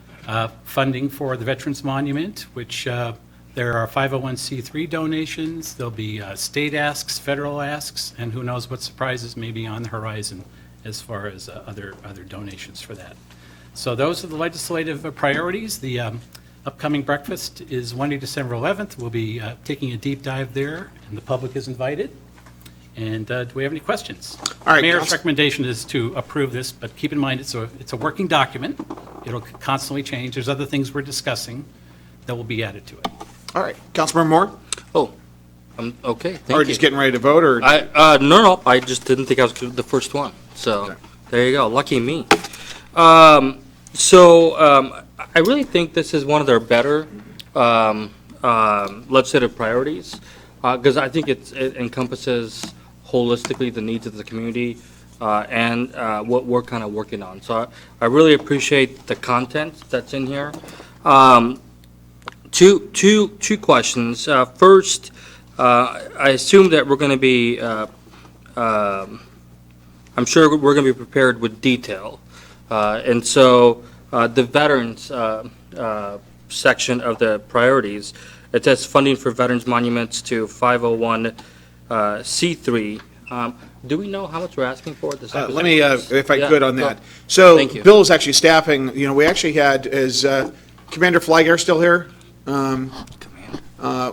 funding for the Veterans Monument, which there are 501c3 donations, there'll be state asks, federal asks, and who knows what surprises may be on the horizon as far as other donations for that. So those are the legislative priorities. The upcoming breakfast is Monday, December 11th. We'll be taking a deep dive there, and the public is invited. And do we have any questions? All right, Mayor's recommendation is to approve this, but keep in mind it's a working document. It'll constantly change. There's other things we're discussing that will be added to it. All right, Councilmember Moore? Oh, okay, thank you. Or just getting ready to vote, or? No, I just didn't think I was the first one. So, Okay. There you go, lucky me. I really think this is one of their better legislative priorities, because I think it encompasses holistically the needs of the community and what we're kind of working on. So I really appreciate the content that's in here. Two questions. First, I assume that we're going to be, I'm sure we're going to be prepared with detail. And so the veterans section of the priorities, it says funding for veterans monuments to 501c3. Do we know how much we're asking for? Let me, if I Yeah, could on go. that. So Thank you. Bill is actually staffing, we actually had, is Commander Flygare still here?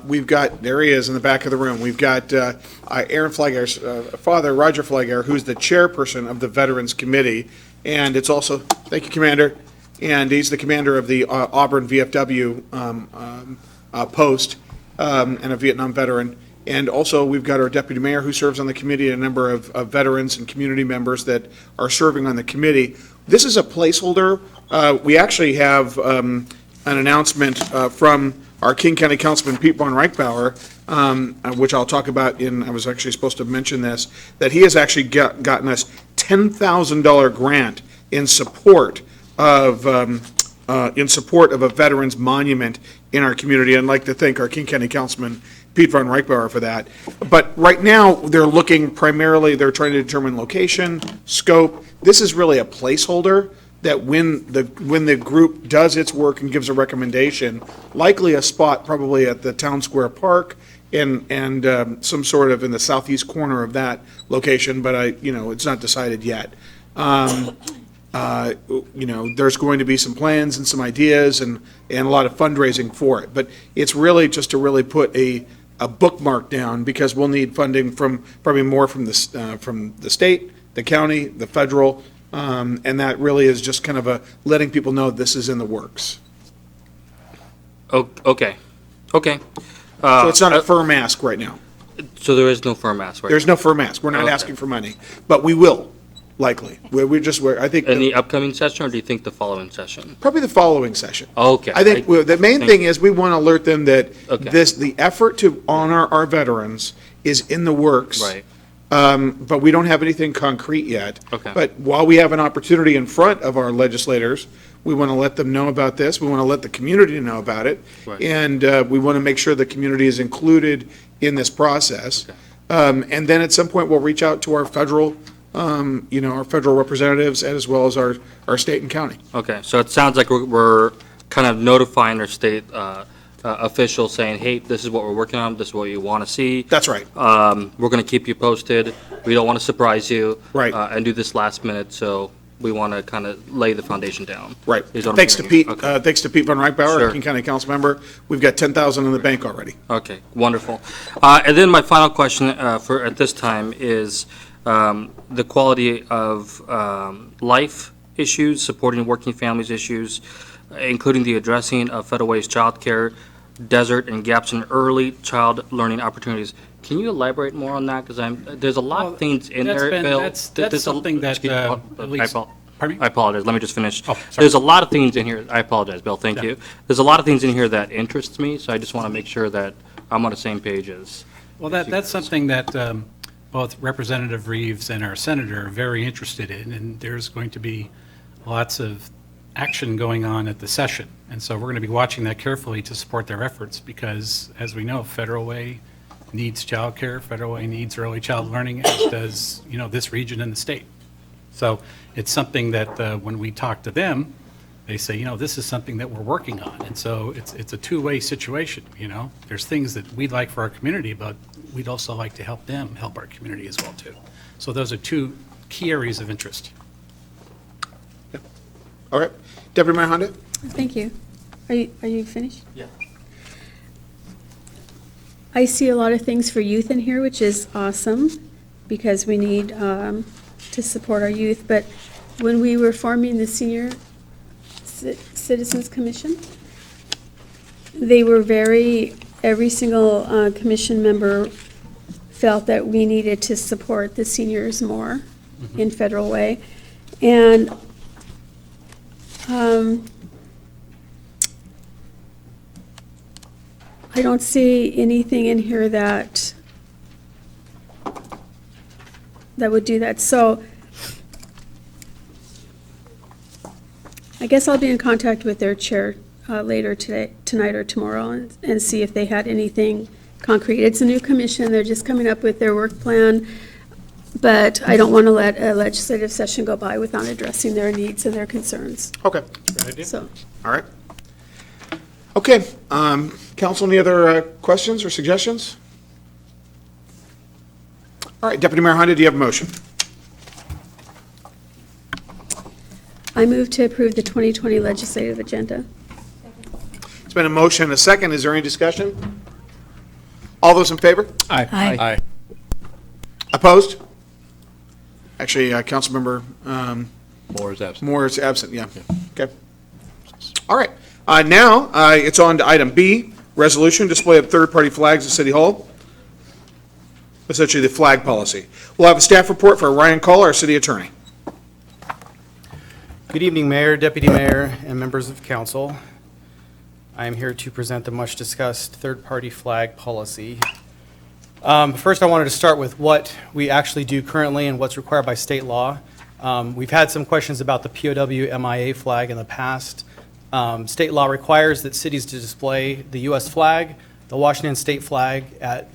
We've got, there he is in the back of the room. We've got Aaron Flygare's father, Roger Flygare, who's the chairperson of the Veterans Committee. And it's also, thank you, Commander, and he's the commander of the Auburn VFW post and a Vietnam veteran. And also, we've got our deputy mayor who serves on the committee, and a number of veterans and community members that are serving on the committee. This is a placeholder. We actually have an announcement from our King County Councilman Pete Von Reichbauer, which I'll talk about I was actually supposed to mention this, that he has actually gotten us $10,000 grant in support of a veterans monument in our community. I'd like to thank our King County Councilman Pete Von Reichbauer for that. But right now, they're looking primarily, they're trying to determine location, scope. This is really a placeholder that when the group does its work and gives a recommendation, likely a spot probably at the Town Square Park and some sort of in the southeast corner of that location, but it's not decided yet. There's going to be some plans and some ideas and a lot of fundraising for it. But it's really just to really put a bookmark down, because we'll need funding from probably more from the state, the county, the federal, and that really is just kind of letting people know this is in the works. Okay. So it's not a firm ask right now. So there is no firm ask right There's no firm ask. We're not Okay. asking for money, but we will, likely. I think. In the upcoming session, or do you think the following session? Probably the following session. Okay. I think the main thank thing you. is we want to alert them that Okay. the effort to honor our veterans is in the works. Right. But we don't have anything concrete yet. Okay. But while we have an opportunity in front of our legislators, we want to let them know about this. We want to let the community know about it. Right. And we want to make sure the community is included in this process. And then at some point, we'll reach out to our federal, our federal representatives, as well as our state and county. Okay, so it sounds like we're kind of notifying our state official saying, hey, this is what we're working on, this is what you want to see. That's right. We're going to keep you posted. We don't want to surprise you. Right. And do this last minute, so we want to kind of lay the foundation down. Right. Is what I'm Thanks to hearing. Pete, thanks to Pete Von Reichbauer, Sure. King County Council member. We've got 10,000 in the bank already. Okay, wonderful. And then my final question for at this time is the quality of life issues, supporting working families issues, including the addressing of Federal Way's child care, desert, and gaps in early child learning opportunities. Can you elaborate more on that? Because there's a lot of things in that's there, been- Bill. that's There's a- something that, excuse me, at least- pardon me? I apologize. Let me just finish. Oh, sorry. There's a lot of things in here. I apologize, Bill. Thank Yeah. you. There's a lot of things in here that interests me, so I just want to make sure that I'm on the same page as. Well, that's something that both Representative Reeves and our senator are very interested in, and there's going to be lots of action going on at the session. And so we're going to be watching that carefully to support their efforts because, as we know, Federal Way needs childcare, Federal Way needs early child learning, as does, this region and the state. So it's something that when we talk to them, they say, this is something that we're working on. And so it's a two-way situation, There's things that we'd like for our community, but we'd also like to help them help our community as well, too. So those are two key areas of interest. All right. Deputy Mayor Honda? Thank you. Are you finished? Yeah. I see a lot of things for youth in here, which is awesome, because we need to support our youth. But when we were forming the Senior Citizens Commission, they were every single commission member felt that we needed to support the seniors more in Federal Way. And I don't see anything in here that would do that. So I guess I'll be in contact with their chair later tonight or tomorrow and see if they had anything concrete. It's a new commission. They're just coming up with their work plan. But I don't want to let a legislative session go by without addressing their needs and their concerns. Okay. So, All right. Okay. Council, any other questions or suggestions? All right. Deputy Mayor Honda, do you have a motion? I move to approve the 2020 legislative agenda. It's been a motion and a second. Is there any discussion? All those in favor? Aye. Aye. Opposed? Actually, Councilmember Moore is absent. Moore is absent, yeah. Okay. All right. Now, it's on to item B, resolution, display of third-party flags at City Hall. Essentially, the flag policy. We'll have a staff report for Ryan Call, our city attorney. Good evening, Mayor, Deputy Mayor, and members of council. I am here to present the much-discussed third-party flag policy. First, I wanted to start with what we actually do currently and what's required by state law. We've had some questions about the POW MIA flag in the past. State law requires that cities to display the U.S. flag, the Washington state flag at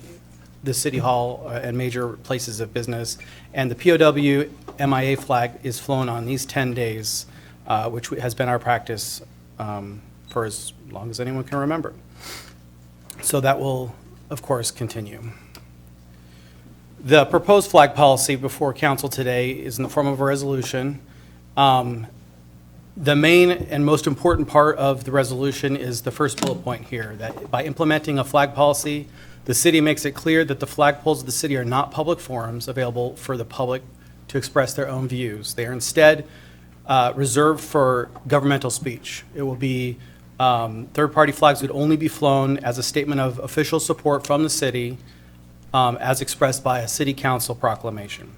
the City Hall and major places of business, and the POW MIA flag is flown on these 10 days, which has been our practice for as long as anyone can remember. So that will, of course, continue. The proposed flag policy before council today is in the form of a resolution. The main and most important part of the resolution is the first bullet point here, that by implementing a flag policy, the city makes it clear that the flagpoles of the city are not public forums available for the public to express their own views. They are instead reserved for governmental speech. It will be, third-party flags would only be flown as a statement of official support from the city as expressed by a city council proclamation.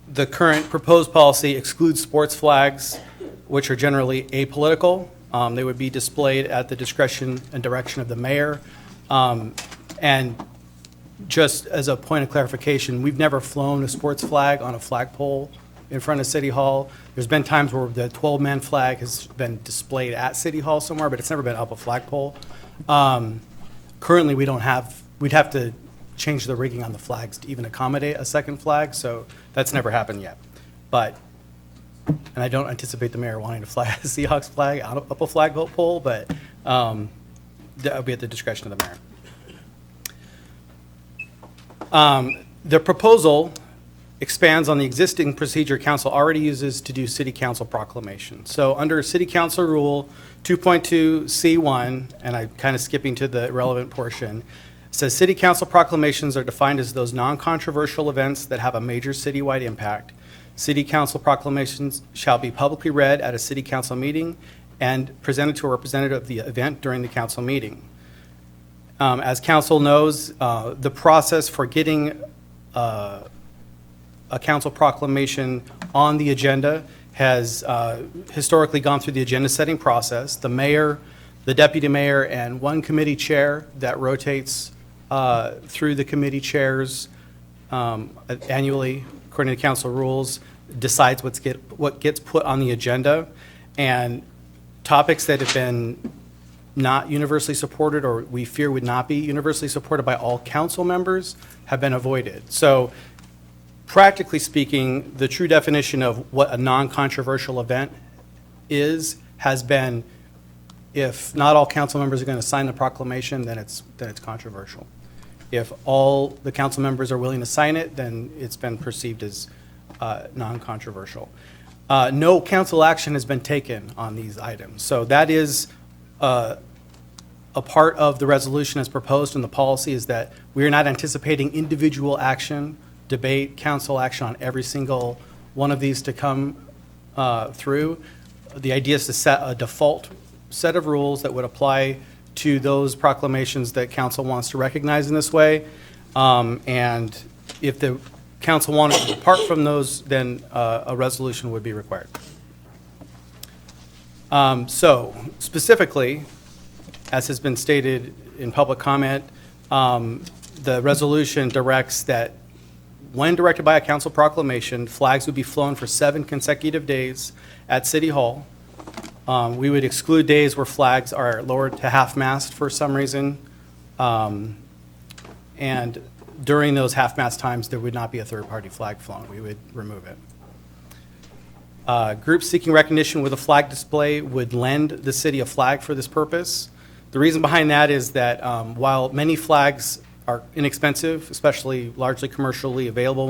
The current proposed policy excludes sports flags, which are generally apolitical. They would be displayed at the discretion and direction of the mayor. And just as a point of clarification, we've never flown a sports flag on a flagpole in front of City Hall. There's been times where the 12-man flag has been displayed at City Hall somewhere, but it's never been up a flagpole. Currently, we'd have to change the rigging on the flags to even accommodate a second flag, so that's never happened yet. And I don't anticipate the mayor wanting to fly a Seahawks flag up a flagpole, but that would be at the discretion of the mayor. The proposal expands on the existing procedure council already uses to do city council proclamations. So under City Council Rule 2.2C1, and I'm kind of skipping to the relevant portion, it says city council proclamations are defined as those non-controversial events that have a major citywide impact. City council proclamations shall be publicly read at a city council meeting and presented to a representative of the event during the council meeting. As council knows, the process for getting a council proclamation on the agenda has historically gone through the agenda setting process. The mayor, the deputy mayor, and one committee chair that rotates through the committee chairs annually, according to council rules, decides what gets put on the agenda. And topics that have been not universally supported or we fear would not be universally supported by all council members have been avoided. So practically speaking, the true definition of what a non-controversial event has been, if not all council members are going to sign the proclamation, then it's controversial. If all the council members are willing to sign it, then it's been perceived as non-controversial. No council action has been taken on these items. So that is a part of the resolution as proposed in the policy, is that we are not anticipating individual action, debate, council action on every single one of these to come through. The idea is to set a default set of rules that would apply to those proclamations that council wants to recognize in this way. And if the council wanted to depart from those, then a resolution would be required. So specifically, as has been stated in public comment, the resolution directs that when directed by a council proclamation, flags would be flown for 7 consecutive days at City Hall. We would exclude days where flags are lowered to half-mast for some reason. And during those half-mast times, there would not be a third-party flag flown. We would remove it. Groups seeking recognition with a flag display would lend the city a flag for this purpose. The reason behind that is that while many flags are inexpensive, especially largely commercially available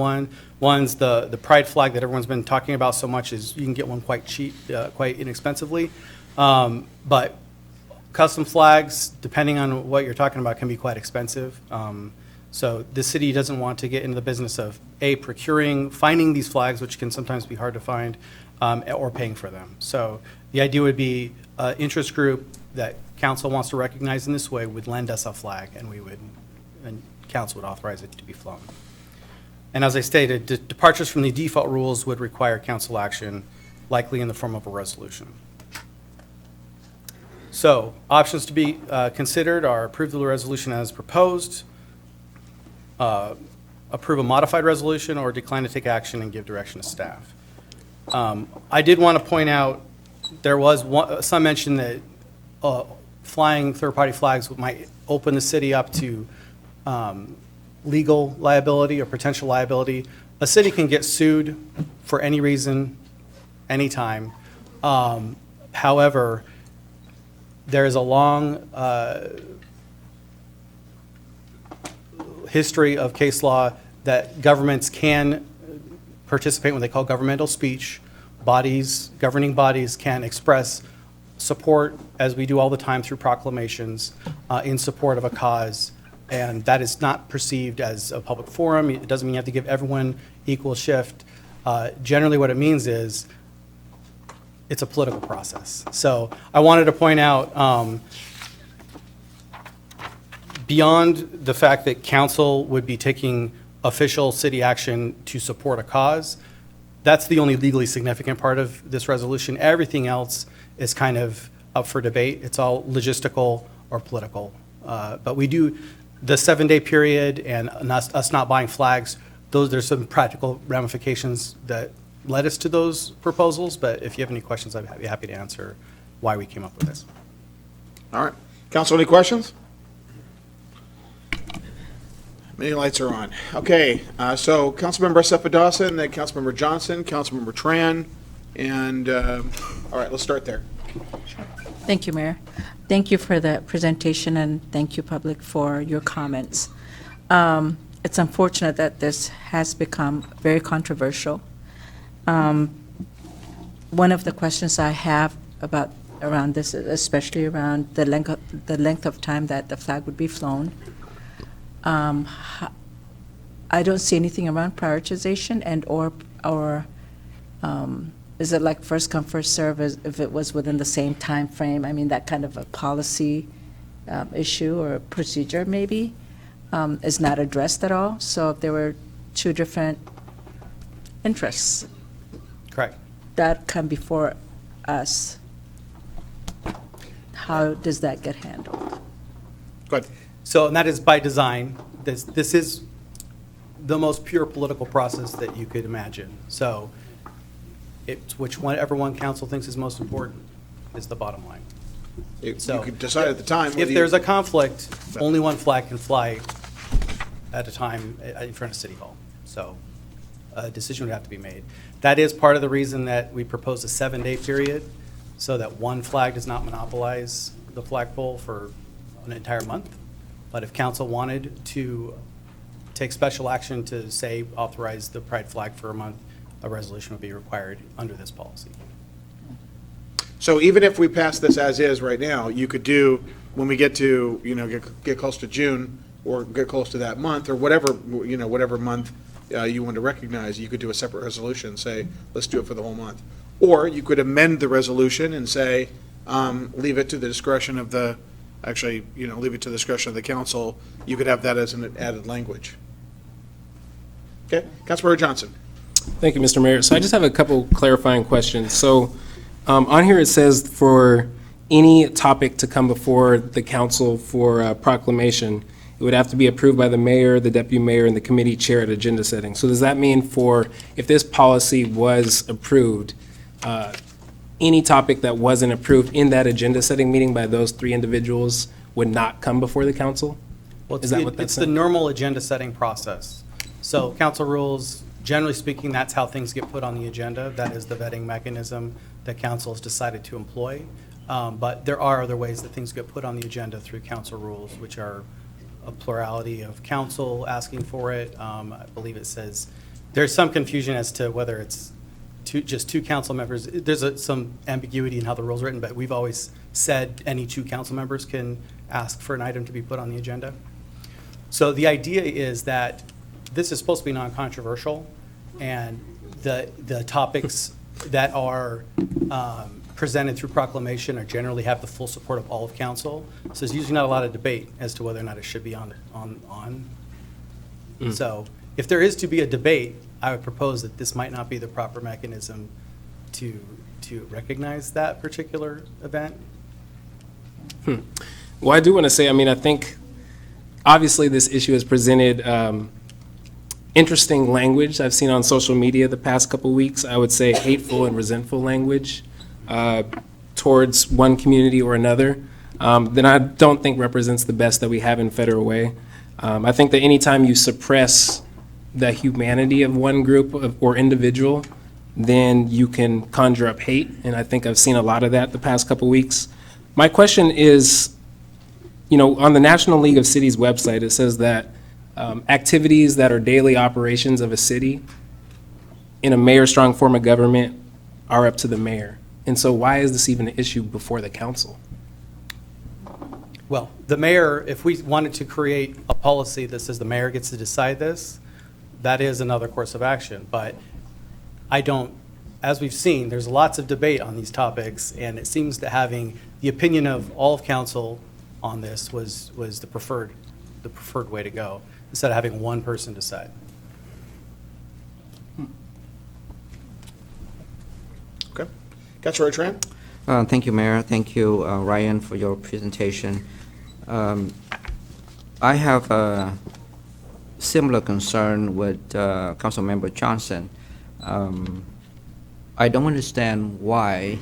ones, the pride flag that everyone's been talking about so much is you can get one quite cheap, quite inexpensively. But custom flags, depending on what you're talking about, can be quite expensive. So the city doesn't want to get into the business of finding these flags, which can sometimes be hard to find, or paying for them. So the idea would be an interest group that council wants to recognize in this way would lend us a flag, and council would authorize it to be flown. And as I stated, departures from the default rules would require council action, likely in the form of a resolution. So options to be considered are approve the resolution as proposed, approve a modified resolution, or decline to take action and give direction to staff. I did want to point out there was some mention that flying third-party flags might open the city up to legal liability or potential liability. A city can get sued for any reason, anytime. However, there is a long history of case law that governments can participate in what they call governmental speech. Governing bodies can express support, as we do all the time through proclamations, in support of a cause. And that is not perceived as a public forum. It doesn't mean you have to give everyone equal shift. Generally what it means is it's a political process. So I wanted to point out, beyond the fact that council would be taking official city action to support a cause, that's the only legally significant part of this resolution. Everything else is kind of up for debate. It's all logistical or political. But we do, the 7-day period and us not buying flags, there's some practical ramifications that led us to those proposals. But if you have any questions, I'd be happy to answer why we came up with this. All right. Council, any questions? Many lights are on. Okay, so Councilmember Cepheus-Dawson, then Councilmember Johnson, Councilmember Tran, and all right, let's start there. Thank you, Mayor. Thank you for the presentation, and thank you, public, for your comments. It's unfortunate that this has become very controversial. One of the questions I have around this, especially around the length of time that the flag would be flown. I don't see anything around prioritization or is it like first come, first serve if it was within the same time frame? I mean, that kind of a policy issue or procedure maybe is not addressed at all. So if there were two different interests. Correct. That come before us, how does that get handled? Good. So, and that is by design. This is the most pure political process that you could imagine. So, it's whichever one council thinks is most important is the bottom line. You could decide at the time. If there's a conflict, only one flag can fly at a time in front of City Hall. So, a decision would have to be made. That is part of the reason that we propose a 7-day period, so that one flag does not monopolize the flagpole for an entire month. But if council wanted to take special action to, say, authorize the pride flag for a month, a resolution would be required under this policy. So even if we pass this as is right now, you could do, when we get to, get close to June, or get close to that month, or whatever, whatever month you want to recognize, you could do a separate resolution, say, let's do it for the whole month. Or you could amend the resolution and say, leave it to the discretion of the, leave it to the discretion of the council. You could have that as an added language. Okay, Councilmember Johnson. Thank you, Mr. Mayor. So I just have a couple clarifying questions. So on here it says for any topic to come before the council for proclamation, it would have to be approved by the mayor, the deputy mayor, and the committee chair at agenda setting. So does that mean if this policy was approved, any topic that wasn't approved in that agenda setting meeting by those three individuals would not come before the council? Well, Is that what that's it's the normal agenda setting process. So council rules, generally speaking, that's how things get put on the agenda. That is the vetting mechanism that council has decided to employ. But there are other ways that things get put on the agenda through council rules, which are a plurality of council asking for it. I believe it says, there's some confusion as to whether it's just two council members. There's some ambiguity in how the rules are written, but we've always said any two council members can ask for an item to be put on the agenda. So the idea is that this is supposed to be non-controversial, and the topics that are presented through proclamation generally have the full support of all of council. So there's usually not a lot of debate as to whether or not it should be on. So if there is to be a debate, I would propose that this might not be the proper mechanism to recognize that particular event. Well, I do want to say, I think obviously this issue has presented interesting language I've seen on social media the past couple weeks. I would say hateful and resentful language towards one community or another that I don't think represents the best that we have in Federal Way. I think that anytime you suppress the humanity of one group or individual, then you can conjure up hate, and I think I've seen a lot of that the past couple weeks. My question is, on the National League of Cities website, it says that activities that are daily operations of a city in a mayor-strong form of government are up to the mayor. And so why is this even an issue before the council? Well, the mayor, if we wanted to create a policy that says the mayor gets to decide this, that is another course of action. But as we've seen, there's lots of debate on these topics, and it seems that having the opinion of all of council on this was the preferred way to go, instead of having one person decide. Okay. Councilor Tran? Thank you, Mayor. Thank you, Ryan, for your presentation. I have a similar concern with Councilmember Johnson. I don't understand why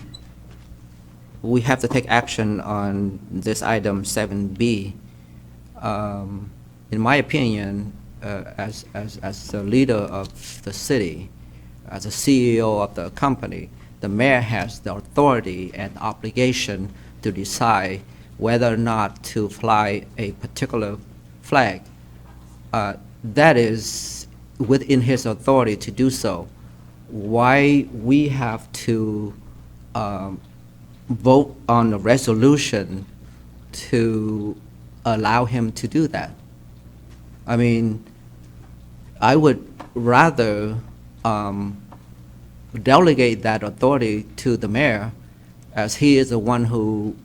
we have to take action on this item 7B. In my opinion, as the leader of the city, as a CEO of the company, the mayor has the authority and obligation to decide whether or not to fly a particular flag. That is within his authority to do so. Why we have to vote on a resolution to allow him to do that? I mean, I would rather delegate that authority to the mayor, as he is the one who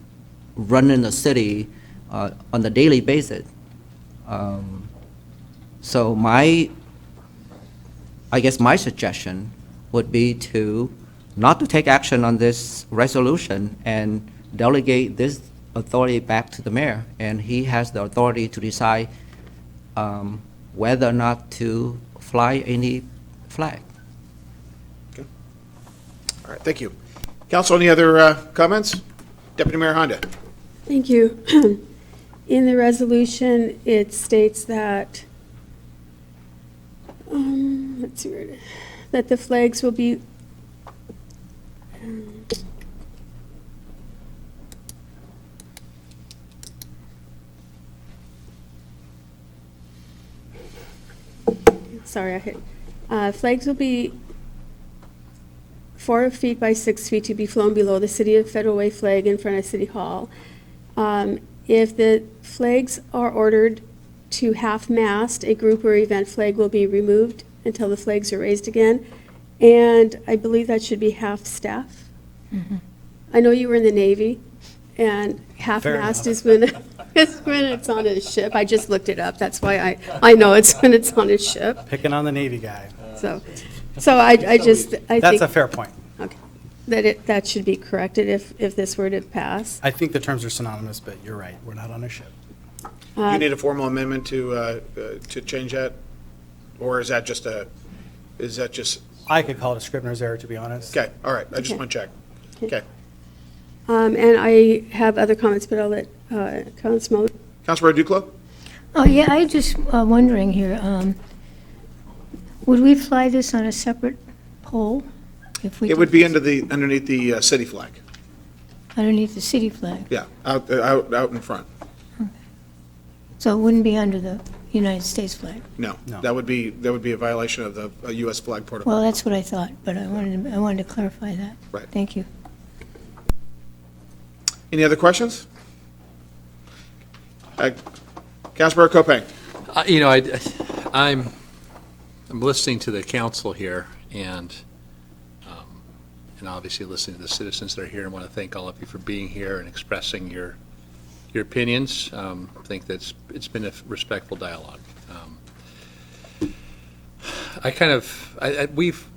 running the city on a daily basis. So I guess my suggestion would be to not to take action on this resolution and delegate this authority back to the mayor, and he has the authority to decide whether or not to fly any flag. Okay. All right, thank you. Council, any other comments? Deputy Mayor Honda. Thank you. In the resolution, it states that, let's see where it is, that the flags will be, sorry, I hit, flags will be 4 feet by 6 feet to be flown below the City of Federal Way flag in front of City Hall. If the flags are ordered to half-mast, a group or event flag will be removed until the flags are raised again. And I believe that should be half-staff. I know you were in the Navy, and half-mast is when, it's on a ship. I just looked it up. That's why I know it's when it's on a ship. Picking on the Navy guy. So I think. That's a fair point. Okay. That should be corrected if this were to pass. I think the terms are synonymous, but you're right, we're not on a ship. You need a formal amendment to change that? Or is that just I could call it a Scrivener's error, to be honest. Okay, all right, I just want to check. Okay. And I have other comments, but I'll let Councilmember Duclos? Oh, yeah, I just wondering here, would we fly this on a separate pole? If we It would be underneath the city flag. Underneath the city flag? Yeah, out in front. So it wouldn't be under the United States flag? No, that would be a violation of the U.S. flag protocol. Well, that's what I thought, but I wanted to clarify that. Right. Thank you. Any other questions? Councilmember Kopang. I'm listening to the council here, and obviously listening to the citizens that are here, and want to thank all of you for being here and expressing your opinions. I think that it's been a respectful dialogue.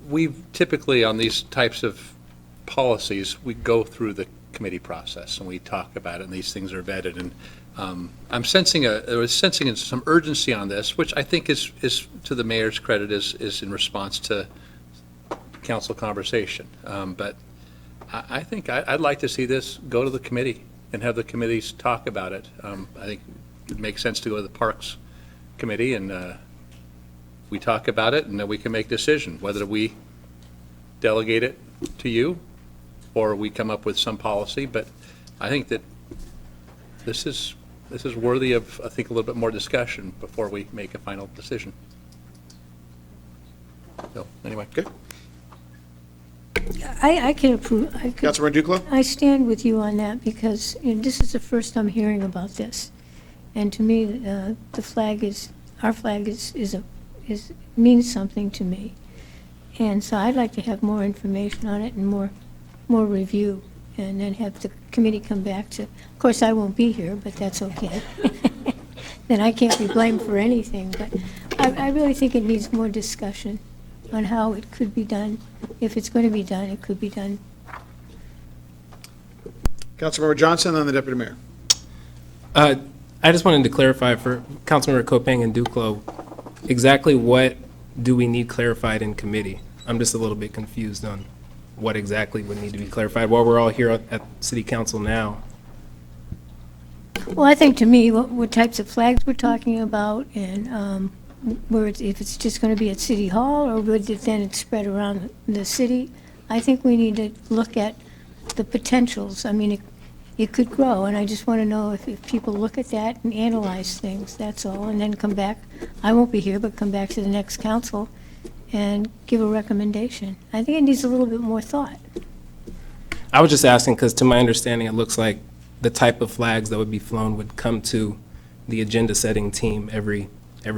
We've typically on these types of policies, we go through the committee process and we talk about it, and these things are vetted. And I'm sensing some urgency on this, which I think is to the mayor's credit, is in response to council conversation. But I think I'd like to see this go to the committee and have the committees talk about it. I think it makes sense to go to the Parks Committee, and we talk about it, and then we can make a decision whether we delegate it to you or we come up with some policy. But I think that this is worthy of, I think, a little bit more discussion before we make a final decision. So, anyway. Good. I can approve. Councilmember Duclos? I stand with you on that because this is the first I'm hearing about this. And to me, the flag our flag means something to me. And so I'd like to have more information on it and more review, and then have the committee come back to, of course, I won't be here, but that's okay. Then I can't be blamed for anything, but I really think it needs more discussion on how it could be done. If it's going to be done, it could be done. Councilmember Johnson, then the Deputy Mayor. I just wanted to clarify for Councilmember Kopang and Duclos, exactly what do we need clarified in committee? I'm just a little bit confused on what exactly would need to be clarified while we're all here at City Council now. Well, I think to me, what types of flags we're talking about, and if it's just going to be at City Hall, or would it then spread around the city, I think we need to look at the potentials. I mean, it could grow, and I just want to know if people look at that and analyze things, that's all, and then come back. I won't be here, but come back to the next council and give a recommendation. I think it needs a little bit more thought. I was just asking because to my understanding, it looks like the type of flags that would be flown would come to the agenda setting team every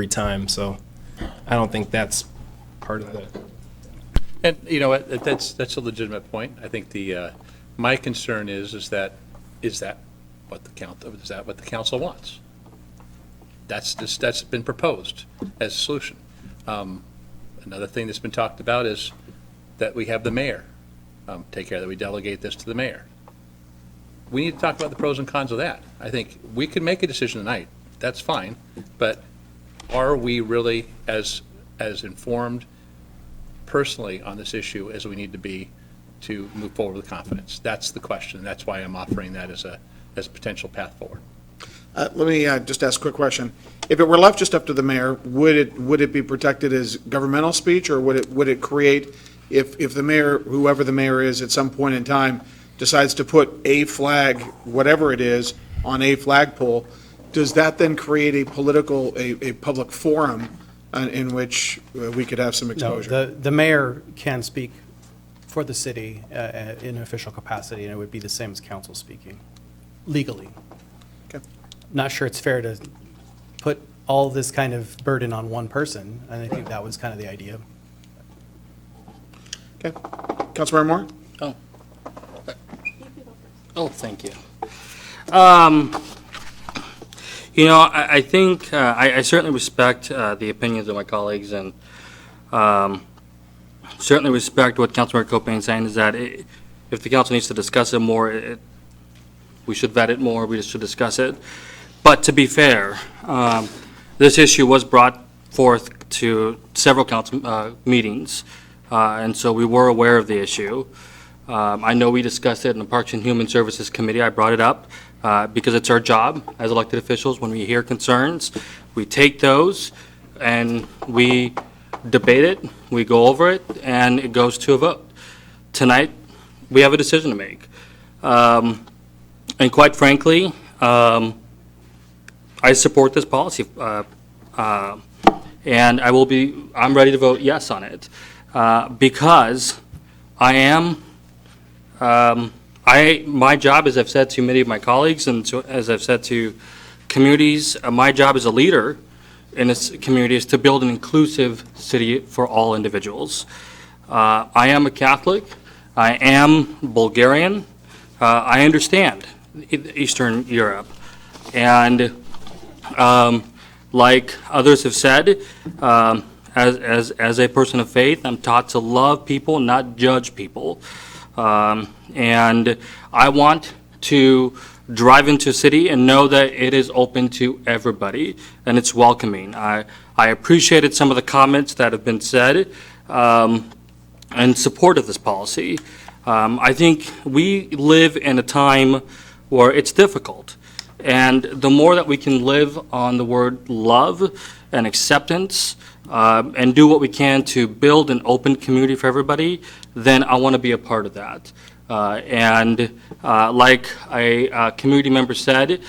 time. So I don't think that's part of the. And you know what, that's a legitimate point. I think my concern is that what the council wants? That's been proposed as a solution. Another thing that's been talked about is that we have the mayor take care of that. We delegate this to the mayor. We need to talk about the pros and cons of that. I think we can make a decision tonight. That's fine, but are we really as informed personally on this issue as we need to be to move forward with confidence? That's the question. That's why I'm offering that as a potential path forward. Let me just ask a quick question. If it were left just up to the mayor, would it be protected as governmental speech, or would it create, if the mayor, whoever the mayor is, at some point in time decides to put a flag, whatever it is, on a flagpole, does that then create a public forum in which we could have some exposure? No, the mayor can speak for the city in an official capacity, and it would be the same as council speaking, legally. Okay. Not sure it's fair to put all this kind of burden on one person, and I think that was kind of the idea. Okay. Councilmember Moore? Oh, thank you. You know, I think I certainly respect the opinions of my colleagues, and certainly respect what Councilmember Copain is saying, is that if the council needs to discuss it more, we should vet it more, we should discuss it. But to be fair, this issue was brought forth to several council meetings, and so we were aware of the issue. I know we discussed it in the Parks and Human Services Committee. I brought it up because it's our job as elected officials. When we hear concerns, we take those and we debate it, we go over it, and it goes to a vote. Tonight, we have a decision to make. And quite frankly, I support this policy, and I'm ready to vote yes on it, because I am, my job, as I've said to many of my colleagues, and as I've said to communities, my job as a leader in this community is to build an inclusive city for all individuals. I am a Catholic. I am Bulgarian. I understand Eastern Europe. And like others have said, as a person of faith, I'm taught to love people, not judge people. And I want to drive into a city and know that it is open to everybody and it's welcoming. I appreciated some of the comments that have been said in support of this policy. I think we live in a time where it's difficult. And the more that we can live on the word love and acceptance and do what we can to build an open community for everybody, then I want to be a part of that. Like a community member said,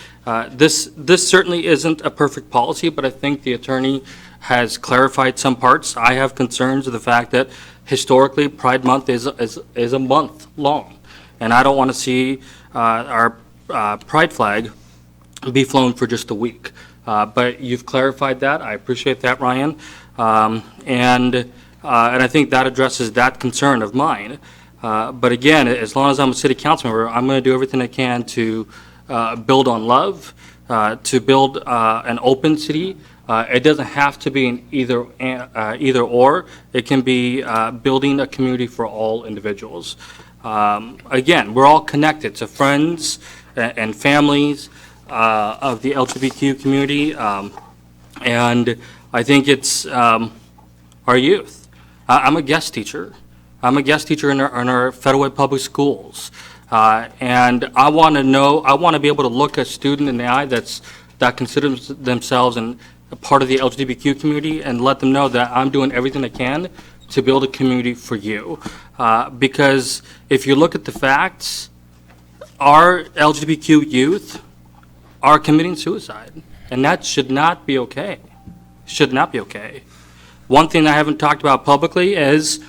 this certainly isn't a perfect policy, but I think the attorney has clarified some parts. I have concerns of the fact that historically Pride Month is a month long, and I don't want to see our Pride flag be flown for just a week. But you've clarified that. I appreciate that, Ryan. And I think that addresses that concern of mine. But again, as long as I'm a city council member, I'm going to do everything I can to build on love, to build an open city. It doesn't have to be an either or. It can be building a community for all individuals. Again, we're all connected to friends and families of the LGBTQ community, and I think it's our youth. I'm a guest teacher. I'm a guest teacher in our Federal Way Public Schools, and I want to be able to look a student in the eye that considers themselves a part of the LGBTQ community and let them know that I'm doing everything I can to build a community for you. Because if you look at the facts, our LGBTQ youth are committing suicide, and that should not be okay. Should not be okay. One thing I haven't talked about publicly is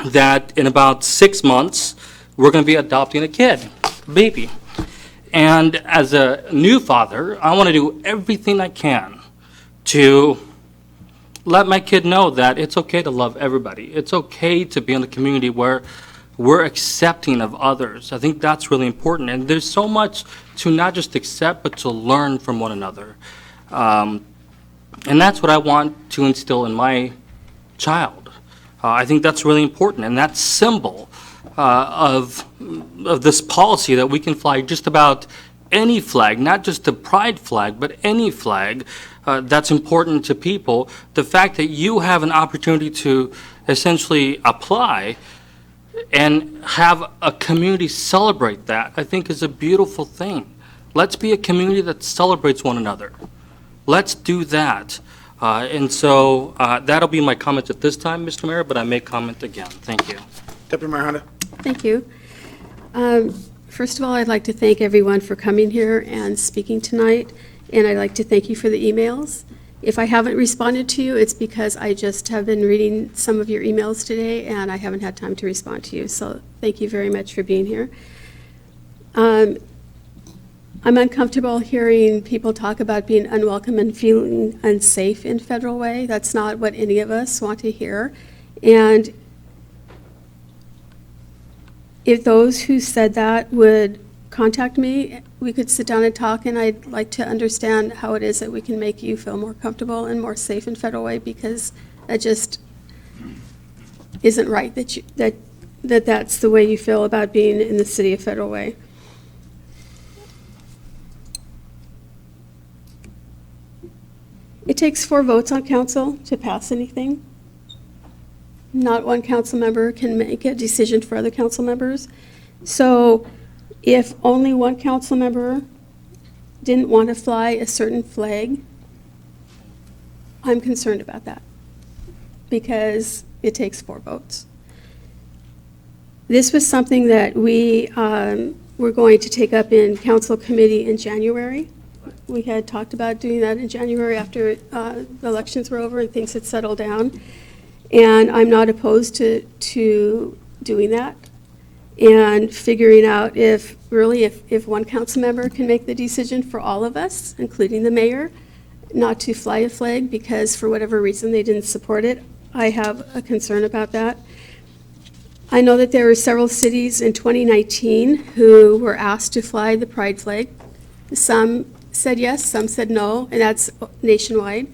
that in about 6 months, we're going to be adopting a kid, a baby. And as a new father, I want to do everything I can to let my kid know that it's okay to love everybody. It's okay to be in a community where we're accepting of others. I think that's really important. And there's so much to not just accept, but to learn from one another. And that's what I want to instill in my child. I think that's really important. And that symbol of this policy that we can fly just about any flag, not just the pride flag, but any flag that's important to people. The fact that you have an opportunity to essentially apply and have a community celebrate that, I think is a beautiful thing. Let's be a community that celebrates one another. Let's do that. And so that'll be my comments at this time, Mr. Mayor, but I may comment again. Thank you. Deputy Mayor Honda. Thank you. First of all, I'd like to thank everyone for coming here and speaking tonight, and I'd like to thank you for the emails. If I haven't responded to you, it's because I just have been reading some of your emails today, and I haven't had time to respond to you, so thank you very much for being here. I'm uncomfortable hearing people talk about being unwelcome and feeling unsafe in Federal Way. That's not what any of us want to hear. And if those who said that would contact me, we could sit down and talk, and I'd like to understand how it is that we can make you feel more comfortable and more safe in Federal Way, because that just isn't right that's the way you feel about being in the city of Federal Way. It takes 4 votes on council to pass anything. Not one council member can make a decision for other council members. So if only one council member didn't want to fly a certain flag, I'm concerned about that because it takes 4 votes. This was something that we were going to take up in council committee in January. We had talked about doing that in January after the elections were over and things had settled down. And I'm not opposed to doing that and figuring out if one council member can make the decision for all of us, including the mayor, not to fly a flag because for whatever reason they didn't support it. I have a concern about that. I know that there were several cities in 2019 who were asked to fly the pride flag. Some said yes, some said no, and that's nationwide.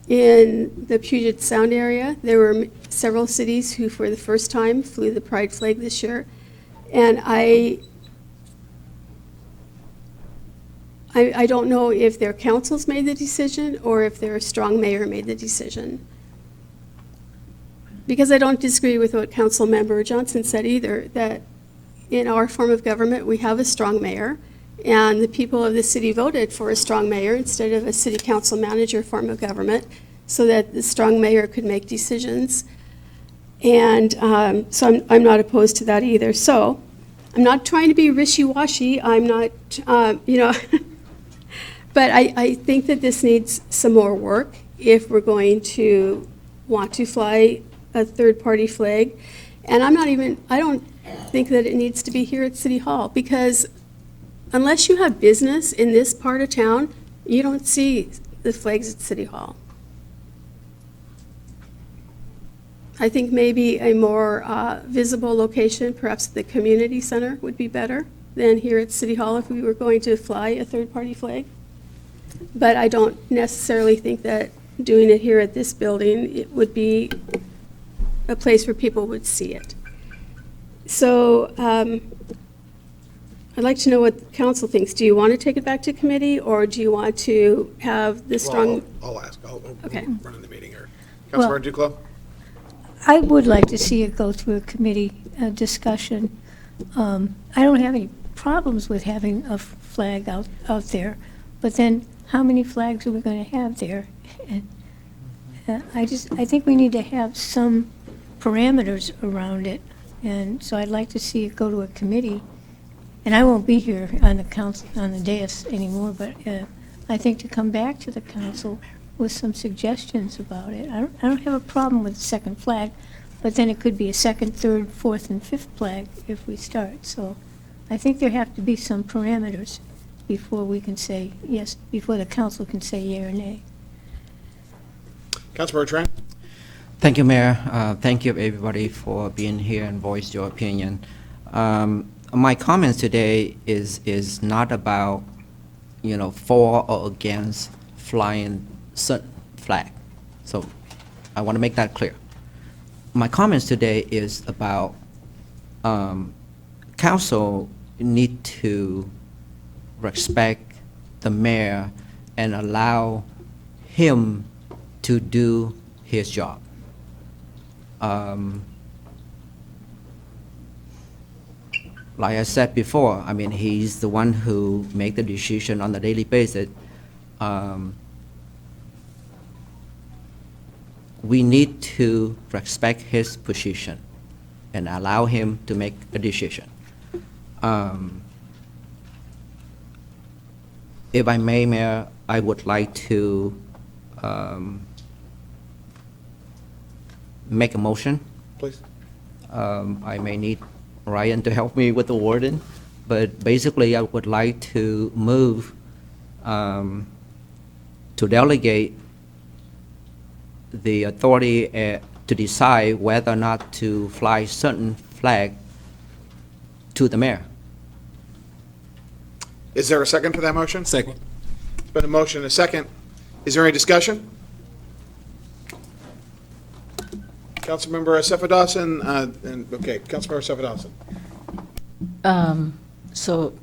In the Puget Sound area, there were several cities who, for the first time, flew the pride flag this year. And I don't know if their councils made the decision or if their strong mayor made the decision. Because I don't disagree with what Council Member Johnson said either, that in our form of government, we have a strong mayor. And the people of the city voted for a strong mayor instead of a city council manager form of government so that the strong mayor could make decisions. And so I'm not opposed to that either. So I'm not trying to be wishy-washy. I'm not, but I think that this needs some more work if we're going to want to fly a third-party flag. And I don't think that it needs to be here at City Hall because unless you have business in this part of town, you don't see the flags at City Hall. I think maybe a more visible location, perhaps the community center, would be better than here at City Hall if we were going to fly a third-party flag. But I don't necessarily think that doing it here at this building, it would be a place where people would see it. So I'd like to know what council thinks. Do you want to take it back to committee, or do you want to have the strong? I'll ask. I'll Okay. run in the meeting here. Councilmember Duclos? I would like to see it go through a committee discussion. I don't have any problems with having a flag out there, but then how many flags are we going to have there? And I think we need to have some parameters around it. And so I'd like to see it go to a committee. And I won't be here on the council, on the dais anymore, but I think to come back to the council with some suggestions about it. I don't have a problem with the second flag, but then it could be a second, third, fourth, and fifth flag if we start. So I think there have to be some parameters before we can say yes, before the council can say yea or nay. Councilmember Tran? Thank you, Mayor. Thank you, everybody, for being here and voice your opinion. My comments today is not about, for or against flying certain flag. So I want to make that clear. My comments today is about council need to respect the mayor and allow him to do his job. Like I said before, I mean, he's the one who make the decision on a daily basis. We need to respect his position and allow him to make a decision. If I may, Mayor, I would like to make a motion. Please. I may need Ryan to help me with the wording, but basically I would like to move to delegate the authority to decide whether or not to fly certain flag to the mayor. Is there a second for that motion? Second. It's been a motion and a second. Is there any discussion? Councilmember Sefadossin, okay, Councilmember Sefadossin. So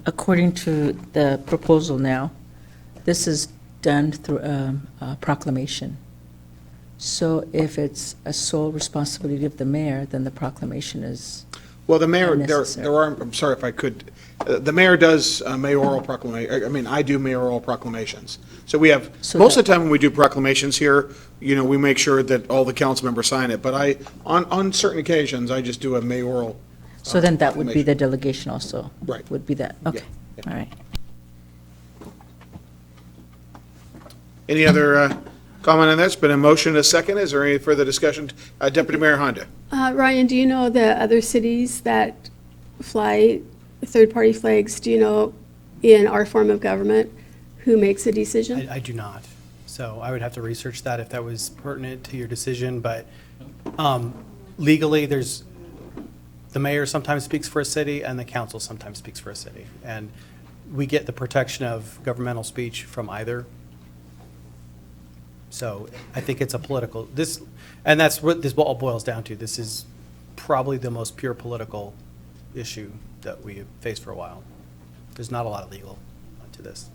according to the proposal now, this is done through a proclamation. So if it's a sole responsibility of the mayor, then the proclamation is Well, the mayor, unnecessary. there are, I'm sorry if I could, the mayor does mayoral proclamation, I mean, I do mayoral proclamations. So we have, So most of that- the time when we do proclamations here, we make sure that all the council members sign it, but on certain occasions, I just do a mayoral. So then that would be proclamation. the delegation also? Right. Would be that, okay, all right. Any other comment on that? It's been a motion and a second. Is there any further discussion? Deputy Mayor Honda. Ryan, do you know the other cities that fly third-party flags? Do you know in our form of government who makes a decision? I do not. So I would have to research that if that was pertinent to your decision, but legally, the mayor sometimes speaks for a city and the council sometimes speaks for a city. And we get the protection of governmental speech from either. So I think it's a political, and that's what this all boils down to. This is probably the most pure political issue that we have faced for a while. There's not a lot of legal to this.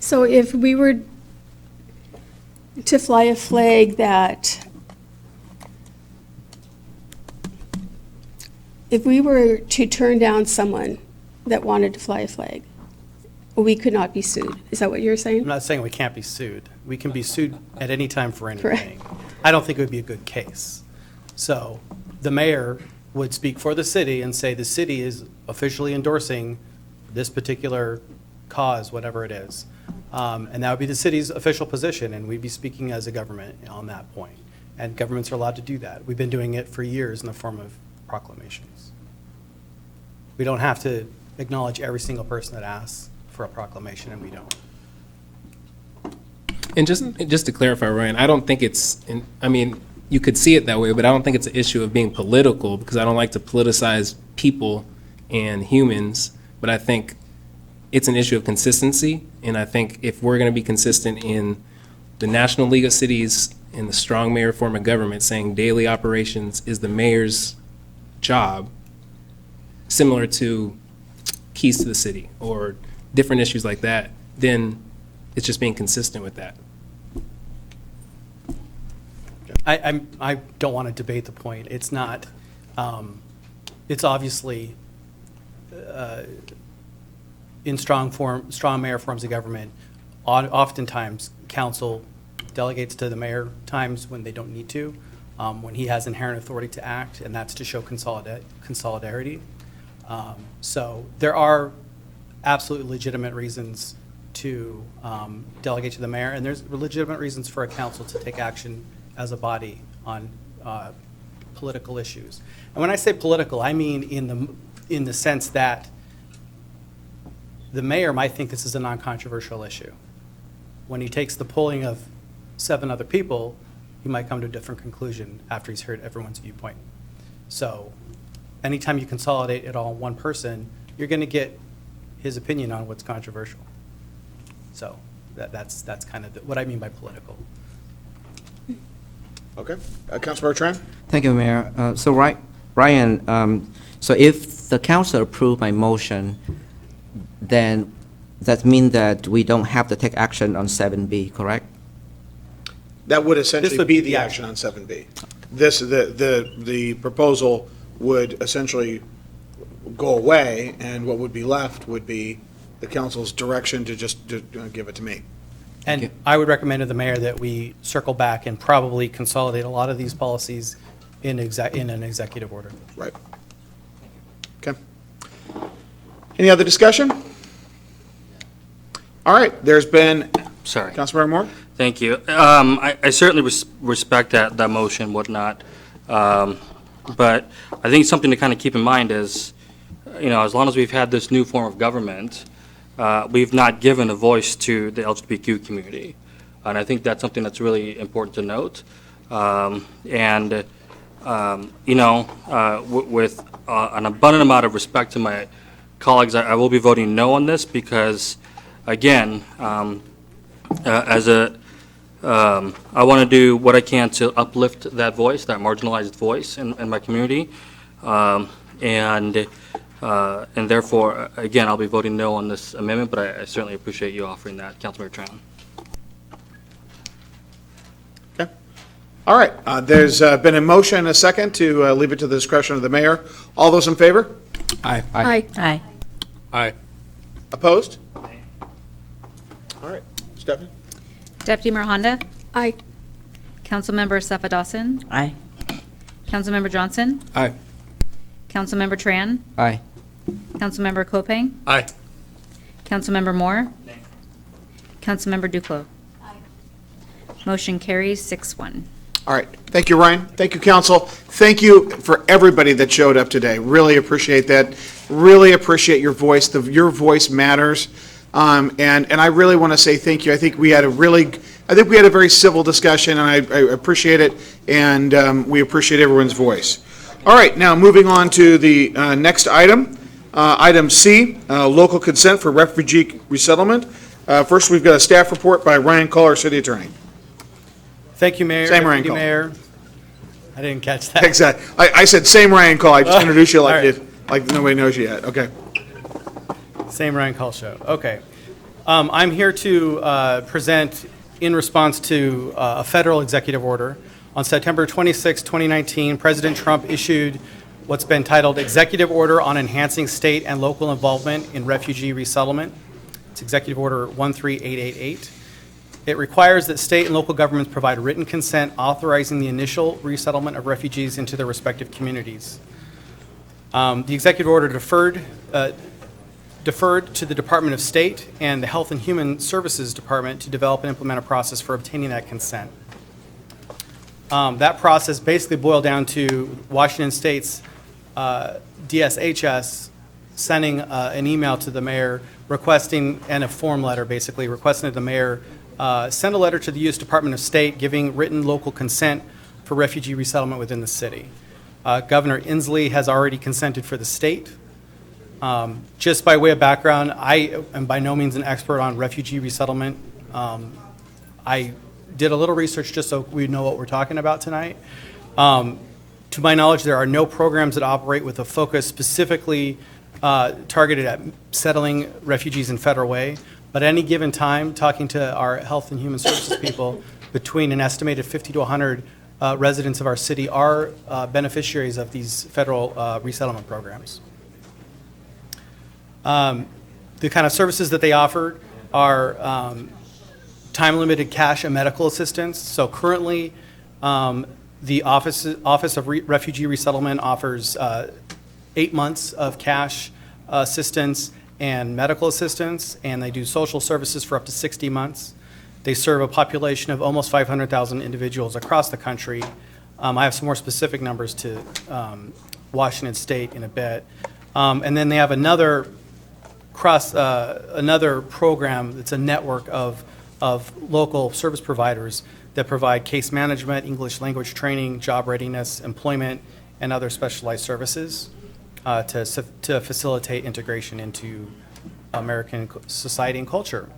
So if we were to fly a flag if we were to turn down someone that wanted to fly a flag, we could not be sued. Is that what you're saying? I'm not saying we can't be sued. We can be sued at any time for Correct. anything. I don't think it would be a good case. So the mayor would speak for the city and say the city is officially endorsing this particular cause, whatever it is. And that would be the city's official position, and we'd be speaking as a government on that point. And governments are allowed to do that. We've been doing it for years in the form of proclamations. We don't have to acknowledge every single person that asks for a proclamation, and we don't. And just to clarify, Ryan, I don't think I mean, you could see it that way, but I don't think it's an issue of being political, because I don't like to politicize people and humans, but I think it's an issue of consistency, and I think if we're going to be consistent in the National League of Cities and the strong mayor form of government saying daily operations is the mayor's job, similar to keys to the city or different issues like that, then it's just being consistent with that. I don't want to debate the point. It's not, it's obviously in strong mayor forms of government, oftentimes council delegates to the mayor times when they don't need to, when he has inherent authority to act, and that's to show consolidarity. So there are absolutely legitimate reasons to delegate to the mayor, and there's legitimate reasons for a council to take action as a body on political issues. And when I say political, I mean in the sense that the mayor might think this is a non-controversial issue. When he takes the polling of 7 other people, he might come to a different conclusion after he's heard everyone's viewpoint. So anytime you consolidate it all in one person, you're going to get his opinion on what's controversial. So that's kind of what I mean by political. Okay. Councilmember Tran? Thank you, Mayor. Ryan, so if the council approve my motion, then that means that we don't have to take action on 7B, correct? That would essentially be the action on 7B. The proposal would essentially go away, and what would be left would be the council's direction to just give it to me. And I would recommend to the mayor that we circle back and probably consolidate a lot of these policies in an executive order. Right. Okay. Any other discussion? All right, there's been, Sorry. Councilmember Moore? Thank you. I certainly respect that motion, whatnot. But I think something to kind of keep in mind is, as long as we've had this new form of government, we've not given a voice to the LGBTQ community. And I think that's something that's really important to note. With an abundant amount of respect to my colleagues, I will be voting no on this because, again, I want to do what I can to uplift that voice, that marginalized voice in my community. And therefore, again, I'll be voting no on this amendment, but I certainly appreciate you offering that, Councilmember Tran. Okay. All right, there's been a motion and a second to leave it to the discretion of the mayor. All those in favor? Aye. Aye. Aye. Aye. Opposed? All right, Stephanie? Deputy Mayor Honda? Aye. Councilmember Sefa Dawson? Aye. Councilmember Johnson? Aye. Councilmember Tran? Aye. Councilmember Kopang? Aye. Councilmember Moore? Councilmember Duclos? Motion carries 6-1. All right, thank you, Ryan. Thank you, council. Thank you for everybody that showed up today. Really appreciate that. Really appreciate your voice. Your voice matters. And I really want to say thank you. I think we had a very civil discussion, and I appreciate it, and we appreciate everyone's voice. All right, now moving on to the next item, item C, local consent for refugee resettlement. First, we've got a staff report by Ryan Cole, City Attorney. Thank you, Mayor. Same Ryan Deputy Cole. Mayor. I didn't catch that. Exactly. I said same Ryan Cole. I just introduced you All right. like nobody knows you yet. Okay. Same Ryan Call show. Okay. I'm here to present in response to a federal executive order. On September 26, 2019, President Trump issued what's been titled Executive Order on Enhancing State and Local Involvement in Refugee Resettlement. It's Executive Order 13888. It requires that state and local governments provide written consent authorizing the initial resettlement of refugees into their respective communities. The executive order deferred to the Department of State and the Health and Human Services Department to develop and implement a process for obtaining that consent. That process basically boiled down to Washington State's DSHS sending an email to the mayor requesting, and a form letter basically, requesting that the mayor send a letter to the U.S. Department of State giving written local consent for refugee resettlement within the city. Governor Inslee has already consented for the state. Just by way of background, I am by no means an expert on refugee resettlement. I did a little research just so we know what we're talking about tonight. To my knowledge, there are no programs that operate with a focus specifically targeted at settling refugees in Federal Way. But at any given time, talking to our Health and Human Services people, between an estimated 50 to 100 residents of our city are beneficiaries of these federal resettlement programs. The kind of services that they offer are time-limited cash and medical assistance. So currently, The Office of Refugee Resettlement offers 8 months of cash assistance and medical assistance, and they do social services for up to 60 months. They serve a population of almost 500,000 individuals across the country. I have some more specific numbers to Washington State in a bit. And then they have another program that's a network of local service providers that provide case management, English language training, job readiness, employment, and other specialized services to facilitate integration into American society and culture.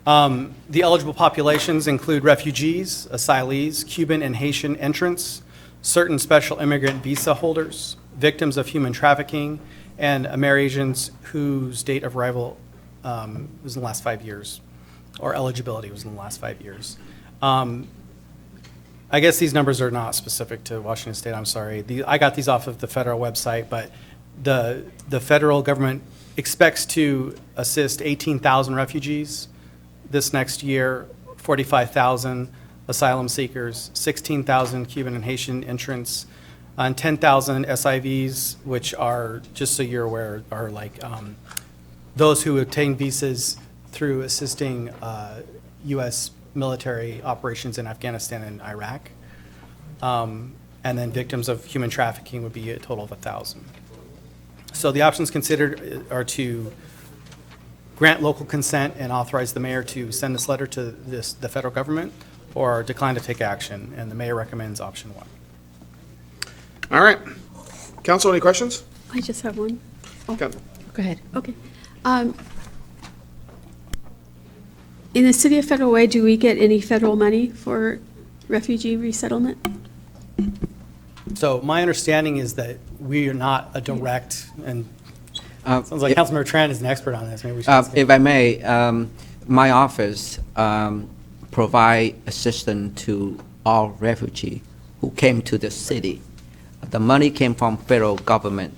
The eligible populations include refugees, asylees, Cuban and Haitian entrants, certain special immigrant visa holders, victims of human trafficking, and Americans whose date of arrival was in the last 5 years, or eligibility was in the last 5 years. I guess these numbers are not specific to Washington State, I'm sorry. I got these off of the federal website, but the federal government expects to assist 18,000 refugees this next year, 45,000 asylum seekers, 16,000 Cuban and Haitian entrants, and 10,000 SIVs, which are, just so you're aware, are like those who obtain visas through assisting U.S. military operations in Afghanistan and Iraq. And then victims of human trafficking would be a total of 1,000. So the options considered are to grant local consent and authorize the mayor to send this letter to the federal government, or decline to take action, and the mayor recommends option 1. All right. Council, any questions? I just have one. Oh, Go ahead. Okay. In the city of Federal Way, do we get any federal money for refugee resettlement? So my understanding is that we are not a direct, and sounds like Councilmember Tran is an expert on this. Maybe we should If I may, my office provide assistance to all refugees who came to the city. The money came from federal government,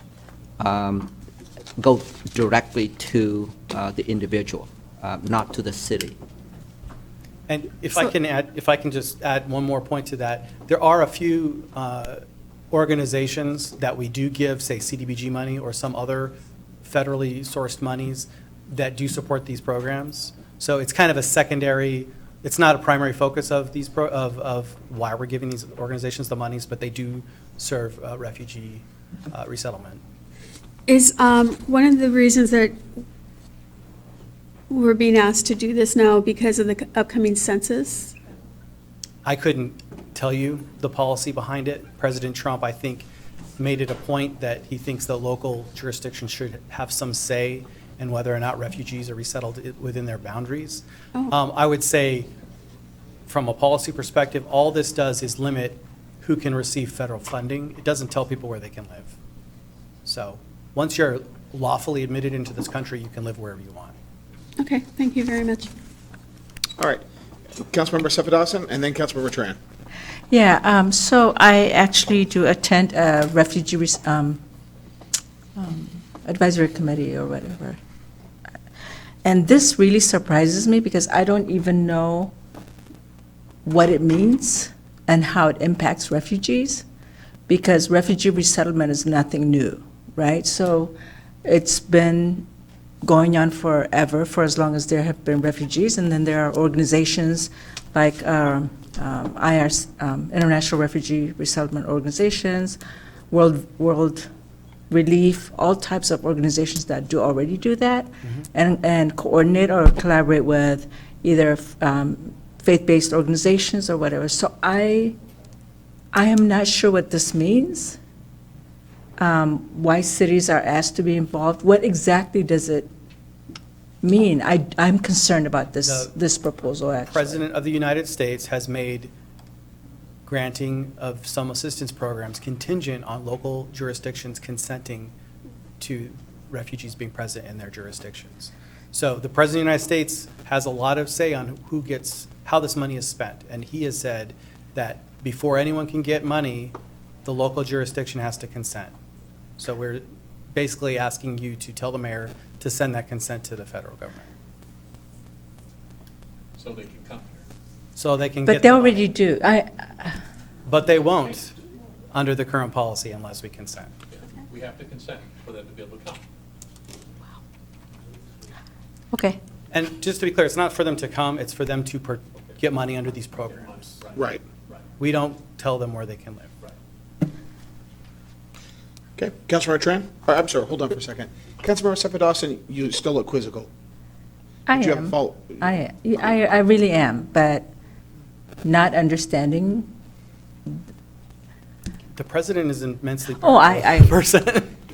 go directly to the individual, not to the city. And if I can just add one more point to that, there are a few organizations that we do give, say, CDBG money or some other federally sourced monies that do support these programs. So it's kind of a secondary, it's not a primary focus of these of why we're giving these organizations the monies, but they do serve refugee resettlement. Is one of the reasons that we're being asked to do this now because of the upcoming census? I couldn't tell you the policy behind it. President Trump, I think, made it a point that he thinks the local jurisdictions should have some say in whether or not refugees are resettled within their boundaries. I would say, from a policy perspective, all this does is limit who can receive federal funding. It doesn't tell people where they can live. So once you're lawfully admitted into this country, you can live wherever you want. Okay, thank you very much. All right. Councilmember Sefadasan, and then Councilmember Tran. Yeah, so I actually do attend a refugee advisory committee or whatever. And this really surprises me because I don't even know what it means and how it impacts refugees, because refugee resettlement is nothing new, right? So it's been going on forever, for as long as there have been refugees, and then there are organizations like IRC, International Refugee Resettlement Organizations, World Relief, all types of organizations that do already do that, and coordinate or collaborate with either faith-based organizations or whatever. So I am not sure what this means, why cities are asked to be involved. What exactly does it mean? I'm concerned about this proposal, actually. The President of the United States has made granting of some assistance programs contingent on local jurisdictions consenting to refugees being present in their jurisdictions. So the President of the United States has a lot of say on who gets, how this money is spent. And he has said that before anyone can get money, the local jurisdiction has to consent. So we're basically asking you to tell the mayor to send that consent to the federal government. So they can come here. So they can But get they the already money. do. But they won't under the current policy unless we consent. We have to consent for them to be able to come. Okay. And just to be clear, it's not for them to come, it's for them to get money under these programs. Right. We don't tell them where they can live. Okay, Councilmember Tran? I'm sorry, hold on for a second. Councilmember Sepidawson, you still look quizzical. I Did you have a am. follow- I really am, but not understanding. The president is immensely Oh, I- person.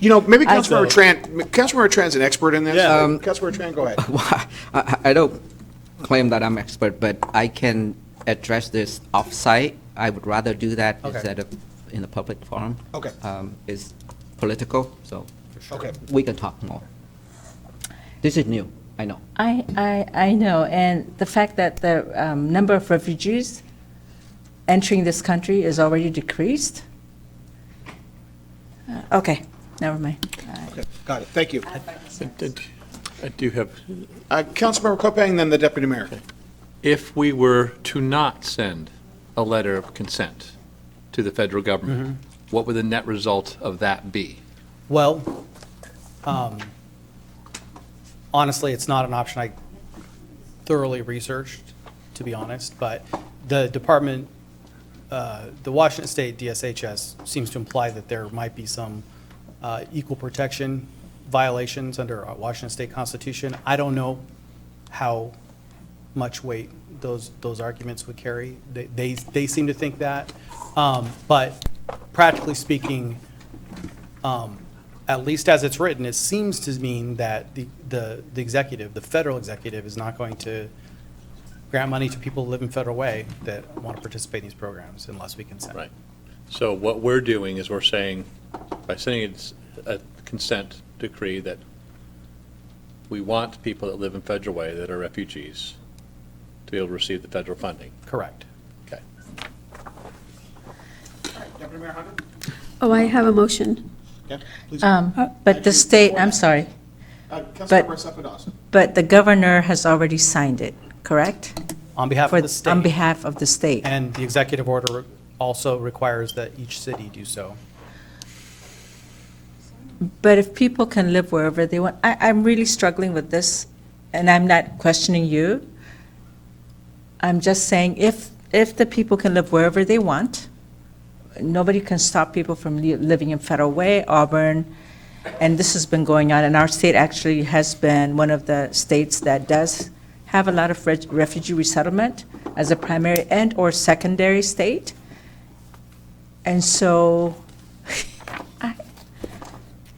You know, maybe I- Councilmember Tran's an expert in this. Yeah. Councilmember Tran, go ahead. I don't claim that I'm expert, but I can address this off-site. I would rather do that Okay. instead of in a public forum. Okay. It's political, so Okay. we can talk more. This is new, I know. I know, and the fact that the number of refugees entering this country is already decreased. Okay, never mind. Okay, got it, thank you. I do have, Councilmember Kopang, then the deputy mayor. if we were to not send a letter of consent to the federal government, what would the net result of that be? Well, honestly, it's not an option I thoroughly researched, to be honest, but the department, the Washington State DSHS seems to imply that there might be some equal protection violations under our Washington State Constitution. I don't know how much weight those arguments would carry. They seem to think that. But practically speaking, at least as it's written, it seems to mean that the executive, the federal executive, is not going to grant money to people who live in Federal Way that want to participate in these programs unless we consent. Right. So what we're doing is we're saying, by sending a consent decree, that we want people that live in Federal Way that are refugees to be able to receive the federal funding. Correct. Okay. Deputy Mayor Hunter? Oh, I have a motion. Okay, please. But the state, I'm sorry, Councilmember Sepidawson. but the governor has already signed it, correct? On behalf of the state. On behalf of the state. And the executive order also requires that each city do so. But if people can live wherever they want, I'm really struggling with this, and I'm not questioning you. I'm just saying, if the people can live wherever they want, nobody can stop people from living in Federal Way, Auburn, and this has been going on, and our state actually has been one of the states that does have a lot of refugee resettlement as a primary and/or secondary state. And so,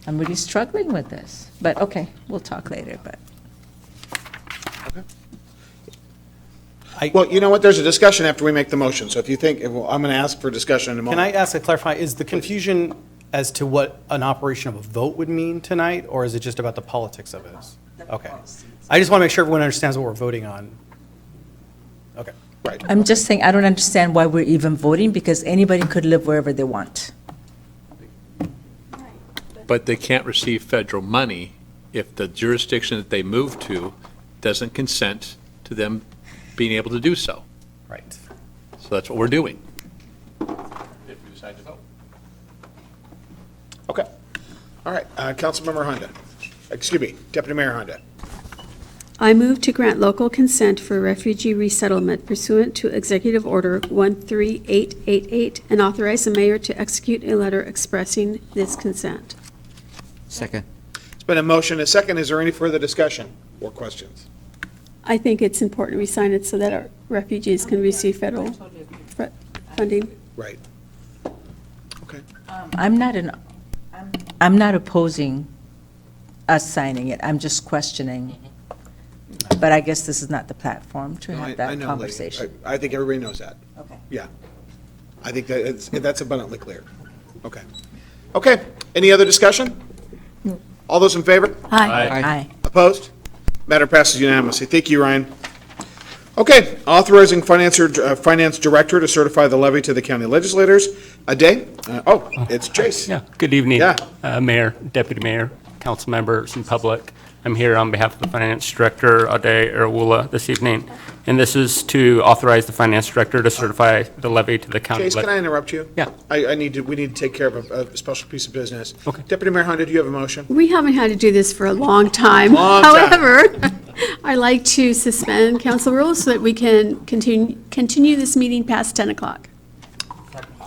I'm really struggling with this, but okay, we'll talk later, but. Well, you know what, there's a discussion after we make the motion, so if you think, I'm going to ask for discussion in a Can moment. I ask a clarify, is the confusion as to what an operation of a vote would mean tonight, or is it just about the politics of it? Okay. I just want to make sure everyone understands what we're voting on. Okay. Right. I'm just saying, I don't understand why we're even voting, because anybody could live wherever they want. But they can't receive federal money if the jurisdiction that they move to doesn't consent to them being able to do so. Right. So that's what we're doing. If we decide to vote. Okay. All right, Councilmember Honda. Excuse me, Deputy Mayor Honda. I move to grant local consent for refugee resettlement pursuant to Executive Order 13888 and authorize the mayor to execute a letter expressing this consent. Second. It's been a motion, a second. Is there any further discussion or questions? I think it's important we sign it so that our refugees can receive federal funding. Right. Okay. I'm not opposing us signing it, I'm just questioning. But I guess this is not the platform to No, have I that know, lady. conversation. I think everybody knows that. Okay. Yeah. I think that's abundantly clear. Okay. Okay, any other discussion? All those in favor? Aye. Opposed? Matter passes unanimously. Thank you, Ryan. Okay, authorizing finance director to certify the levy to the county legislators. A day? It's Chase. Yeah, good evening. Yeah. Mayor, Deputy Mayor, council members, and public. I'm here on behalf of the Finance Director, Ade Arawula, this evening, and this is to authorize the Finance Director to certify the levy to the county. Chase, can I interrupt you? Yeah. We need to take care of a special piece of business. Okay. Deputy Mayor Honda, do you have a motion? We haven't had to do this for a long time. Long time. However, I'd like to suspend council rules so that we can continue this meeting past 10 o'clock.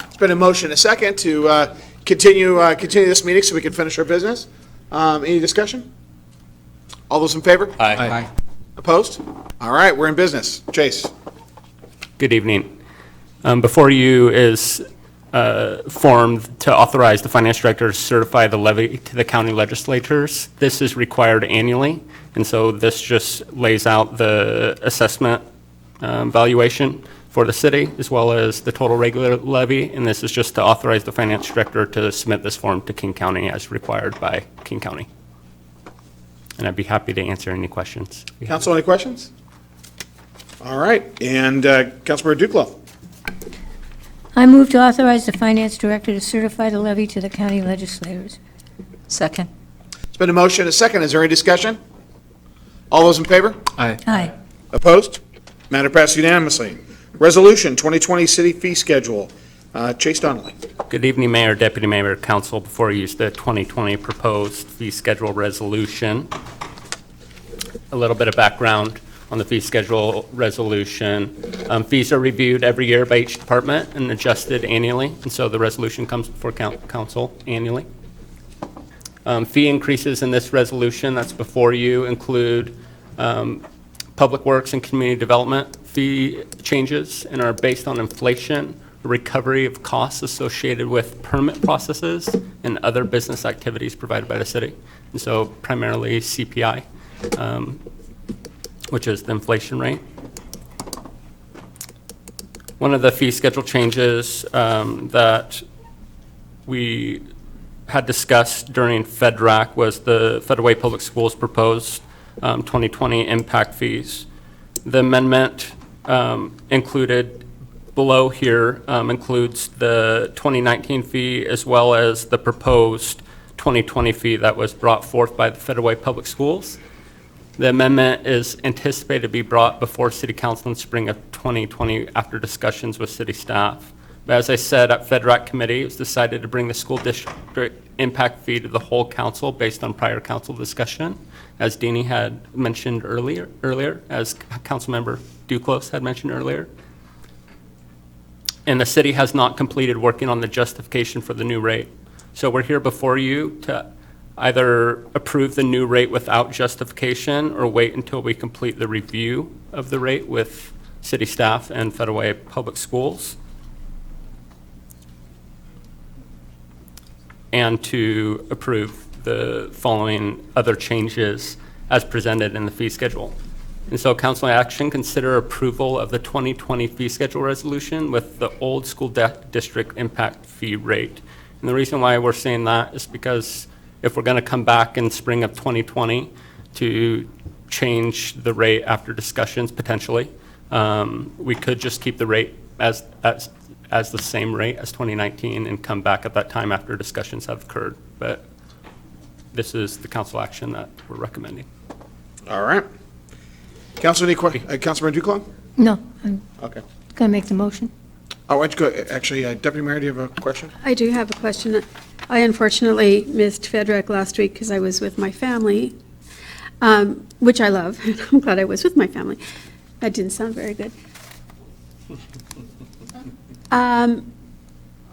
It's been a motion, a second, to continue this meeting so we can finish our business. Any discussion? All those in favor? Aye. Opposed? All right, we're in business. Chase. Good evening. Before you is formed to authorize the Finance Director to certify the levy to the county legislatures. This is required annually, and so this just lays out the assessment valuation for the city, as well as the total regular levy, and this is just to authorize the Finance Director to submit this form to King County as required by King County. And I'd be happy to answer any questions. Council, any questions? All right, and Councilmember Duclos. I move to authorize the Finance Director to certify the levy to the county legislators. Second. It's been a motion, a second. Is there any discussion? All those in favor? Aye. Aye. Opposed? Matter passed unanimously. Resolution 2020 City Fee Schedule. Chase Donnelly. Good evening, Mayor, Deputy Mayor, Council. Before you is the 2020 proposed fee schedule resolution. A little bit of background on the fee schedule resolution. Fees are reviewed every year by each department and adjusted annually, and so the resolution comes before council annually. Fee increases in this resolution that's before you include public works and community development fee changes and are based on inflation, recovery of costs associated with permit processes and other business activities provided by the city. And so primarily CPI, which is the inflation rate. One of the fee schedule changes that we had discussed during FedRAC was the Federal Way Public Schools proposed 2020 impact fees. The amendment included below here includes the 2019 fee as well as the proposed 2020 fee that was brought forth by the Federal Way Public Schools. The amendment is anticipated to be brought before City Council in spring of 2020 after discussions with city staff. But as I said, at FedRAC committee, it was decided to bring the school district impact fee to the whole council based on prior council discussion, as Dini had mentioned earlier, as Councilmember Duclos had mentioned earlier. And the city has not completed working on the justification for the new rate. So we're here before you to either approve the new rate without justification or wait until we complete the review of the rate with city staff and Federal Way Public Schools. And to approve the following other changes as presented in the fee schedule. And so council action, consider approval of the 2020 fee schedule resolution with the old school district impact fee rate. And the reason why we're saying that is because if we're going to come back in spring of 2020 to change the rate after discussions potentially, we could just keep the rate as the same rate as 2019 and come back at that time after discussions have occurred. But this is the council action that we're recommending. All right. Councilor, any Councilmember Duclos? No, I'm Okay. going to make the motion. Oh, why don't you go, actually, Deputy Mayor, do you have a question? I do have a question. I unfortunately missed FedRAC last week because I was with my family, which I love. I'm glad I was with my family. That didn't sound very good.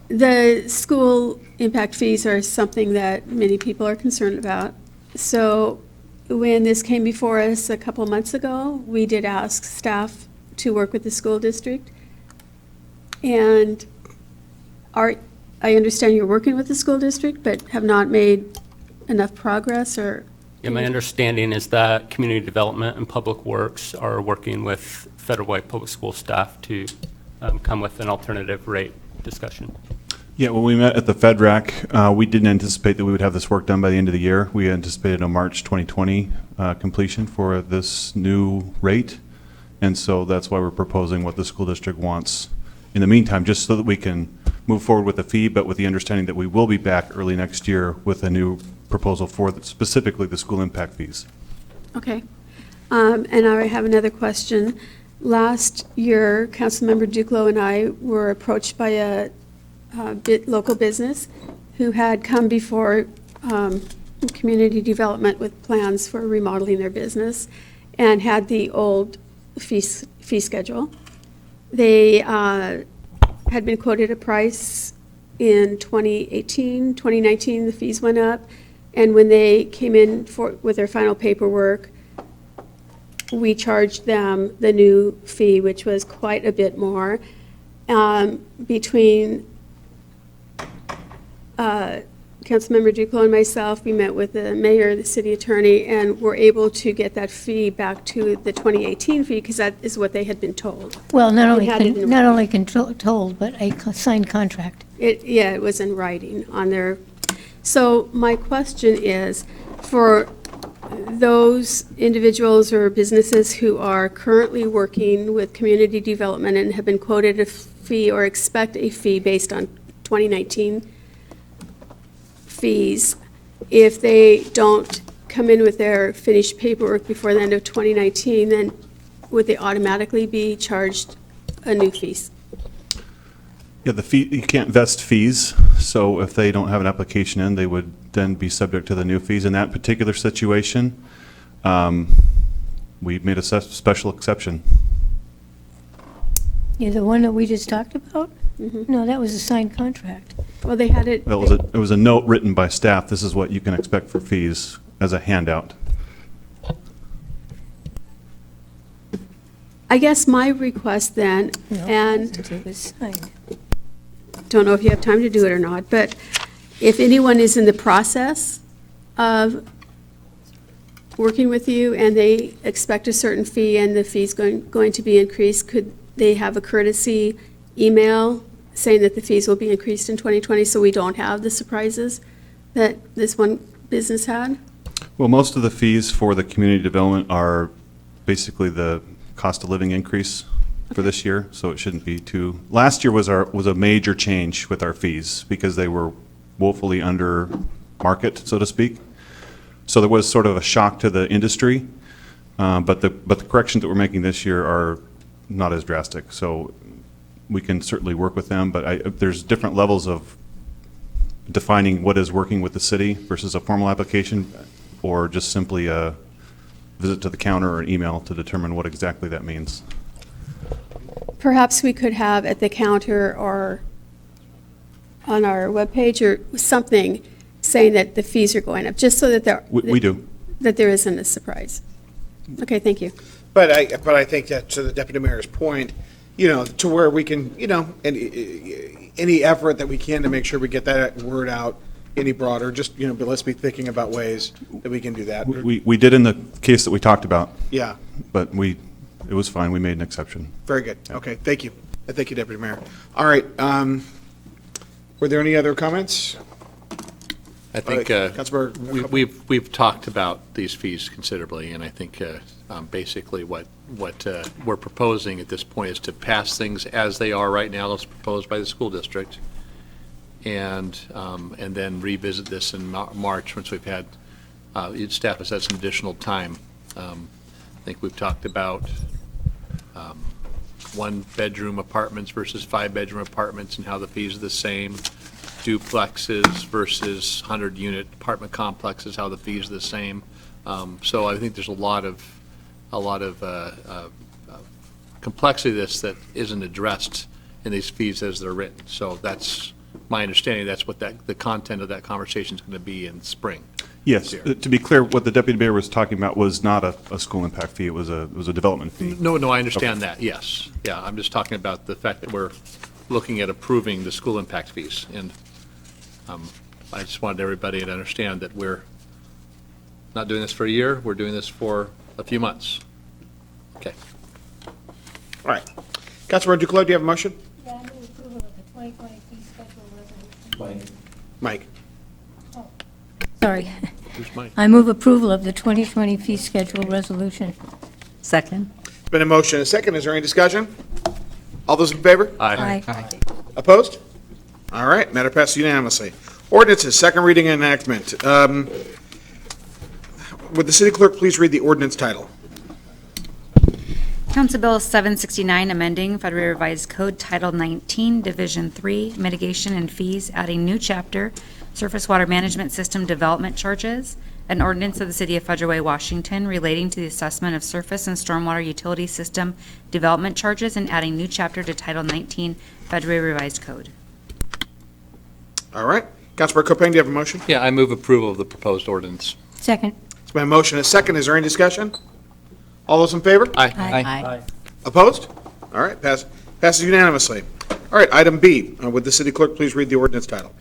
The school impact fees are something that many people are concerned about. So when this came before us a couple months ago, we did ask staff to work with the school district. And I understand you're working with the school district, but have not made enough progress, or? Yeah, my understanding is that community development and public works are working with Federal Way Public School staff to come with an alternative rate discussion. Yeah, when we met at the FedRAC, we didn't anticipate that we would have this work done by the end of the year. We anticipated a March 2020 completion for this new rate. And so that's why we're proposing what the school district wants in the meantime, just so that we can move forward with the fee, but with the understanding that we will be back early next year with a new proposal for specifically the school impact fees. Okay. And I have another question. Last year, Councilmember Duclos and I were approached by a local business who had come before community development with plans for remodeling their business and had the old fee schedule. They had been quoted a price in 2018, 2019, the fees went up. And when they came in with their final paperwork, we charged them the new fee, which was quite a bit more. Between Councilmember Duclos and myself, we met with the mayor, the city attorney, and were able to get that fee back to the 2018 fee, because that is what they had been told. Well, not They had it in only told, but a signed contract. Yeah, it was in writing on their. So my question is, for those individuals or businesses who are currently working with community development and have been quoted a fee or expect a fee based on 2019 fees, if they don't come in with their finished paperwork before the end of 2019, then would they automatically be charged a new fee? Yeah, the fee, you can't vest fees, so if they don't have an application in, they would then be subject to the new fees. In that particular situation, we made a special exception. Yeah, the one that we just talked about? No, that was a signed contract. Well, they had it. It was a note written by staff. This is what you can expect for fees as a handout. I guess my request then, No, and it was signed. don't know if you have time to do it or not, but if anyone is in the process of working with you and they expect a certain fee and the fee's going to be increased, could they have a courtesy email saying that the fees will be increased in 2020 so we don't have the surprises that this one business had? Well, most of the fees for the community development are basically the cost of living increase for this year, so it shouldn't be too. Last year was a major change with our fees because they were woefully under market, so to speak. So there was sort of a shock to the industry, but the corrections that we're making this year are not as drastic. So we can certainly work with them, but there's different levels of defining what is working with the city versus a formal application or just simply a visit to the counter or an email to determine what exactly that means. Perhaps we could have at the counter or on our webpage or something saying that the fees are going up, just so that there. We do. That there isn't a surprise. Okay, thank you. But I think that to the deputy mayor's point, to where we can, any effort that we can to make sure we get that word out any broader, just, but let's be thinking about ways that we can do that. We did in the case that we talked about. Yeah. But it was fine. We made an exception. Very good. Okay, thank you. Thank you, Deputy Mayor. All right, were there any other comments? I think Councilmember, we've talked about these fees considerably, and I think basically what we're proposing at this point is to pass things as they are right now, as proposed by the school district, and then revisit this in March once we've had staff has had some additional time. I think we've talked about one-bedroom apartments versus five-bedroom apartments and how the fees are the same. Duplexes versus 100-unit apartment complexes, how the fees are the same. So I think there's a lot of complexity to this that isn't addressed in these fees as they're written. So that's my understanding. That's what the content of that conversation is going to be in spring. Yes. To be clear, what the deputy mayor was talking about was not a school impact fee. It was a development fee. No, I understand that. Yes. Yeah, I'm just talking about the fact that we're looking at approving the school impact fees. And I just wanted everybody to understand that we're not doing this for a year. We're doing this for a few months. Okay. all right. Councilmember Duclos, do you have a motion? Yeah, I move approval of the 2020 fee schedule resolution. Mike? Sorry. Who's Mike? I move approval of the 2020 fee schedule resolution. Second. It's been a motion and a second. Is there any discussion? All those in favor? Aye. Opposed? All right, matter passes unanimously. Ordinances, second reading and enactment. Would the city clerk please read the ordinance title? Council Bill 769, amending Federal Revised Code Title 19, Division 3, Mitigation and Fees, adding new chapter, Surface Water Management System Development Charges, an ordinance of the City of Federal Way, Washington, relating to the assessment of surface and stormwater utility system development charges, and adding new chapter to Title 19, Federal Revised Code. All right. Councilmember Copang, do you have a motion? Yeah, I move approval of the proposed ordinance. Second. It's been a motion and a second. Is there any discussion? All those in favor? Aye. Opposed? All right, passes unanimously. All right, item B, would the city clerk please read the ordinance title?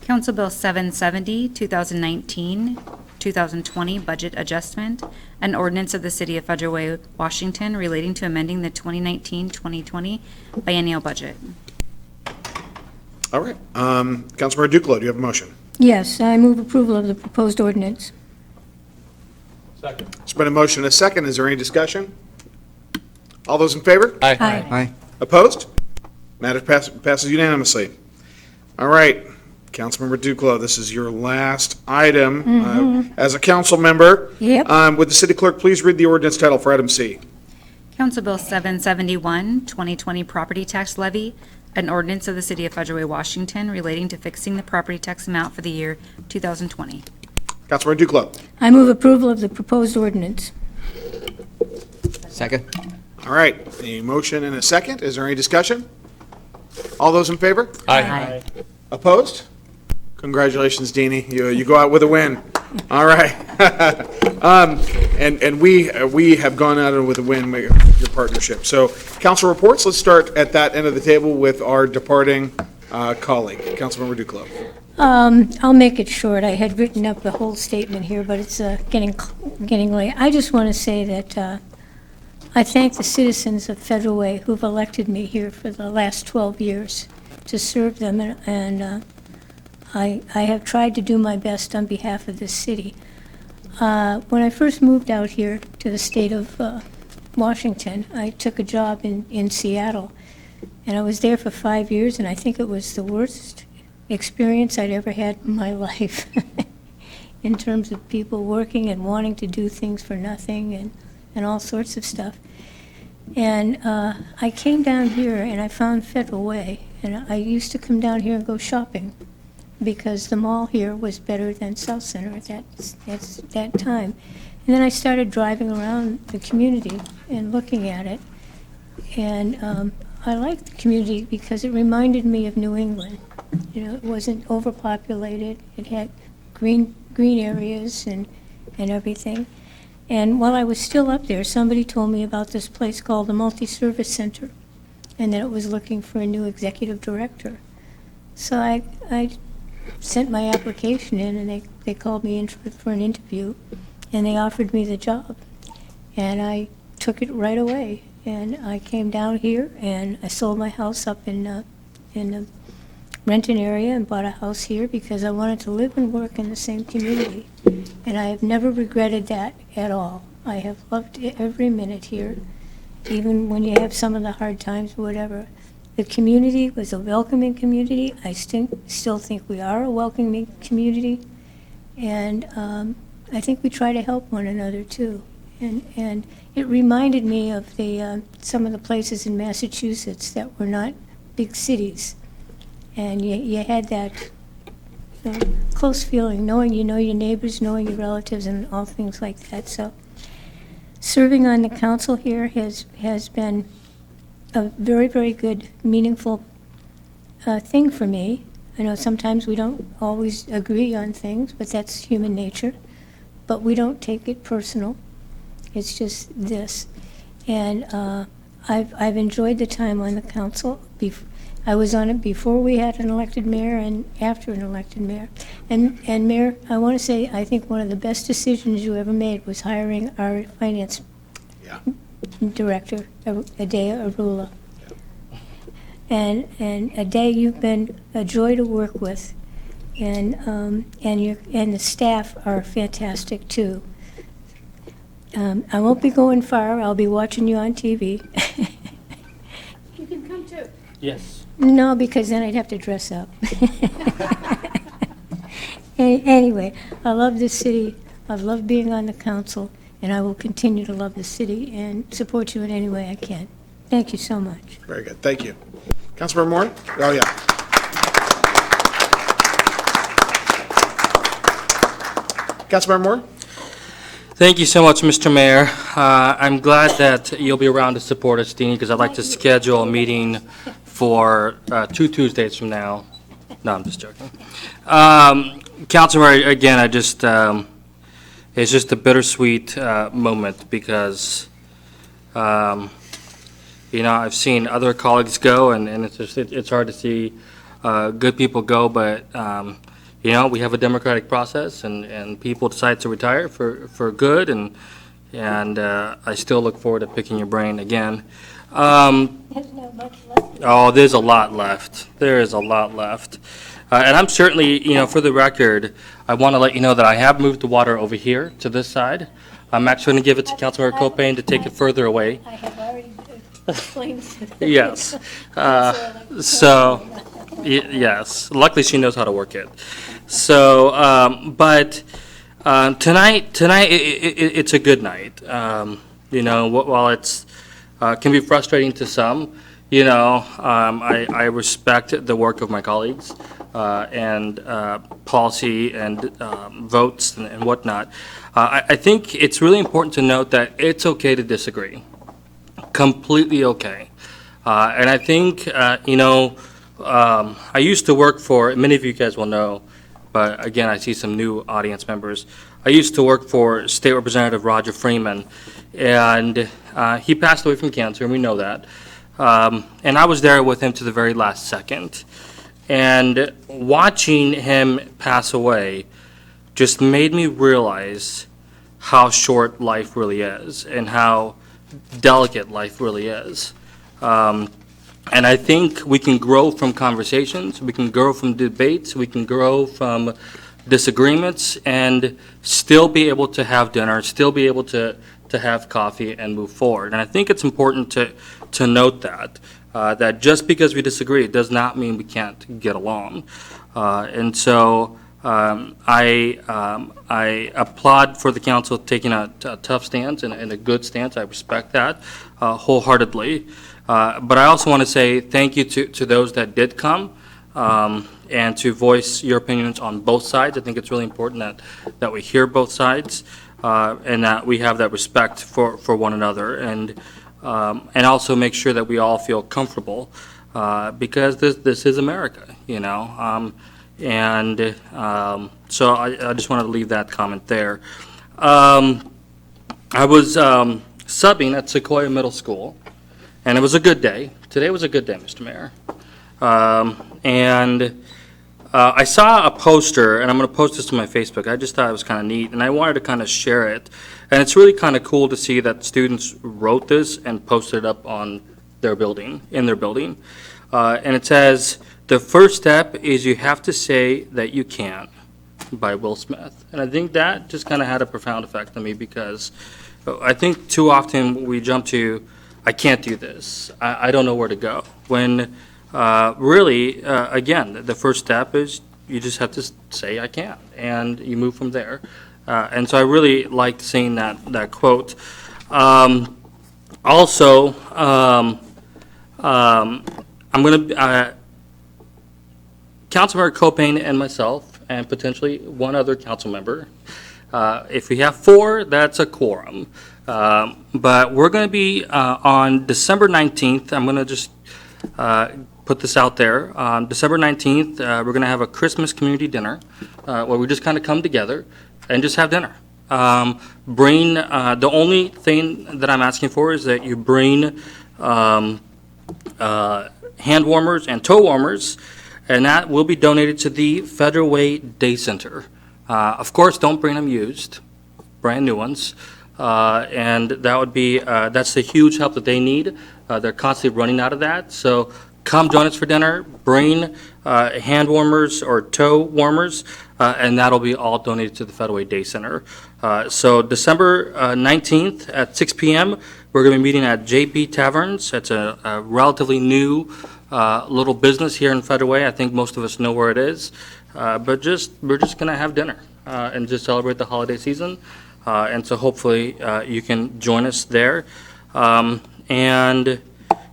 Council Bill 770, 2019-2020 Budget Adjustment, an ordinance of the City of Federal Way, Washington, relating to amending the 2019-2020 biennial budget. All right, Councilmember Duclos, do you have a motion? Yes, I move approval of the proposed ordinance. Second. It's been a motion and a second. Is there any discussion? All those in favor? Aye. Aye. Opposed? Matter passes unanimously. All right, Councilmember Duclos, this is your last item as a council member. Yep. Would the city clerk please read the ordinance title for item C? Council Bill 771, 2020 Property Tax Levy, an ordinance of the City of Federal Way, Washington, relating to fixing the property tax amount for the year 2020. Councilmember Duclos. I move approval of the proposed ordinance. Second. All right, a motion and a second. Is there any discussion? All those in favor? Aye. Opposed? Congratulations, Dini. You go out with a win. All right. And we have gone out with a win, your partnership. So council reports, let's start at that end of the table with our departing colleague, Councilmember Duclos. I'll make it short. I had written up the whole statement here, but it's getting late. I just want to say that I thank the citizens of Federal Way who've elected me here for the last 12 years to serve them, and I have tried to do my best on behalf of this city. When I first moved out here to the state of Washington, I took a job in Seattle, and I was there for 5 years, and I think it was the worst experience I'd ever had in my life in terms of people working and wanting to do things for nothing and all sorts of stuff. And I came down here and I found Federal Way, and I used to come down here and go shopping because the mall here was better than South Center at that time. And then I started driving around the community and looking at it, and I liked the community because it reminded me of New England. You know, it wasn't overpopulated. It had green areas and everything. And while I was still up there, somebody told me about this place called the Multi-Service Center, and that it was looking for a new executive director. So I sent my application in, and they called me in for an interview, and they offered me the job. And I took it right away. And I came down here, and I sold my house up in the Renton area and bought a house here because I wanted to live and work in the same community. And I have never regretted that at all. I have loved every minute here, even when you have some of the hard times or whatever. The community was a welcoming community. I still think we are a welcoming community. And I think we try to help one another, too. And it reminded me of some of the places in Massachusetts that were not big cities. And you had that close feeling, knowing you know your neighbors, knowing your relatives, and all things like that. So serving on the council here has been a very, very good, meaningful thing for me. I know sometimes we don't always agree on things, but that's human nature. But we don't take it personal. It's just this. And I've enjoyed the time on the council. I was on it before we had an elected mayor and after an elected mayor. And Mayor, I want to say, I think one of the best decisions you ever made was hiring our finance director, Adea Arula. And Adea, you've been a joy to work with. And the staff are fantastic, too. I won't be going far. I'll be watching you on TV. You can come too. Yes. No, because then I'd have to dress up. Anyway, I love this city. I've loved being on the council, and I will continue to love the city and support you in any way I can. Thank you so much. Very good, thank you. Councilmember Moore? Oh, yeah. Councilmember Moore? Thank you so much, Mr. Mayor. I'm glad that you'll be around to support us, Dini, because I'd like to schedule a meeting for 2 Tuesdays from now. No, I'm just joking. Councilmember, again, it's just a bittersweet moment because, I've seen other colleagues go, and it's hard to see good people go, but we have a democratic process, and people decide to retire for good, and I still look forward to picking your brain again. Oh, there's a lot left. There is a lot left. And I'm certainly, for the record, I want to let you know that I have moved the water over here to this side. I'm actually going to give it to Councilmember Copain to take it further away. I have already explained to them. Yes. Yes. Luckily, she knows how to work it. So, but tonight, it's a good night. While it's can be frustrating to some, I respect the work of my colleagues and policy and votes and whatnot. I think it's really important to note that it's okay to disagree. Completely okay. And I think, I used to work for, many of you guys will know, but again, I see some new audience members. I used to work for State Representative Roger Freeman, and he passed away from cancer, and we know that. And I was there with him to the very last second. And watching him pass away just made me realize how short life really is and how delicate life really is. And I think we can grow from conversations, we can grow from debates, we can grow from disagreements, and still be able to have dinner, still be able to have coffee and move forward. And I think it's important to note that just because we disagree, it does not mean we can't get along. And so I applaud for the council taking a tough stance and a good stance. I respect that wholeheartedly. But I also want to say thank you to those that did come and to voice your opinions on both sides. I think it's really important that we hear both sides and that we have that respect for one another, and also make sure that we all feel comfortable because this is America, so I just wanted to leave that comment there. I was subbing at Sequoia Middle School, and it was a good day. Today was a good day, Mr. Mayor. I saw a poster, and I'm going to post this to my Facebook. I just thought it was kind of neat, and I wanted to kind of share it. And it's really kind of cool to see that students wrote this and posted it up on their building, in their building. And it says, "The first step is you have to say that you can," by Will Smith. And I think that just kind of had a profound effect on me because I think too often we jump to, I can't do this, I don't know where to go. When really, again, the first step is you just have to say I can, and you move from there. And so I really liked seeing that quote. Also, I'm going to, Councilmember Copain and myself, and potentially one other council member. If we have 4, that's a quorum. But we're going to be on December 19th. I'm going to just put this out there. On December 19th, we're going to have a Christmas community dinner where we just kind of come together and just have dinner. Bring, the only thing that I'm asking for is that you bring hand warmers and toe warmers, and that will be donated to the Federal Way Day Center. Of course, don't bring them used, brand new ones. And that would be, that's the huge help that they need. They're constantly running out of that. So come join us for dinner, bring hand warmers or toe warmers, and that'll be all donated to the Federal Way Day Center. So December 19th at 6 p.m., we're going to be meeting at JP Taverns. It's a relatively new little business here in Federal Way. I think most of us know where it is. But we're just going to have dinner. and to celebrate the holiday season. And so hopefully you can join us there. And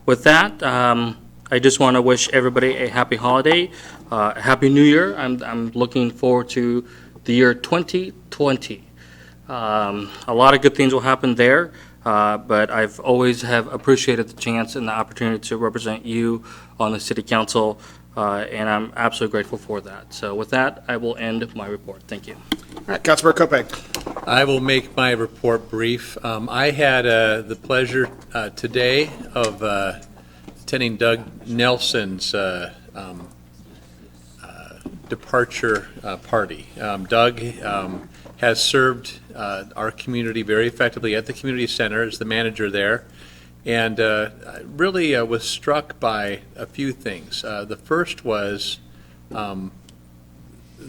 with that, I just want to wish everybody a happy holiday, a happy new year. I'm looking forward to the year 2020. A lot of good things will happen there, but I've always have appreciated the chance and the opportunity to represent you on the city council, and I'm absolutely grateful for that. So with that, I will end my report. Thank you. All right, Councilmember Kopech. I will make my report brief. I had the pleasure today of attending Doug Nelson's departure party. Doug has served our community very effectively at the community center as the manager there, and I really was struck by a few things. The first was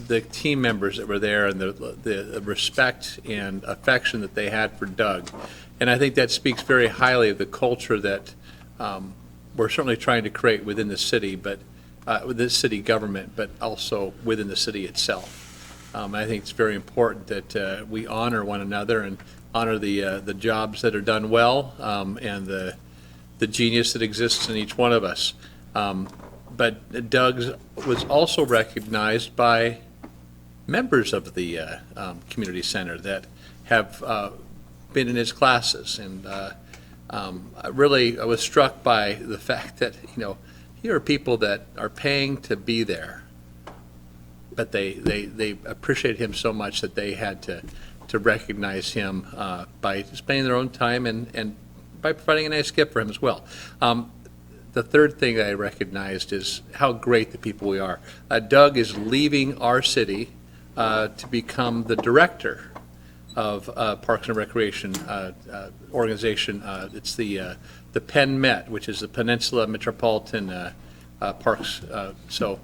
the team members that were there and the respect and affection that they had for Doug. And I think that speaks very highly of the culture that we're certainly trying to create within the city, but with the city government, but also within the city itself. I think it's very important that we honor one another and honor the jobs that are done well, and the genius that exists in each one of us. But Doug was also recognized by members of the community center that have been in his classes, and I was struck by the fact that here are people that are paying to be there, but they appreciate him so much that they had to recognize him by spending their own time and by providing a nice gift for him as well. The third thing that I recognized is how great the people we are. Doug is leaving our city to become the director of Parks and Recreation organization. It's the Penn Met, which is the Peninsula Metropolitan Parks. So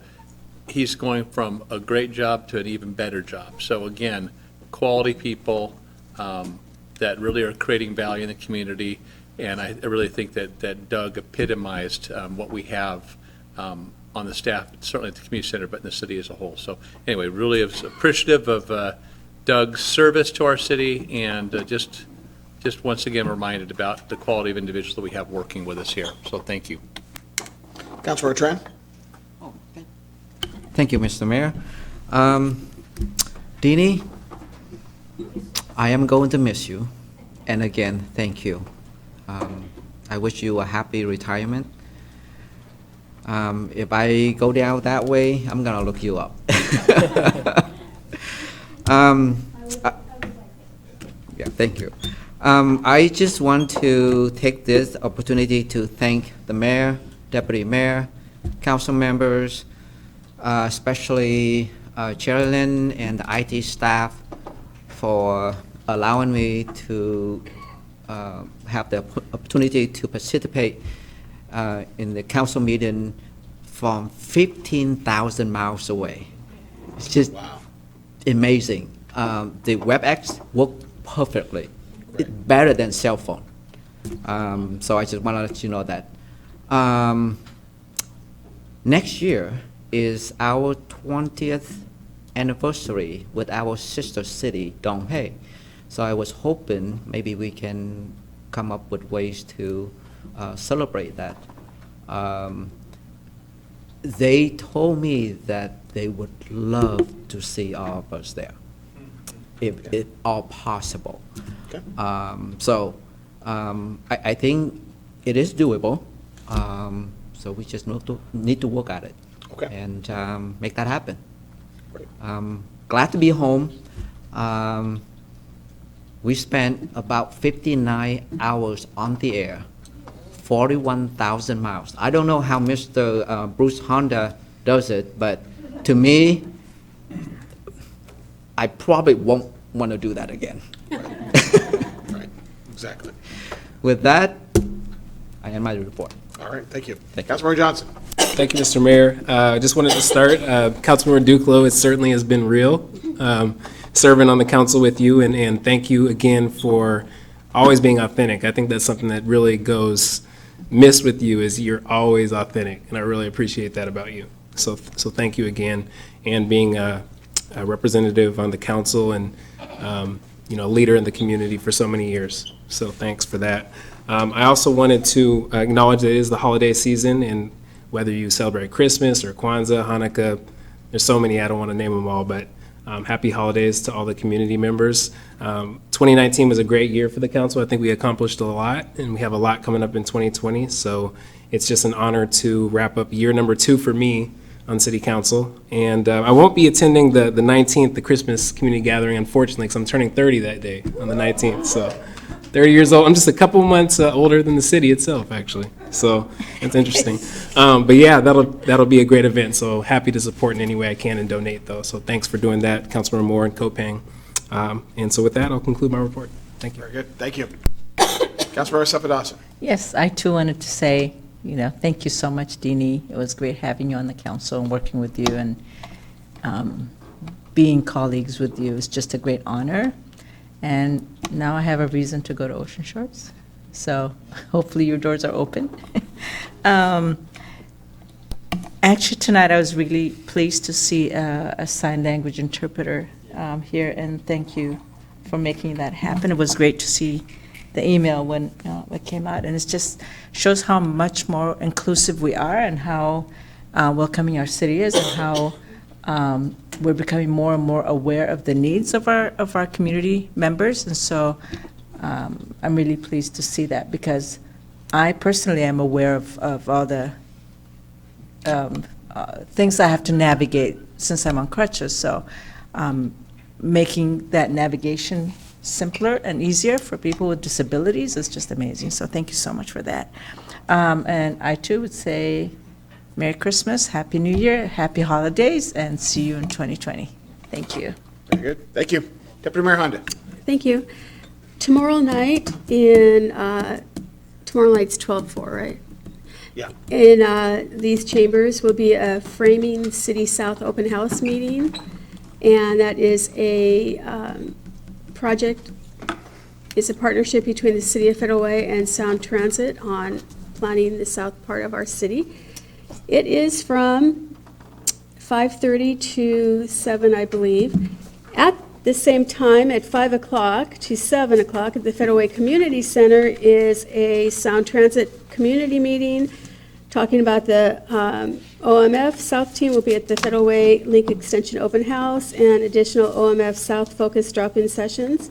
he's going from a great job to an even better job. So again, quality people that really are creating value in the community. And I really think that Doug epitomized what we have on the staff, certainly at the community center, but in the city as a whole. So anyway, really was appreciative of Doug's service to our city, and just once again reminded about the quality of individuals that we have working with us here. So thank you. Councilmember Tran. Thank you, Mr. Mayor. Dini, I am going to miss you. And again, thank you. I wish you a happy retirement. If I go down that way, I'm going to look you up. Yeah, thank you. I just want to take this opportunity to thank the mayor, deputy mayor, council members, especially Sherilyn and the IT staff for allowing me to have the opportunity to participate in the council meeting from 15,000 miles away. It's just amazing. The WebEx worked perfectly. It's better than cell phone. So I just want to let you know that. Next year is our 20th anniversary with our sister city, Donghae. So I was hoping maybe we can come up with ways to celebrate that. They told me that they would love to see all of us there, if it all possible. Okay. I think it is doable. So we just need to work at it. Okay. And make that happen. Glad to be home. We spent about 59 hours on the air, 41,000 miles. I don't know how Mr. Bruce Honda does it, but to me, I probably won't want to do that again. Right, exactly. With that, I end my report. All right, thank you. Councilmember Johnson. Thank you, Mr. Mayor. I just wanted to start. Councilmember Duclos, it certainly has been real serving on the council with you, and thank you again for always being authentic. I think that's something that really goes missed with you, is you're always authentic, and I really appreciate that about you. So thank you again, and being representative on the council and, leader in the community for so many years. So thanks for that. I also wanted to acknowledge that it is the holiday season, and whether you celebrate Christmas or Kwanzaa, Hanukkah, there's so many, I don't want to name them all, but happy holidays to all the community members. 2019 was a great year for the council. I think we accomplished a lot, and we have a lot coming up in 2020. So it's just an honor to wrap up year number 2 for me on city council. And I won't be attending the 19th, the Christmas community gathering, unfortunately, because I'm turning 30 that day on the 19th. So 30 years old. I'm just a couple months older than the city itself, actually. So it's interesting. But yeah, that'll be a great event. So happy to support in any way I can and donate, though. So thanks for doing that, Councilmember Moore and Kopang. And so with that, I'll conclude my report. Thank you. Very good. Thank you. Councilmember Sapadasa. Yes, I too wanted to say, thank you so much, Dini. It was great having you on the council and working with you, and being colleagues with you is just a great honor. And now I have a reason to go to Ocean Shores. So hopefully your doors are open. Actually, tonight I was really pleased to see a sign language interpreter here, and thank you for making that happen. It was great to see the email when it came out, and it just shows how much more inclusive we are and how welcoming our city is, and how we're becoming more and more aware of the needs of our community members. And so I'm really pleased to see that, because I personally am aware of all the things I have to navigate since I'm on crutches. So making that navigation simpler and easier for people with disabilities is just amazing. So thank you so much for that. And I too would say Merry Christmas, Happy New Year, Happy Holidays, and see you in 2020. Thank you. Very good. Thank you. Deputy Mayor Honda. Thank you. Tomorrow night's 12/4, right? Yeah. In these chambers will be a Framing City South Open House meeting, and that is a project. It's a partnership between the City of Federal Way and Sound Transit on planning the south part of our city. It is from 5:30 to 7, I believe. At the same time, at 5 o'clock to 7 o'clock at the Federal Way Community Center is a Sound Transit community meeting talking about the OMF South team will be at the Federal Way Link Extension Open House and additional OMF South focus drop-in sessions.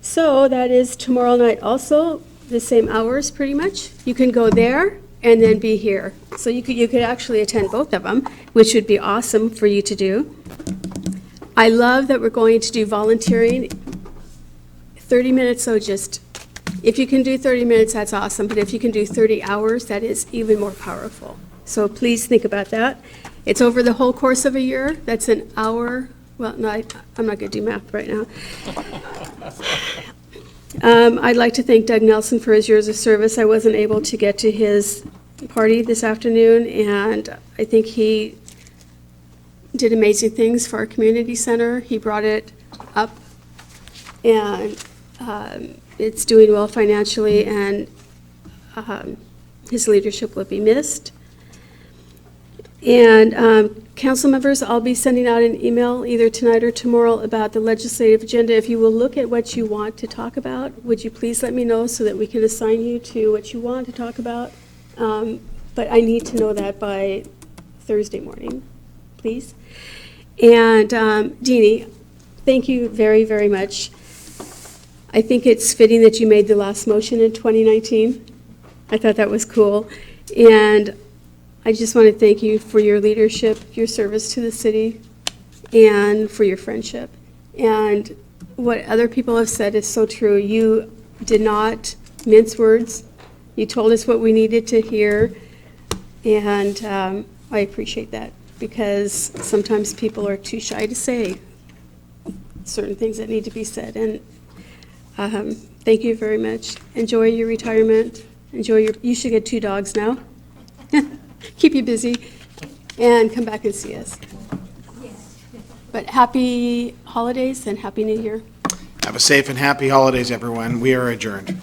So that is tomorrow night also, the same hours pretty much. You can go there and then be here. So you could actually attend both of them, which would be awesome for you to do. I love that we're going to do volunteering. 30 minutes, so just, if you can do 30 minutes, that's awesome. But if you can do 30 hours, that is even more powerful. So please think about that. It's over the whole course of a year. That's an hour. Well, no, I'm not going to do math right now. I'd like to thank Doug Nelson for his years of service. I wasn't able to get to his party this afternoon, and I think he did amazing things for our community center. He brought it up, and it's doing well financially, and his leadership will be missed. And council members, I'll be sending out an email either tonight or tomorrow about the legislative agenda. If you will look at what you want to talk about, would you please let me know so that we can assign you to what you want to talk about? But I need to know that by Thursday morning, please. And Dini, thank you very, very much. I think it's fitting that you made the last motion in 2019. I thought that was cool. And I just want to thank you for your leadership, your service to the city, and for your friendship. And what other people have said is so true. You did not mince words. You told us what we needed to hear, and I appreciate that, because sometimes people are too shy to say certain things that need to be said. And thank you very much. Enjoy your retirement. You should get 2 dogs now. Keep you busy, and come back and see us. But happy holidays and Happy New Year. Have a safe and happy holidays, everyone. We are adjourned.